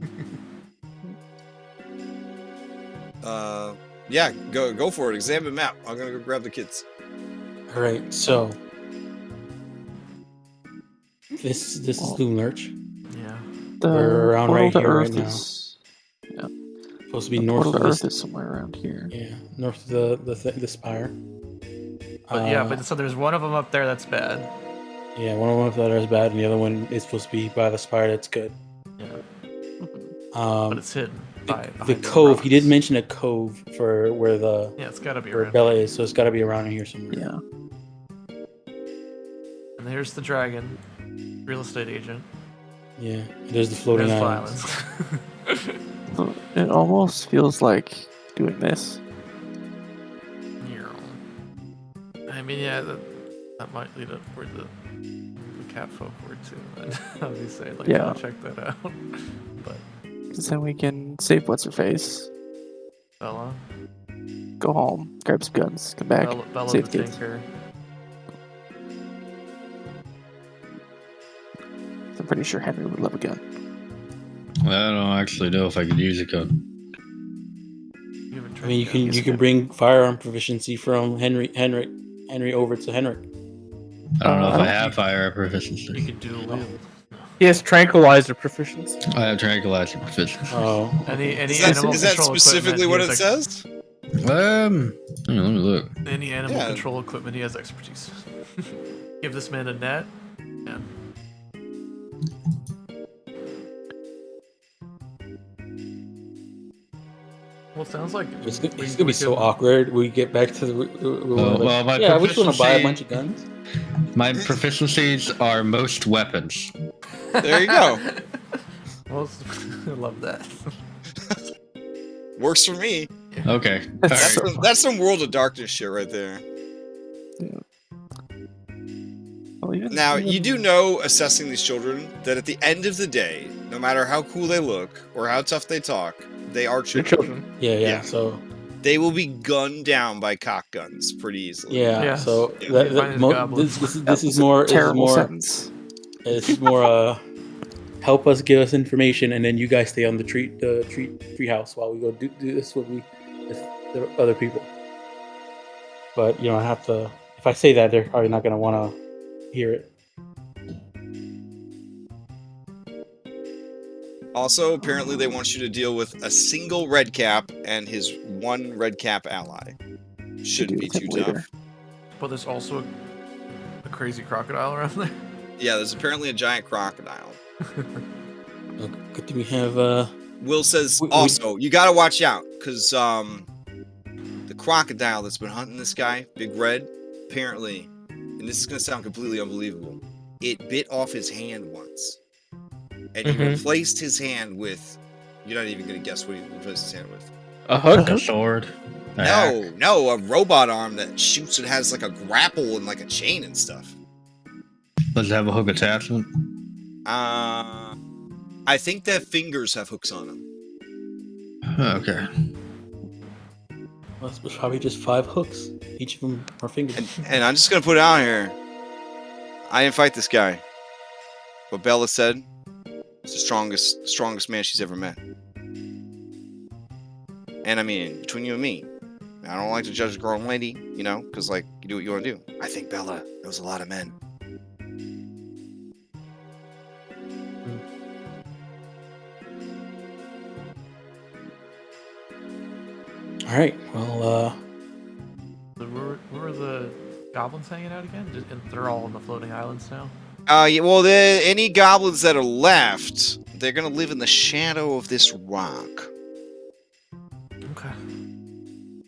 Yeah, go for it. Examine map. I'm gonna go grab the kids. All right, so this is Loom Lurch. Yeah. The We're around portal right to here Earth right now. is Supposed to be the north portal of to this. Earth is somewhere around here. Yeah, north of the spire. But so there's one of them up there that's bad. Yeah, one of them that is bad, and the other one is supposed to be by the spire. That's good. Yeah. Um, But it's hidden the behind some cove. He did rocks. mention a cove for where Yeah, it's gotta be where around. Bella is, so it's got to be around here somewhere. Yeah. And there's the dragon, real estate agent. Yeah. There's the floating There's islands. violence. So it almost feels like doing this. I mean, yeah, that might lead up where the cat folk were too. How do you say? Like, Yeah. I'll check that out. But Because then we can save what's her face, Bella, go home, grab some guns, come back, Bella save the kids. Tinker. I'm pretty sure Henry would love a gun. I don't actually know if I could use a gun. You have a I mean, drink gun. you can bring firearm proficiency from Henry over to Henrik. I don't know if I I don't have fire You proficiency. could do a wield. He has tranquilizer proficiency. I have tranquilizer proficiency. Oh, Any Is animal that control specifically equipment, what he it has says? Hang on, let me look. Any animal Yeah. control equipment, he has expertise. Give this man a net. Yeah. Well, it sounds like it's gonna be so awkward. We get back to Well, my yeah, we just want to buy a proficiency- bunch of guns. My proficiencies are most weapons. There you go. Well, I love that. Works for me. Okay. That's Alright. so- That's some World of Darkness shit right there. Well, even- Now, even- you do know, assessing these children, that at the end of the day, no matter how cool they look or how tough they talk, they are They're children. children. Yeah. Yeah. So They will be gunned down by cock guns pretty easily. yeah. Yes. So Yeah. that, Find that, his mo- goblins. this That is was a more terrible sentence. This is more help us give us information, and then you guys stay on the treehouse while we go do this with the other people. But you know, I have to. If I say that, they're probably not gonna want to hear it. Also, apparently they want you to deal with a single red cap and his one red cap ally. Shouldn't be Deal with too him tough. later. But there's also a crazy crocodile around there. Yeah, there's apparently a giant crocodile. Good thing we have. Will says We- also, you gotta watch out, because the crocodile that's been hunting this guy, Big Red, apparently, and this is gonna sound completely unbelievable, it bit off his hand once. And he Mhm. replaced his hand with, you're not even gonna guess what he replaced his hand with. A hook? A sword. A hack. No, a robot arm that shoots and has like a grapple and like a chain and stuff. Does it have a hook attachment? I think that fingers have hooks on them. Okay. Well, it's probably just 5 hooks. Each of them are fingers. And I'm just gonna put it out here. I didn't fight this guy. But Bella said he's the strongest man she's ever met. And I mean, between you and me, I don't like to judge a grown lady, you know, because like you do what you want to do. I think Bella knows a lot of men. All right. Well, So where are the goblins hanging out again? And they're all on the floating islands now. Yeah, well, any goblins that are left, they're gonna live in the shadow of this rock. Okay. I mean,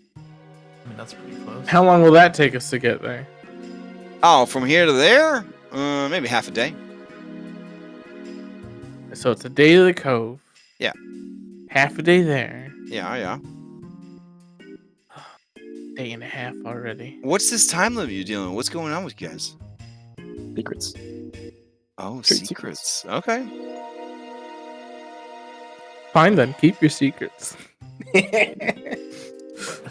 that's pretty close. How long will that take us to get there? Oh, from here to there? Maybe half a day. So it's a day to the cove. Yeah. Half a day there. Yeah. day and a half already. What's this time limit you're dealing with? What's going on with you guys? Secrets. Oh, Trade secrets. Okay. Fine then, keep your secrets. I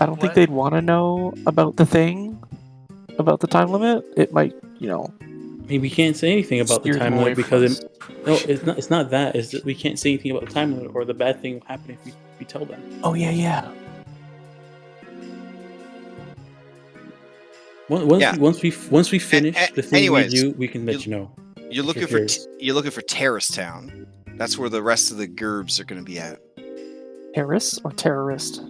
don't think What? they'd want to know about the thing, about the time limit. It might, I mean, we can't say anything about the steer them time away limit from because us. no, it's not that. It's that we can't say anything about the time limit or the bad thing will happen if we tell them. Oh yeah. Once we finish the thing anyways, we do, we can let you know. You're If looking you're for curious. you're looking for Terrace Town. That's where the rest of the Gerbs are going to be at. Terrorist or terrorist?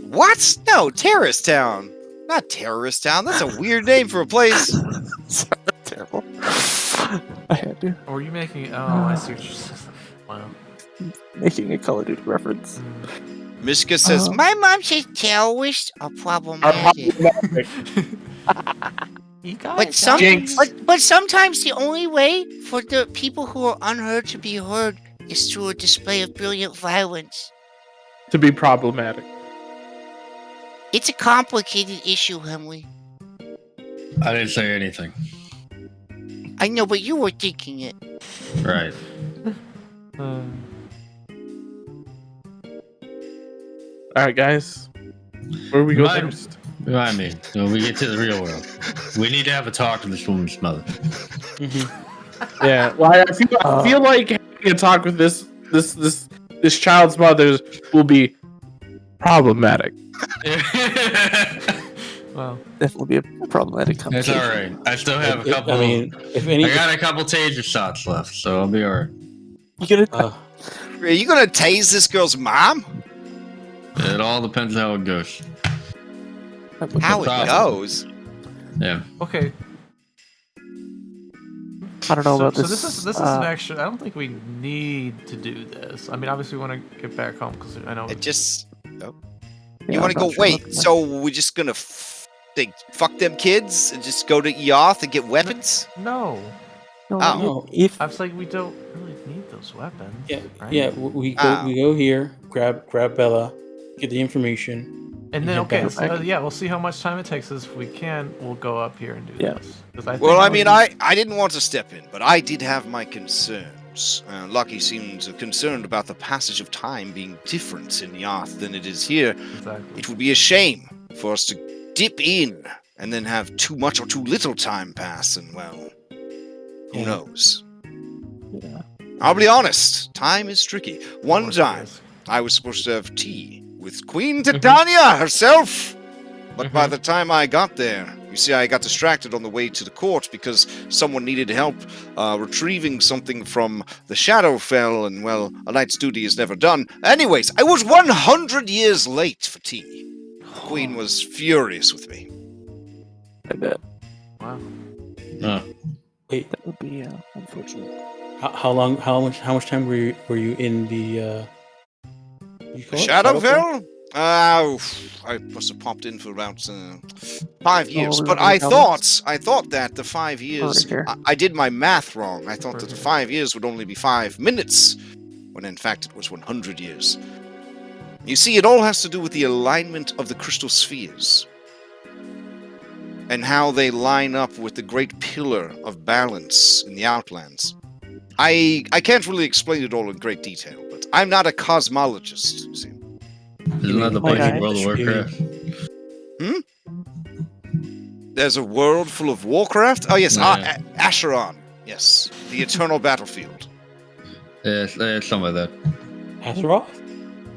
What? No, Terrace Town. Not Terrorist Town. That's a weird name for a place. Sorry, that's terrible. I had to. Or were you making? Oh, I see what you're saying. Wow. Making a Call of Duty reference. Mishka says, My mom says terrorists are problematic. You guys, But sometimes the only way for the people who are unheard to be heard is through a display of brilliant violence. To be problematic. It's a complicated issue, Henry. I didn't say anything. I know, but you were thinking it. Right. Alright, guys. Where we go Remind- first? Remind me, when we get to the real world, we need to have a talk to this woman's mother. Yeah, well, I feel like having a talk with this child's mother will be problematic. Well, Definitely be a problematic It's conversation. all right. I still have a couple. I mean, if any, I got a couple taser shots left, so I'll be alright. You gonna are you going to tase this girl's mom? It all depends how it goes. How it problem. goes? Yeah. okay. I don't know about So this. this is an extra. I don't think we need to do this. I mean, obviously, we want to get back home because I know. It just... yeah, You want to I'm go... not sure Wait, about that. so we're just going to fuck them kids and just go to Eoth and get weapons? No, No, Oh. No. if I was like, we don't really need those weapons. right? we Oh. go here, grab Bella, get the information. And then, Yeah, okay, back. so, we'll see how much time it takes us. If we can, we'll go up here and do Yeah. this. 'Cause I think Well, I we- mean, I didn't want to step in, but I did have my concerns. Lucky seems concerned about the passage of time being different in Eoth than it is here. Exactly. It would be a shame for us to dip in and then have too much or too little time pass, and well, who Yeah. knows? yeah. I'll be honest, time is tricky. One Of course it time, is. I was supposed to have tea with Queen Titania herself, but by Mhm. the time I got there, you see, I got distracted on the way to the court because someone needed help retrieving something from the Shadowfell, and well, a knight's duty is never done. Anyways, I was 100 years late for tea. The Queen was furious with me. I bet Wow. Wait, that would be unfortunate. how much time were you in the you call it? Shadowfell? I must have popped in for about 5 years, we but were I doing thought that the 5 years. here. I did my math wrong. I thought that Right. 5 years would only be 5 minutes, when in fact it was 100 years. You see, it all has to do with the alignment of the crystal spheres, and how they line up with the great pillar of balance in the Outlands. I can't really explain it all in great detail, but I'm not a cosmologist, you see. Isn't that the My place guy. in World of Warcraft? There's a world full of Warcraft? Oh, yes, Yeah. Acheron. Yes, the eternal battlefield. Yeah, it's something like that. Azeroth?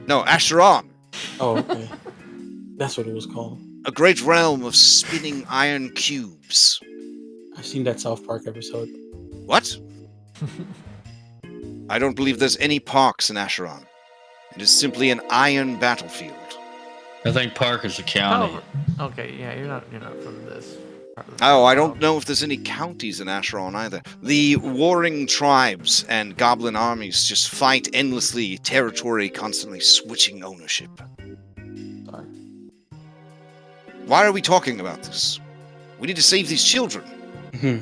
No, Acheron. Oh, okay. That's what it was called. A great realm of spinning iron cubes. I've seen that South Park episode. What? I don't believe there's any parks in Acheron. It is simply an iron battlefield. I think Park is a county. Oh, okay, yeah, you're not from this. part of the Oh, I world. don't know if there's any counties in Acheron either. The warring tribes and goblin armies just fight endlessly, territory constantly switching ownership. Sorry. Why are we talking about this? We need to save these children.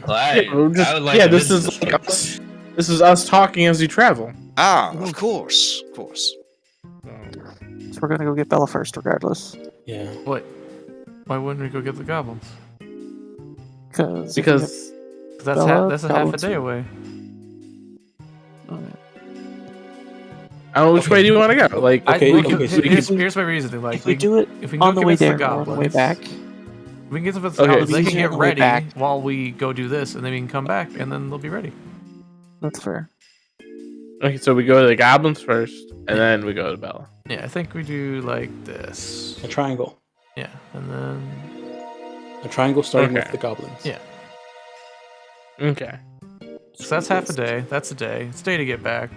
Well, I would like to this visit is this like place. this is us talking as you travel. Ah, of course, of course. So we're gonna go get Bella first, regardless. Yeah. What? Why wouldn't we go get the goblins? Because Because That's Bella, that's a half a goblins day are- away. I don't know which way do you want to go. Like, Okay, Look, okay, so here's my reasoning. Like, if we do it if we can on go the way convince there or on the way back, we can get some of the Okay. goblins. They can Easier get on the way ready back. while we go do this, and then we can come back, and then they'll be ready. that's fair. okay, so we go to the goblins first, and then we go to Bella. Yeah, I think we do like this. A triangle. Yeah, and then A triangle starting Okay. with the goblins. Yeah. Okay. so that's half a day. That's a day. It's a day to get back.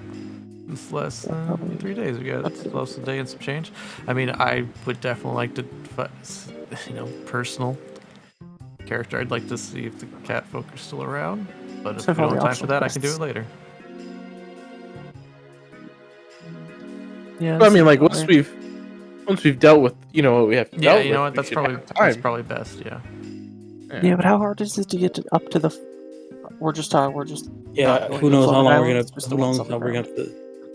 It's less than 3 days. We got close to a day and some change. I mean, I would definitely like to, personal character. I'd like to see if the cat folk are still around. But if So we don't probably have time for optional that, I can do it quests. later. Yeah. But I mean, so like probably- once we've dealt with what we have to Yeah, deal you know with, what? we should have time. That's probably best. Yeah. Yeah, but how hard is it to get up to the? We're just Yeah, going who to knows how floating long we're gonna? islands, we're still Who on knows solid how we're ground. gonna?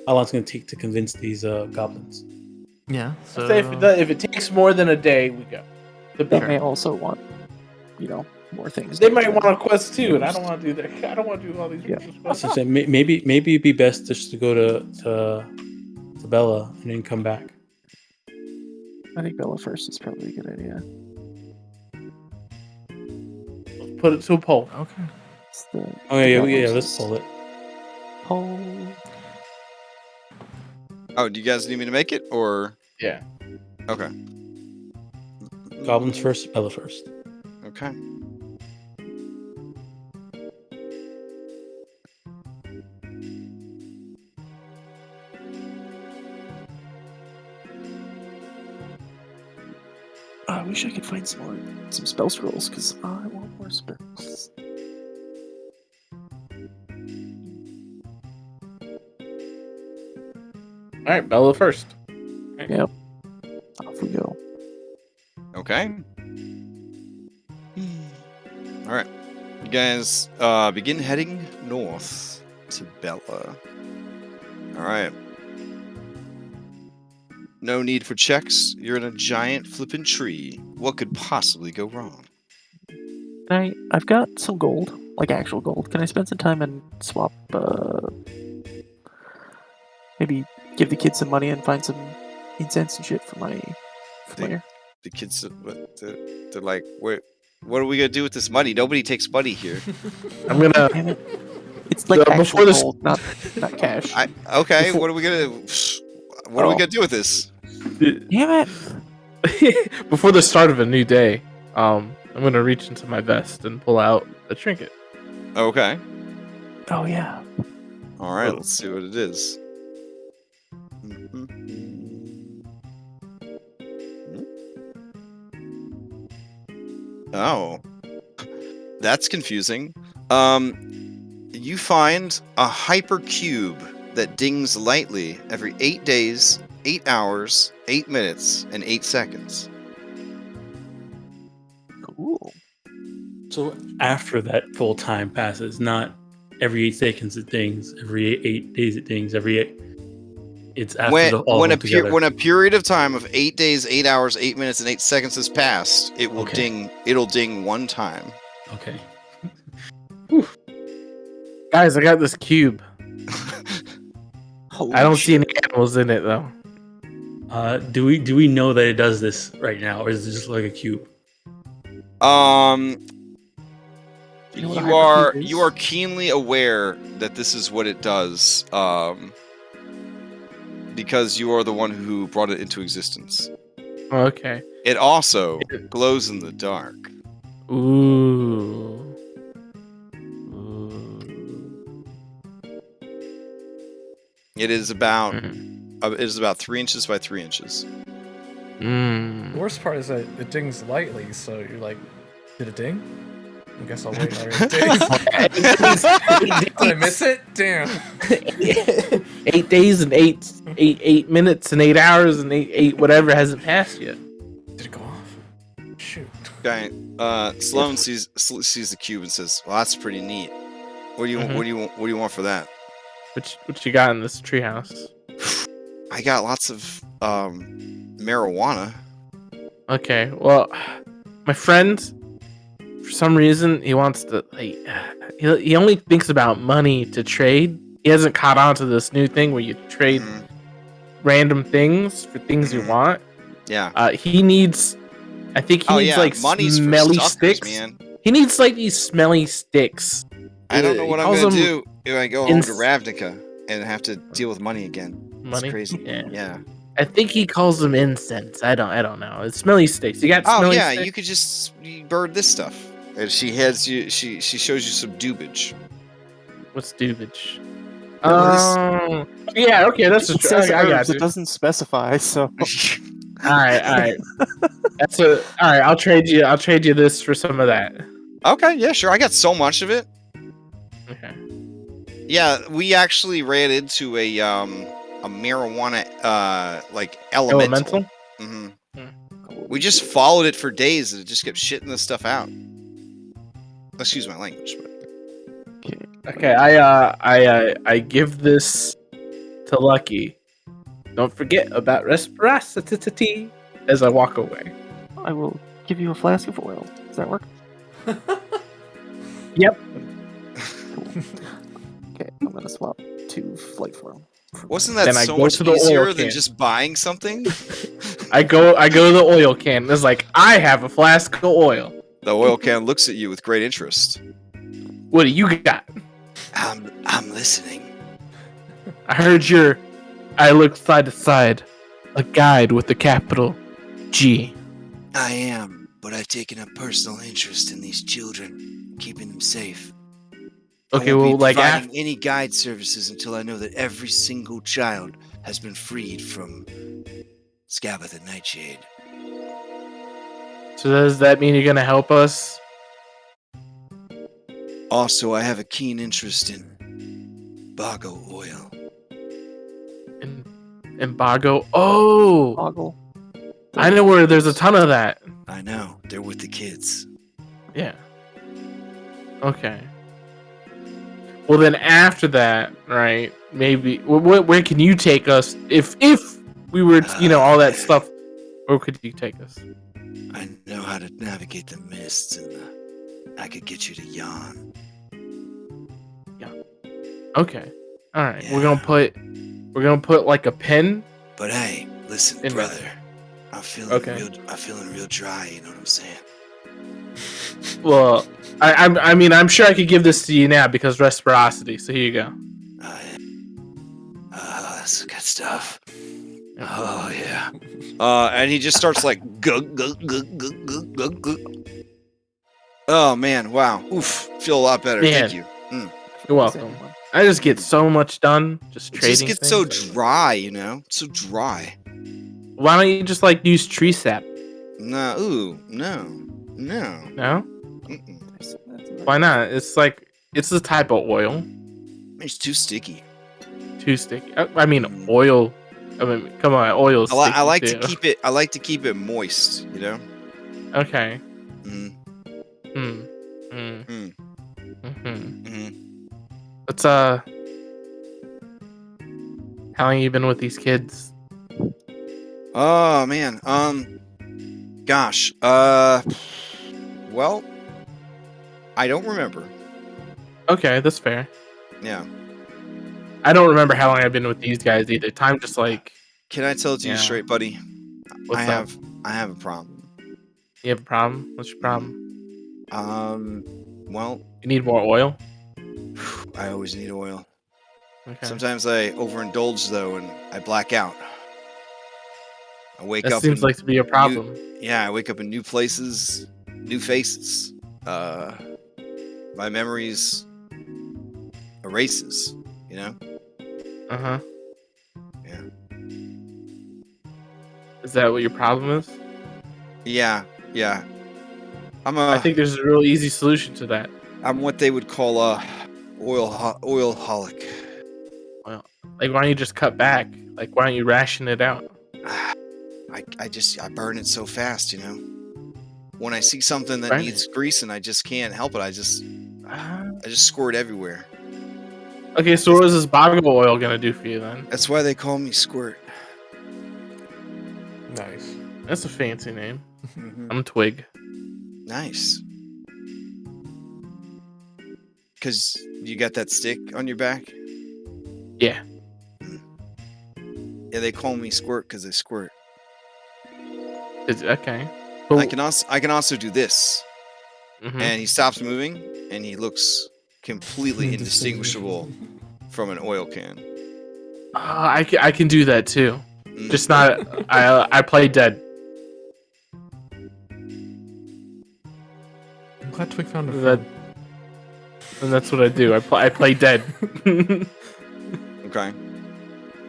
How long it's gonna take to convince these goblins? Yeah. So Say if it takes more than a day, we go. They Depends. may also want, more things. They done might to want them. a quest too, and I don't want to do that. I don't want to do all these Yeah. quests. So say, maybe it'd be best just to go to Bella and then come back. I think Bella first is probably a good idea. Put it to a poll. Okay. It's the, Oh yeah, the yeah. goblins Let's is- pull it. Oh, Oh, do you guys need me to make it or? Yeah. Okay. Goblins first, Bella first. Okay. I wish I could find some spell scrolls because I want more spells. All right, Bella first. Yep. Off we go. Okay. All right. You guys begin heading north to Bella. All right. No need for checks. You're in a giant flippin' tree. What could possibly go wrong? I've got some gold, like actual gold. Can I spend some time and swap? Maybe give the kids some money and find some incense and shit for my flare. The kids, they're like, what are we gonna do with this money? Nobody takes money here. I'm gonna. Damn it! It's like So actual before this- gold, not cash. Okay, Before- what are we gonna? What are we Oh. gonna do with this? Damn it! Before the start of a new day, I'm gonna reach into my vest and pull out a trinket. Okay. Oh yeah. All right. Let's see what it is. Oh, that's confusing. You find a hypercube that dings lightly every 8 days, 8 hours, 8 minutes, and 8 seconds. Cool. So after that full time passes, not every 8 seconds it dings, every 8 days it dings, it's after all When of them together. when a period of time of 8 days, 8 hours, 8 minutes, and 8 seconds has passed, it will Okay. ding. It'll ding one time. Okay. Guys, I got this cube. Holy I don't see shit. any animals in it though. Do we know that it does this right now, or is it just like a cube? You know what a You are hypercube is? you are keenly aware that this is what it does, because you are the one who brought it into existence. Okay. It also glows in the dark. Ooh. It is about Mm. it is about 3 inches by 3 inches. Mm. The worst part is that it dings lightly, so you're like, did it ding? I guess I'll wait. It dings. Did I miss it? Damn. 8 days and eight minutes and 8 hours and eight whatever hasn't passed yet. Did it go off? Shoot. Okay. Sloan sees the cube and says, "Well, that's pretty neat. What do you Mhm. what do you want for that?" What you got in this treehouse? I got lots of marijuana. Okay, well, my friend, for some reason, he wants to like. He only thinks about money to trade. He hasn't caught on to this new thing where you trade random things for things you want. Yeah. He needs. I think he needs like money's smelly for suckers, sticks. man. He needs like these smelly sticks. I don't know what I'm calls gonna them do if I go home to Ravnica and have to deal with money again. Money? It's crazy. Yeah. I think he calls them incense. I don't know. It's smelly sticks. You got Oh smelly yeah, sticks? you could just burn this stuff. And she has you. She shows you some dubage. What's dubage? Oh, yeah. Okay, that's It a says I got herbs. you. It doesn't specify. So All right. All right. I'll trade you this for some of that. Okay, yeah, sure. I got so much of it. Okay. Yeah, we actually ran into a marijuana like elemental. Hmm. We just followed it for days and it just kept shitting this stuff out. Excuse my language, but Okay. I give this to Lucky. Don't forget about reciprocity as I walk away. I will give you a flask of oil. Does that work? Yep. Cool. Okay, I'm gonna swap 2 flight form. wasn't that Then I so go much to the oil easier than can. just buying something? I go to the oil can. It's like I have a flask of oil. The oil can looks at you with great interest. What do you got? I'm listening. I heard I look side to side. A guide with the capital G. I am, but I've taken a personal interest in these children, keeping them safe. Okay, I won't well, be like providing any guide services until I know that every single child has been freed from Skabatha Nightshade. so does that mean you're gonna help us? Also, I have a keen interest in Bago oil. In Bago? Oh, Boggle. I know where there's a ton of that. I know, they're with the kids. Yeah. Okay. Well, then after that, right? Maybe where can you take us if we were, all that stuff? Where could you take us? I know how to navigate the mists, and I could get you to yawn. Okay. All right. Yeah. We're gonna put like a pin. But hey, listen, In brother. I'm feeling real dry. You know what I'm saying? Well, I mean, I'm sure I could give this to you now because reciprocity. So here you go. That's good stuff. Oh yeah. And he just starts like gug, gug, gug, gug, gug, gug, gug. Oh man, wow. Oof. Feel a lot better. Man. Thank you. You're welcome. I just get so much done just It trading. just gets so things. dry, So dry. Why don't you just like use tree sap? No, no. No? Mm-mm. Why not? It's like it's a type of oil. It's too sticky. Too sticky. I mean, oil. I mean, come on, oil. Is I like sticky to too. keep it. I like to keep it moist. Okay. Mm. Hmm. Hmm. Mm. Hmm. Let's how long you been with these kids? Oh man. Gosh. Well, I don't remember. Okay, that's fair. Yeah. I don't remember how long I've been with these guys either. Time just like Can I tell it to you Yeah. straight, buddy? What's I up? have a problem. You have a problem? What's your problem? Well, You need more oil? I always need oil. Okay. Sometimes I overindulge though, and I black out. I wake That up. seems in like to be a problem. I wake up in new places, new faces. My memories erases. Uh-huh. Yeah. Is that what your problem is? Yeah. I think there's a real easy solution to that. I'm what they would call a oilholic. Like, why don't you just cut back? Like, why don't you ration it out? I burn it so fast, When I see something that Burn needs greasing, I just can't help it. I just squirt everywhere. Okay, so what is this Bago oil gonna do for you then? That's why they call me Squirt. Nice. That's a fancy name. Mhm. I'm Twig. Nice. Because you got that stick on your back? Yeah. Yeah, they call me Squirt because I squirt. Okay. I can also do this. Mhm. And he stops moving, and he looks completely indistinguishable from an oil can. I can do that too. Mm. Just not. I play dead. I'm glad Twig found a That, friend. and that's what I do. I play dead. Okay.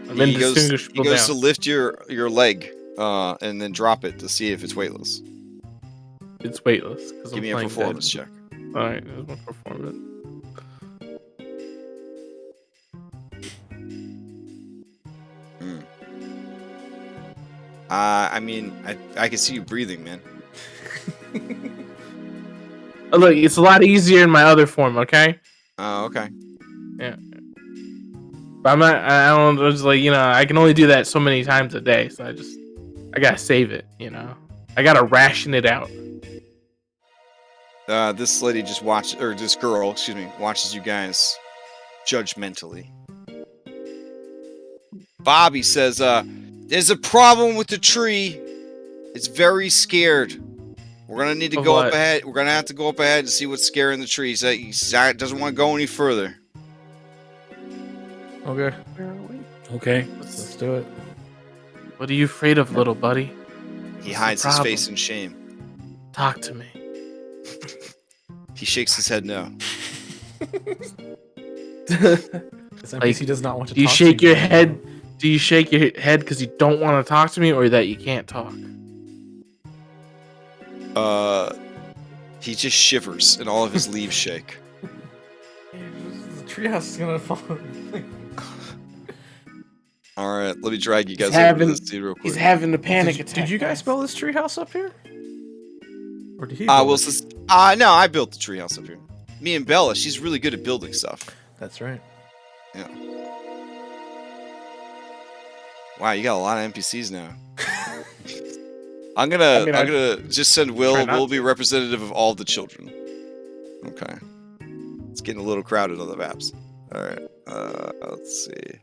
I'm He goes indistinguishable now. to lift your leg, and then drop it to see if it's weightless. It's weightless because Give I'm me a playing performance dead. check. All right, there's my performance. I mean, I can see you breathing, man. Oh, look, it's a lot easier in my other form. Okay. Oh, okay. Yeah. But I'm not. I don't. It's like I can only do that so many times a day. So I gotta save it. I gotta ration it out. This lady just this girl, excuse me, watches you guys judgmentally. Bobby says, there's a problem with the tree. It's very scared. We're gonna need to Of go what? up ahead. We're gonna have to go up ahead and see what's scaring the tree. He doesn't want to go any further. Okay, Where are we? Okay. let's do it. What are you afraid of, little buddy? He What's the hides his problem? face in shame. Talk to me. He shakes his head no. This NPC does not want to Do you talk shake to you your head? Do you shake your head because you don't want to talk to me, or that you can't talk? He just shivers and all of his leaves shake. The treehouse is gonna fall. All right, let me drag you guys He's over to having- this dude real quick. He's having a panic attack. Did you guys build this treehouse up here? Or did he? No, build it? I built the treehouse up here. Me and Bella, she's really good at building stuff. That's right. Yeah. Wow, you got a lot of NPCs now. I'm gonna just send Will. try not Will be representative of all the children. Okay. It's getting a little crowded on the maps. All right. Let's see.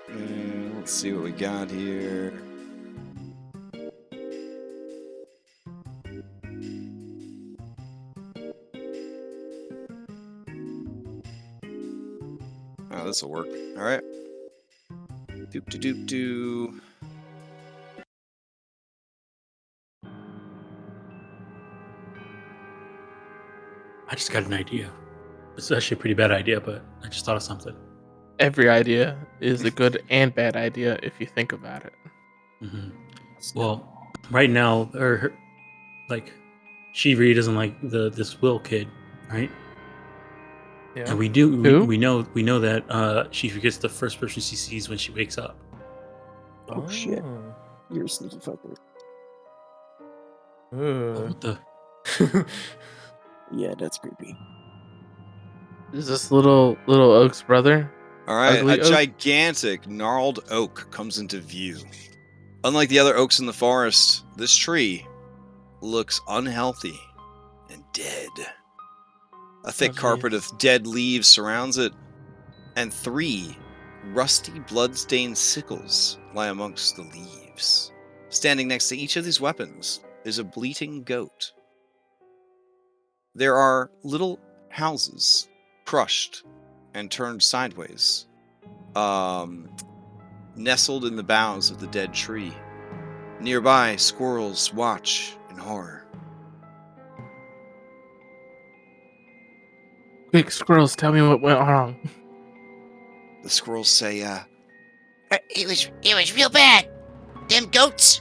Let's see what we got here. Oh, this will work. All right. Doop doop doop doo. I just got an idea. It's actually a pretty bad idea, but I just thought of something. Every idea is a good and bad idea if you think about it. hmm Well, right now, she really doesn't like this Will kid, right? Yeah. And we do. Who? We know that she forgets the first person she sees when she wakes up. Oh, shit. You're a sneaky fucker. What the? Yeah, that's creepy. Is this little Oak's brother? All right, Ugly a oak? gigantic gnarled oak comes into view. Unlike the other oaks in the forest, this tree looks unhealthy and dead. A thick Oh, carpet geez. of dead leaves surrounds it, and 3 rusty blood-stained sickles lie amongst the leaves. Standing next to each of these weapons is a bleating goat. There are little houses crushed and turned sideways, nestled in the boughs of the dead tree. Nearby, squirrels watch in horror. Quick, squirrels, tell me what went wrong. The squirrels say, It was real bad. Them goats,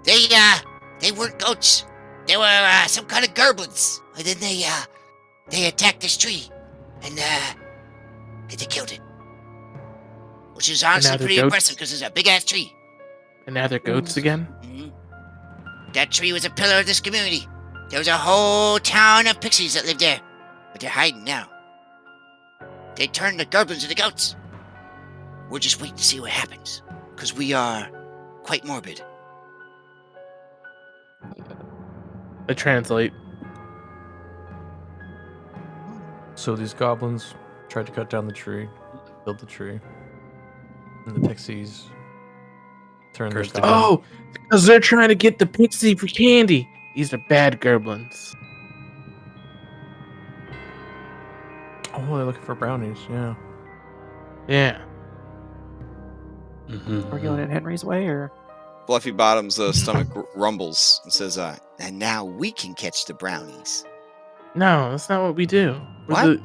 they weren't goats. They were some kind of goblins. And then they attacked this tree, and they killed it. Which is honestly they're pretty goats? impressive because it's a big ass tree. And now they're goats again? That tree was a pillar of this community. There was a whole town of pixies that lived there, but they're hiding now. They turned the goblins into goats. we're just waiting to see what happens. Because we are quite morbid. I translate. So these goblins tried to cut down the tree, build the tree, and the pixies turned their goblin. Oh, because they're trying to get the pixie for candy. These are bad goblins. Oh, they're looking for brownies. Yeah. Yeah. We're going in Henry's way, or Fluffy Bottom's stomach rumbles and says, and now we can catch the brownies. No, that's not what we do. What?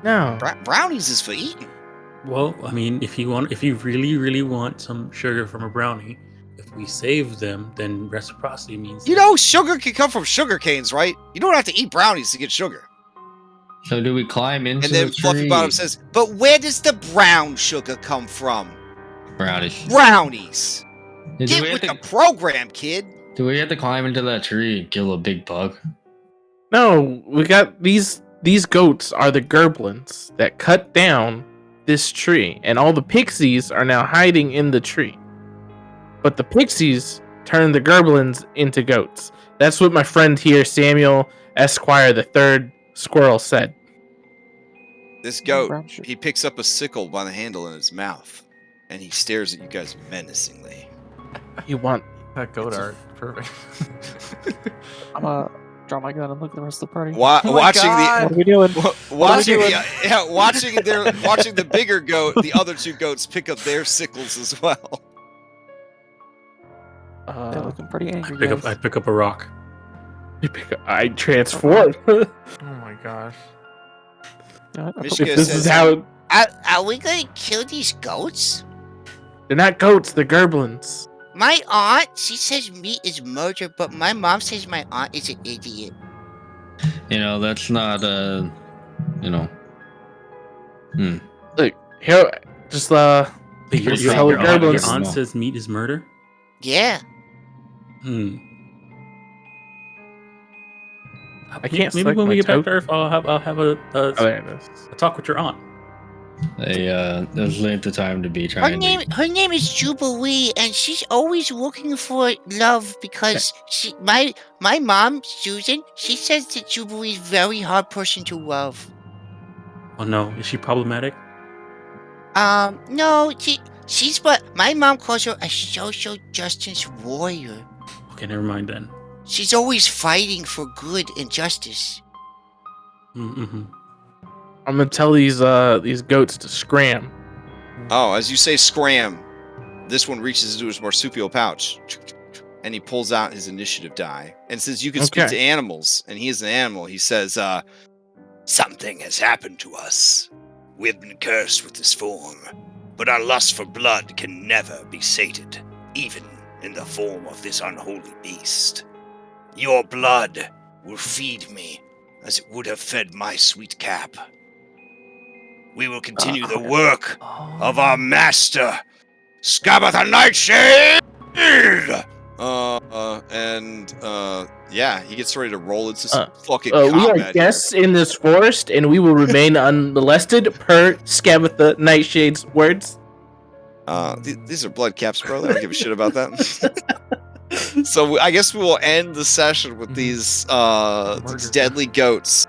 No. Brownies is for eating. Well, I mean, if you really, really want some sugar from a brownie, if we save them, then reciprocity means. You know, sugar can come from sugar canes, right? You don't have to eat brownies to get sugar. So do we climb into And then the tree? Fluffy Bottom says, but where does the brown sugar come from? Brownies. Brownies. Do Get we with the have to, program, kid. do we have to climb into that tree and kill a big bug? No, we got these goats are the goblins that cut down this tree, and all the pixies are now hiding in the tree. But the pixies turned the goblins into goats. That's what my friend here, Samuel Esquire the Third Squirrel, said. This goat, brown sugar. he picks up a sickle by the handle in his mouth, and he stares at you guys menacingly. You want That goat art. Perfect. I'm gonna draw my gun and look at the rest of the party. Watching What are we doing? watching the bigger goat, the other two goats pick up their sickles as well. They're looking pretty angry. I pick up a rock. I transform. Oh my gosh. Mishka This says, is how Are we gonna kill these goats? they're not goats, they're goblins. My aunt, she says meat is murder, but my mom says my aunt is an idiot. You know, that's not Look, here, just Wait, Your- your, your- your, your aunt, your aunt- aunt says meat is murder? Yeah. I can't Maybe select when my we get back token. to Earth, I'll have a there it is. talk with your aunt. there's late the time to be Her trying name is Jubilee, and she's always looking for love because my mom, Susan, she says that Jubilee's a very hard person to love. Oh no, is she problematic? No, she's but my mom calls her a social justice warrior. Okay, never mind then. She's always fighting for good and justice. Mm-hmm. I'm gonna tell these goats to scram. Oh, as you say scram, this one reaches into his marsupial pouch, and he pulls out his initiative die. And since you can speak Okay. to animals, and he is an animal, he says, something has happened to us. We've been cursed with this form, but our lust for blood can never be sated, even in the form of this unholy beast. Your blood will feed me as it would have fed my sweet cap. We will continue the work of our master, Skabatha Nightshade! Yeah, he gets ready to roll into some fucking We are combat. guests in this forest, and we will remain unmolested per Skabatha Nightshade's words. These are blood caps, bro. I don't give a shit about that. So I guess we will end the session with these deadly goats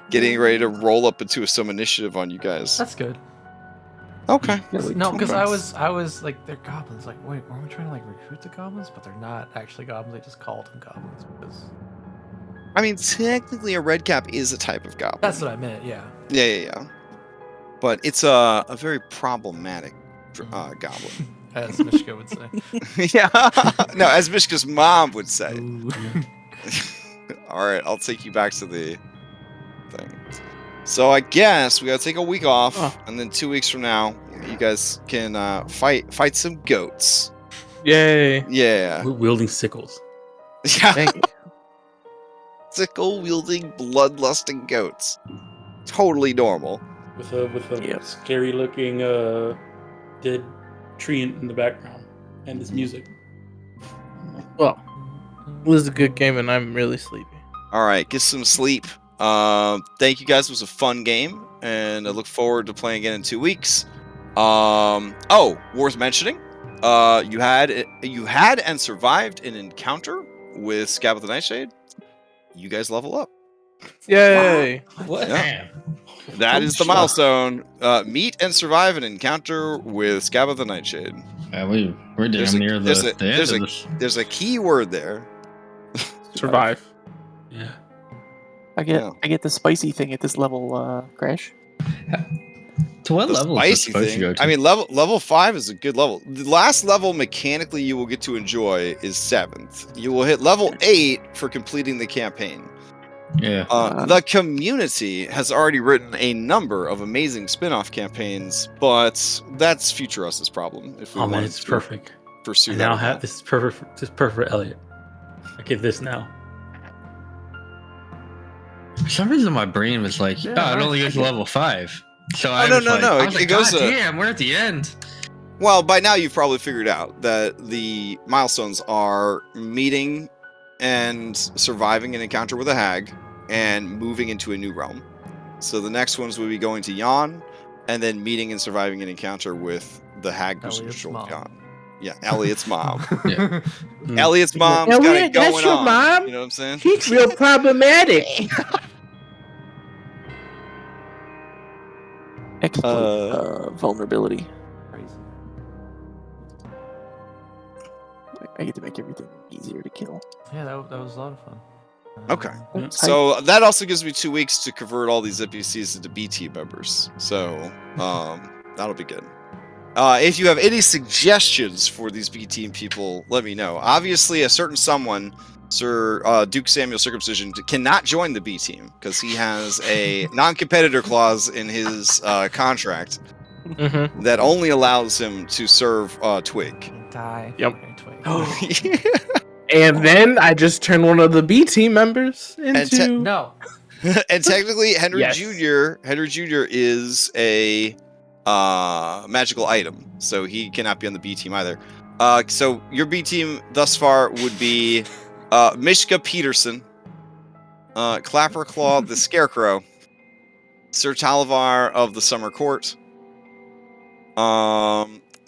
getting ready to roll up into some initiative on you guys. That's good. Okay. No, because Okay. I was like, they're goblins. Like, wait, weren't we trying to like recruit the goblins? But they're not actually goblins. They just called them goblins because I mean, technically, a red cap is a type of goblin. that's what I meant. Yeah. Yeah. But it's a very problematic goblin. As Mishka would say. Yeah. No, as Mishka's mom would say. Ooh. All right, I'll take you back to the thing. So I guess we gotta take a week off, and then 2 weeks from now, you guys can fight some goats. Yay! Yeah. We're wielding sickles. Yeah. Thank you. Sickle wielding, bloodlusting goats. Totally normal. With a Yep. scary looking dead tree in the background and this music. Well, it was a good game, and I'm really sleepy. All right, get some sleep. Thank you guys. It was a fun game, and I look forward to playing again in 2 weeks. Oh, worth mentioning. You had and survived an encounter with Skabatha Nightshade. You guys level up. Yay! What? Yeah. That is the milestone. Meet and survive an encounter with Skabatha Nightshade. We're damn near the end of this. There's a key word there. Survive. Yeah. I get the spicy thing at this level, Crash. To what The level is this spicy supposed thing. to go to? I mean, level 5 is a good level. The last level mechanically you will get to enjoy is 7th. You will hit level 8 for completing the campaign. Yeah. The community has already written a number of amazing spin-off campaigns, but that's Future Us's problem. If we Oh man, wanted it's to perfect. pursue I that. now or have not. this is perfect. This is perfect for Elliot. I get this now. For some reason, my brain was like, Yeah, "Oh, it only I goes to get level 5." So Oh, no, I was it like, goes "God to- damn, we're at the end." Well, by now you've probably figured out that the milestones are meeting and surviving an encounter with a hag and moving into a new realm. So the next ones would be going to Yon and then meeting and surviving an encounter with the hag who's in Elliot's control of mom. Yon. Yeah, Elliot's mom. Yeah. Elliot's mom's got it Elliot, going that's your on. mom? You know what I'm saying? She's real problematic. Exploit vulnerability. Crazy. I get to make everything easier to kill. Yeah, that was a lot of fun. Okay. Yeah. So that also gives me 2 weeks to convert all these NPCs into BT members. So that'll be good. If you have any suggestions for these B team people, let me know. Obviously, a certain someone, Sir Duke Samuel Circumcision, cannot join the B team because he has a non-competitor clause in his contract Mm-hmm. that only allows him to serve Twig. Die. Yep. fucking twig. And then I just turned one of the B team members te- into. No. And technically, Henry Yes. Jr. is a magical item, so he cannot be on the B team either. So your B team thus far would be Mishka Peterson, Clapperclaw the Scarecrow, Sir Talavar of the Summer Court.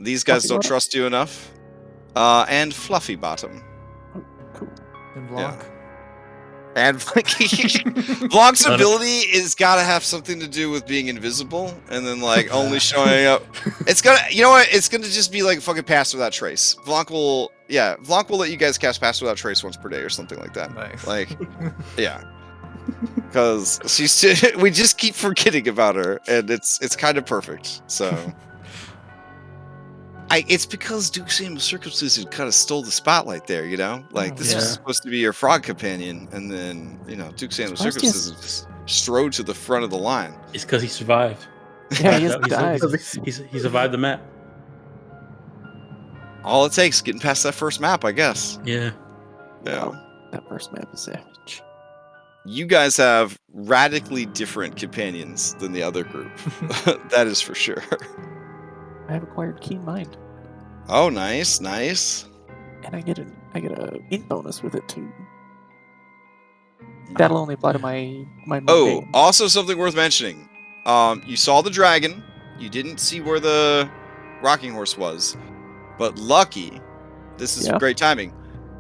These guys Fluffy don't Bottom? trust you enough, and Fluffy Bottom. And block. And Block's ability is gotta have something to do with being invisible and then like only showing up. It's gonna, you know what? It's gonna just be like fucking Pass Without Trace. Blanc will let you guys cast Pass Without Trace once per day or something like that. Nice. Like, yeah, because we just keep forgetting about her, and it's kind of perfect. So. It's because Duke Samuel Circumcision kind of stole the spotlight there, you know? Like, this was Yeah. supposed to be your frog companion, and then, Duke Samuel Surprised he has- Circumcision just strode to the front of the line. It's because he survived. Yeah, he has He's- died. He survived the map. All it takes, getting past that first map, I guess. Yeah. Yeah. Wow, that first map is savage. You guys have radically different companions than the other group. That is for sure. I have acquired keen mind, Oh, nice, nice. and I get a int bonus with it too. That'll only apply to my Oh, mundane. also something worth mentioning. You saw the dragon. You didn't see where the rocking horse was. But lucky, this is Yeah. great timing.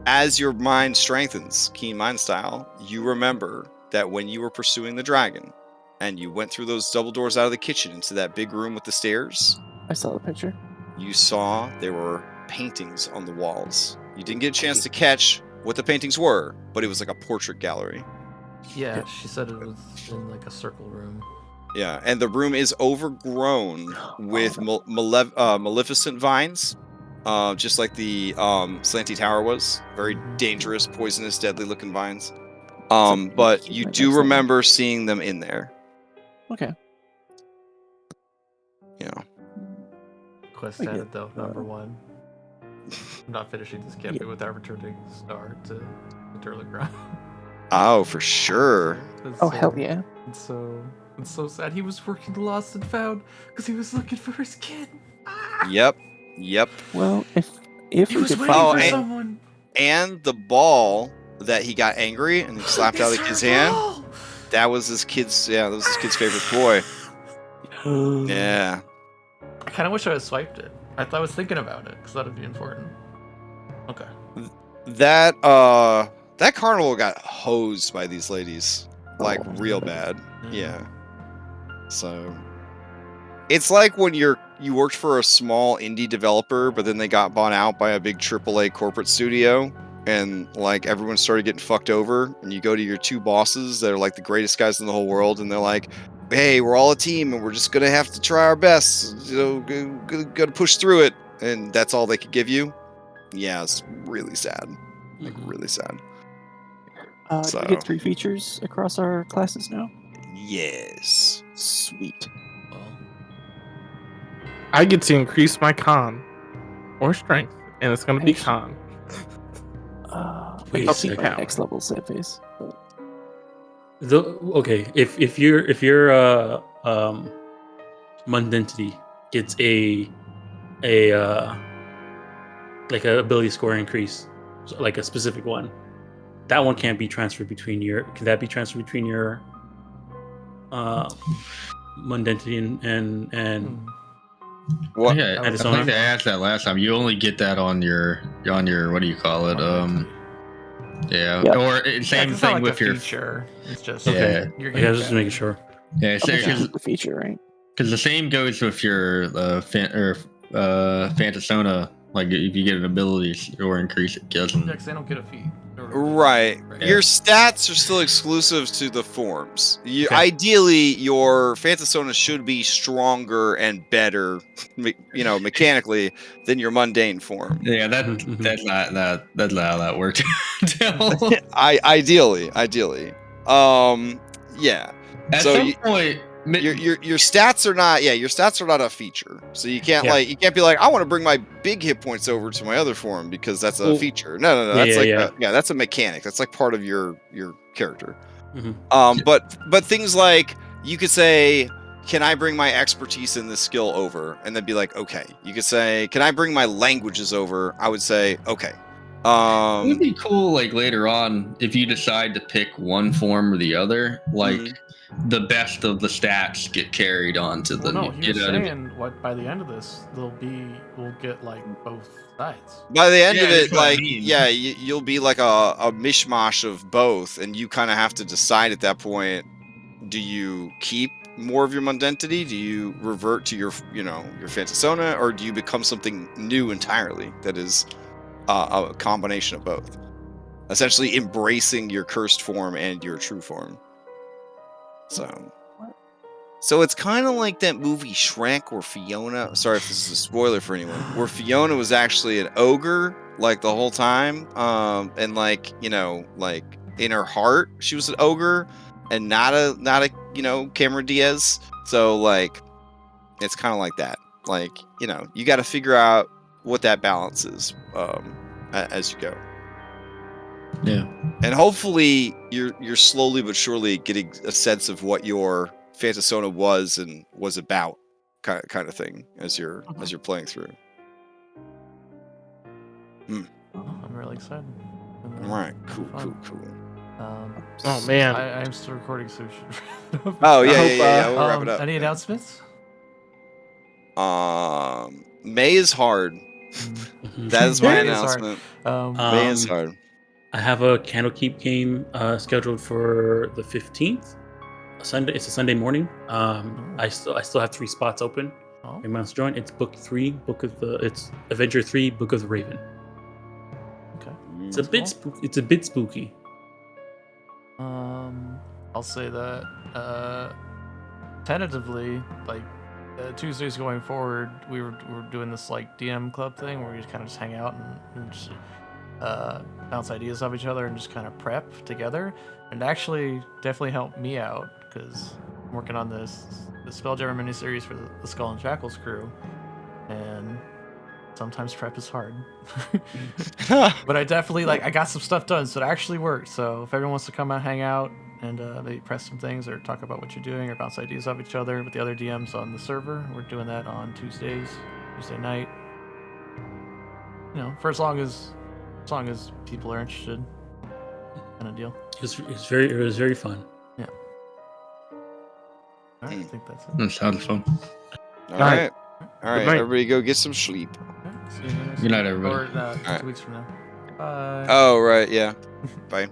As your mind strengthens, keen mind style, you remember that when you were pursuing the dragon and you went through those double doors out of the kitchen into that big room with the stairs, I saw the picture. you saw there were paintings on the walls. You didn't get a chance to catch what the paintings were, but it was like a portrait gallery. Yeah, she said it was in like a circle room. Yeah, and the room is overgrown with maleficent vines, just like the Slanty Tower was. Very dangerous, poisonous, deadly-looking vines. But keep you my do next level. remember seeing them in there. Okay. Yeah. Quest I get, added though, number 1. I'm not finishing this campaign without returning Star to Turlet Ground. Oh, for sure. Oh hell yeah! It's so sad. He was working the Lost and Found because he was looking for his kid. Yep. Well, if He we was could waiting Oh, for and- someone. And the ball that he got angry and he slapped out of the It's kid's her hand, ball! that was his kid's favorite toy. Yeah. I kind of wish I had swiped it. I was thinking about it because that'd be important. Okay. That that carnival got hosed by these ladies, like Oh, real okay. bad. Yeah. So it's like when you worked for a small indie developer, but then they got bought out by a big AAA corporate studio, and like everyone started getting fucked over. And you go to your two bosses that are like the greatest guys in the whole world, and they're like, "Hey, we're all a team, and we're just gonna have to try our best. You know, gotta push through it." And that's all they could give you. Yeah, it's really sad. Like really sad. Do So we get 3 features across our classes now? yes. Sweet. I get to increase my con or strength, and it's going to be Nice. con. Wait a I'll keep my second. next level set face. But Okay, if your mundentity gets a like a ability score increase, so like a specific one, that one can't be transferred between your. Can that be transferred between your mundentity and What? Yeah, I Arizona? think they asked that last time. You only get that on your what do you call it? Yeah, Yep. or Yeah, same it's not thing like with a your feture. It's just Okay. you're Okay, I was just making sure. yeah. I'm gonna Because keep the feature, right? the same goes with your Fantasona. Like if you get an ability or increase, it doesn't. Yeah, 'cause they don't get a feat. Right. Yeah. Your stats are still exclusive to the forms. Okay. Ideally, your Fantasona should be stronger and better, mechanically than your mundane form. Yeah, Mhm. that's not how that works. Ideally. Yeah. At So some point, your stats are not your stats are not a feature, so you can't be like, I want to bring my big hit points over to my other form because that's a Well, feature. No, yeah, that's a mechanic. That's like part of your character. Mhm. But things like you could say, can I bring my expertise in this skill over, and then be like, okay. You could say, can I bring my languages over? I would say, okay. It would be cool, like later on, if you decide to pick one form or the other, like the best of the stats get carried on to the. No, he you was know what I mean? saying what by the end of this, we'll get like both sides. By the end Yeah, of that's it, what I like, mean. you'll be like a mishmash of both, and you kind of have to decide at that point: do you keep more of your mundentity? Do you revert to your Fantasona, or do you become something new entirely that is a combination of both? Essentially, embracing your cursed form and your true form. So it's kind of like that movie Shrek where Fiona, sorry if this is a spoiler for anyone, where Fiona was actually an ogre like the whole time. And like in her heart, she was an ogre and not a Cameron Diaz. So like it's kind of like that. Like, you got to figure out what that balance is as you go. Yeah. And hopefully you're slowly but surely getting a sense of what your Fantasona was about, kind of thing, as you're playing through. I'm really excited. All right, cool. Oh, man. I'm still recording, so we should. Oh I hope, yeah. We'll wrap it up. Any announcements? May is hard. That is my May is hard. announcement. May is hard. I have a Candlekeep game scheduled for the 15th. Sunday. It's a Sunday morning. I still have 3 spots open. Oh. You must join. It's book 3, it's Adventure 3, Book of the Raven. Okay. It's a bit it's a bit spooky. I'll say that tentatively, like Tuesdays going forward, we were doing this like DM club thing where we just kind of hang out and just bounce ideas off each other and just kind of prep together, and actually definitely helped me out because I'm working on the Spelljammer miniseries for the Skull and Shackles crew, and sometimes prep is hard. But I definitely I got some stuff done, so it actually worked. So if everyone wants to come out, hang out, and maybe press some things or talk about what you're doing or bounce ideas off each other with the other DMs on the server, we're doing that on Tuesday night. For as long as people are interested, kind of deal. It was very fun. Yeah. All right, I think that's it. That sounds fun. All right. All right, night. everybody go get some sleep. See you next Good night, week. everybody. Or All right. 2 weeks from now. Bye. Oh, right, yeah. Bye.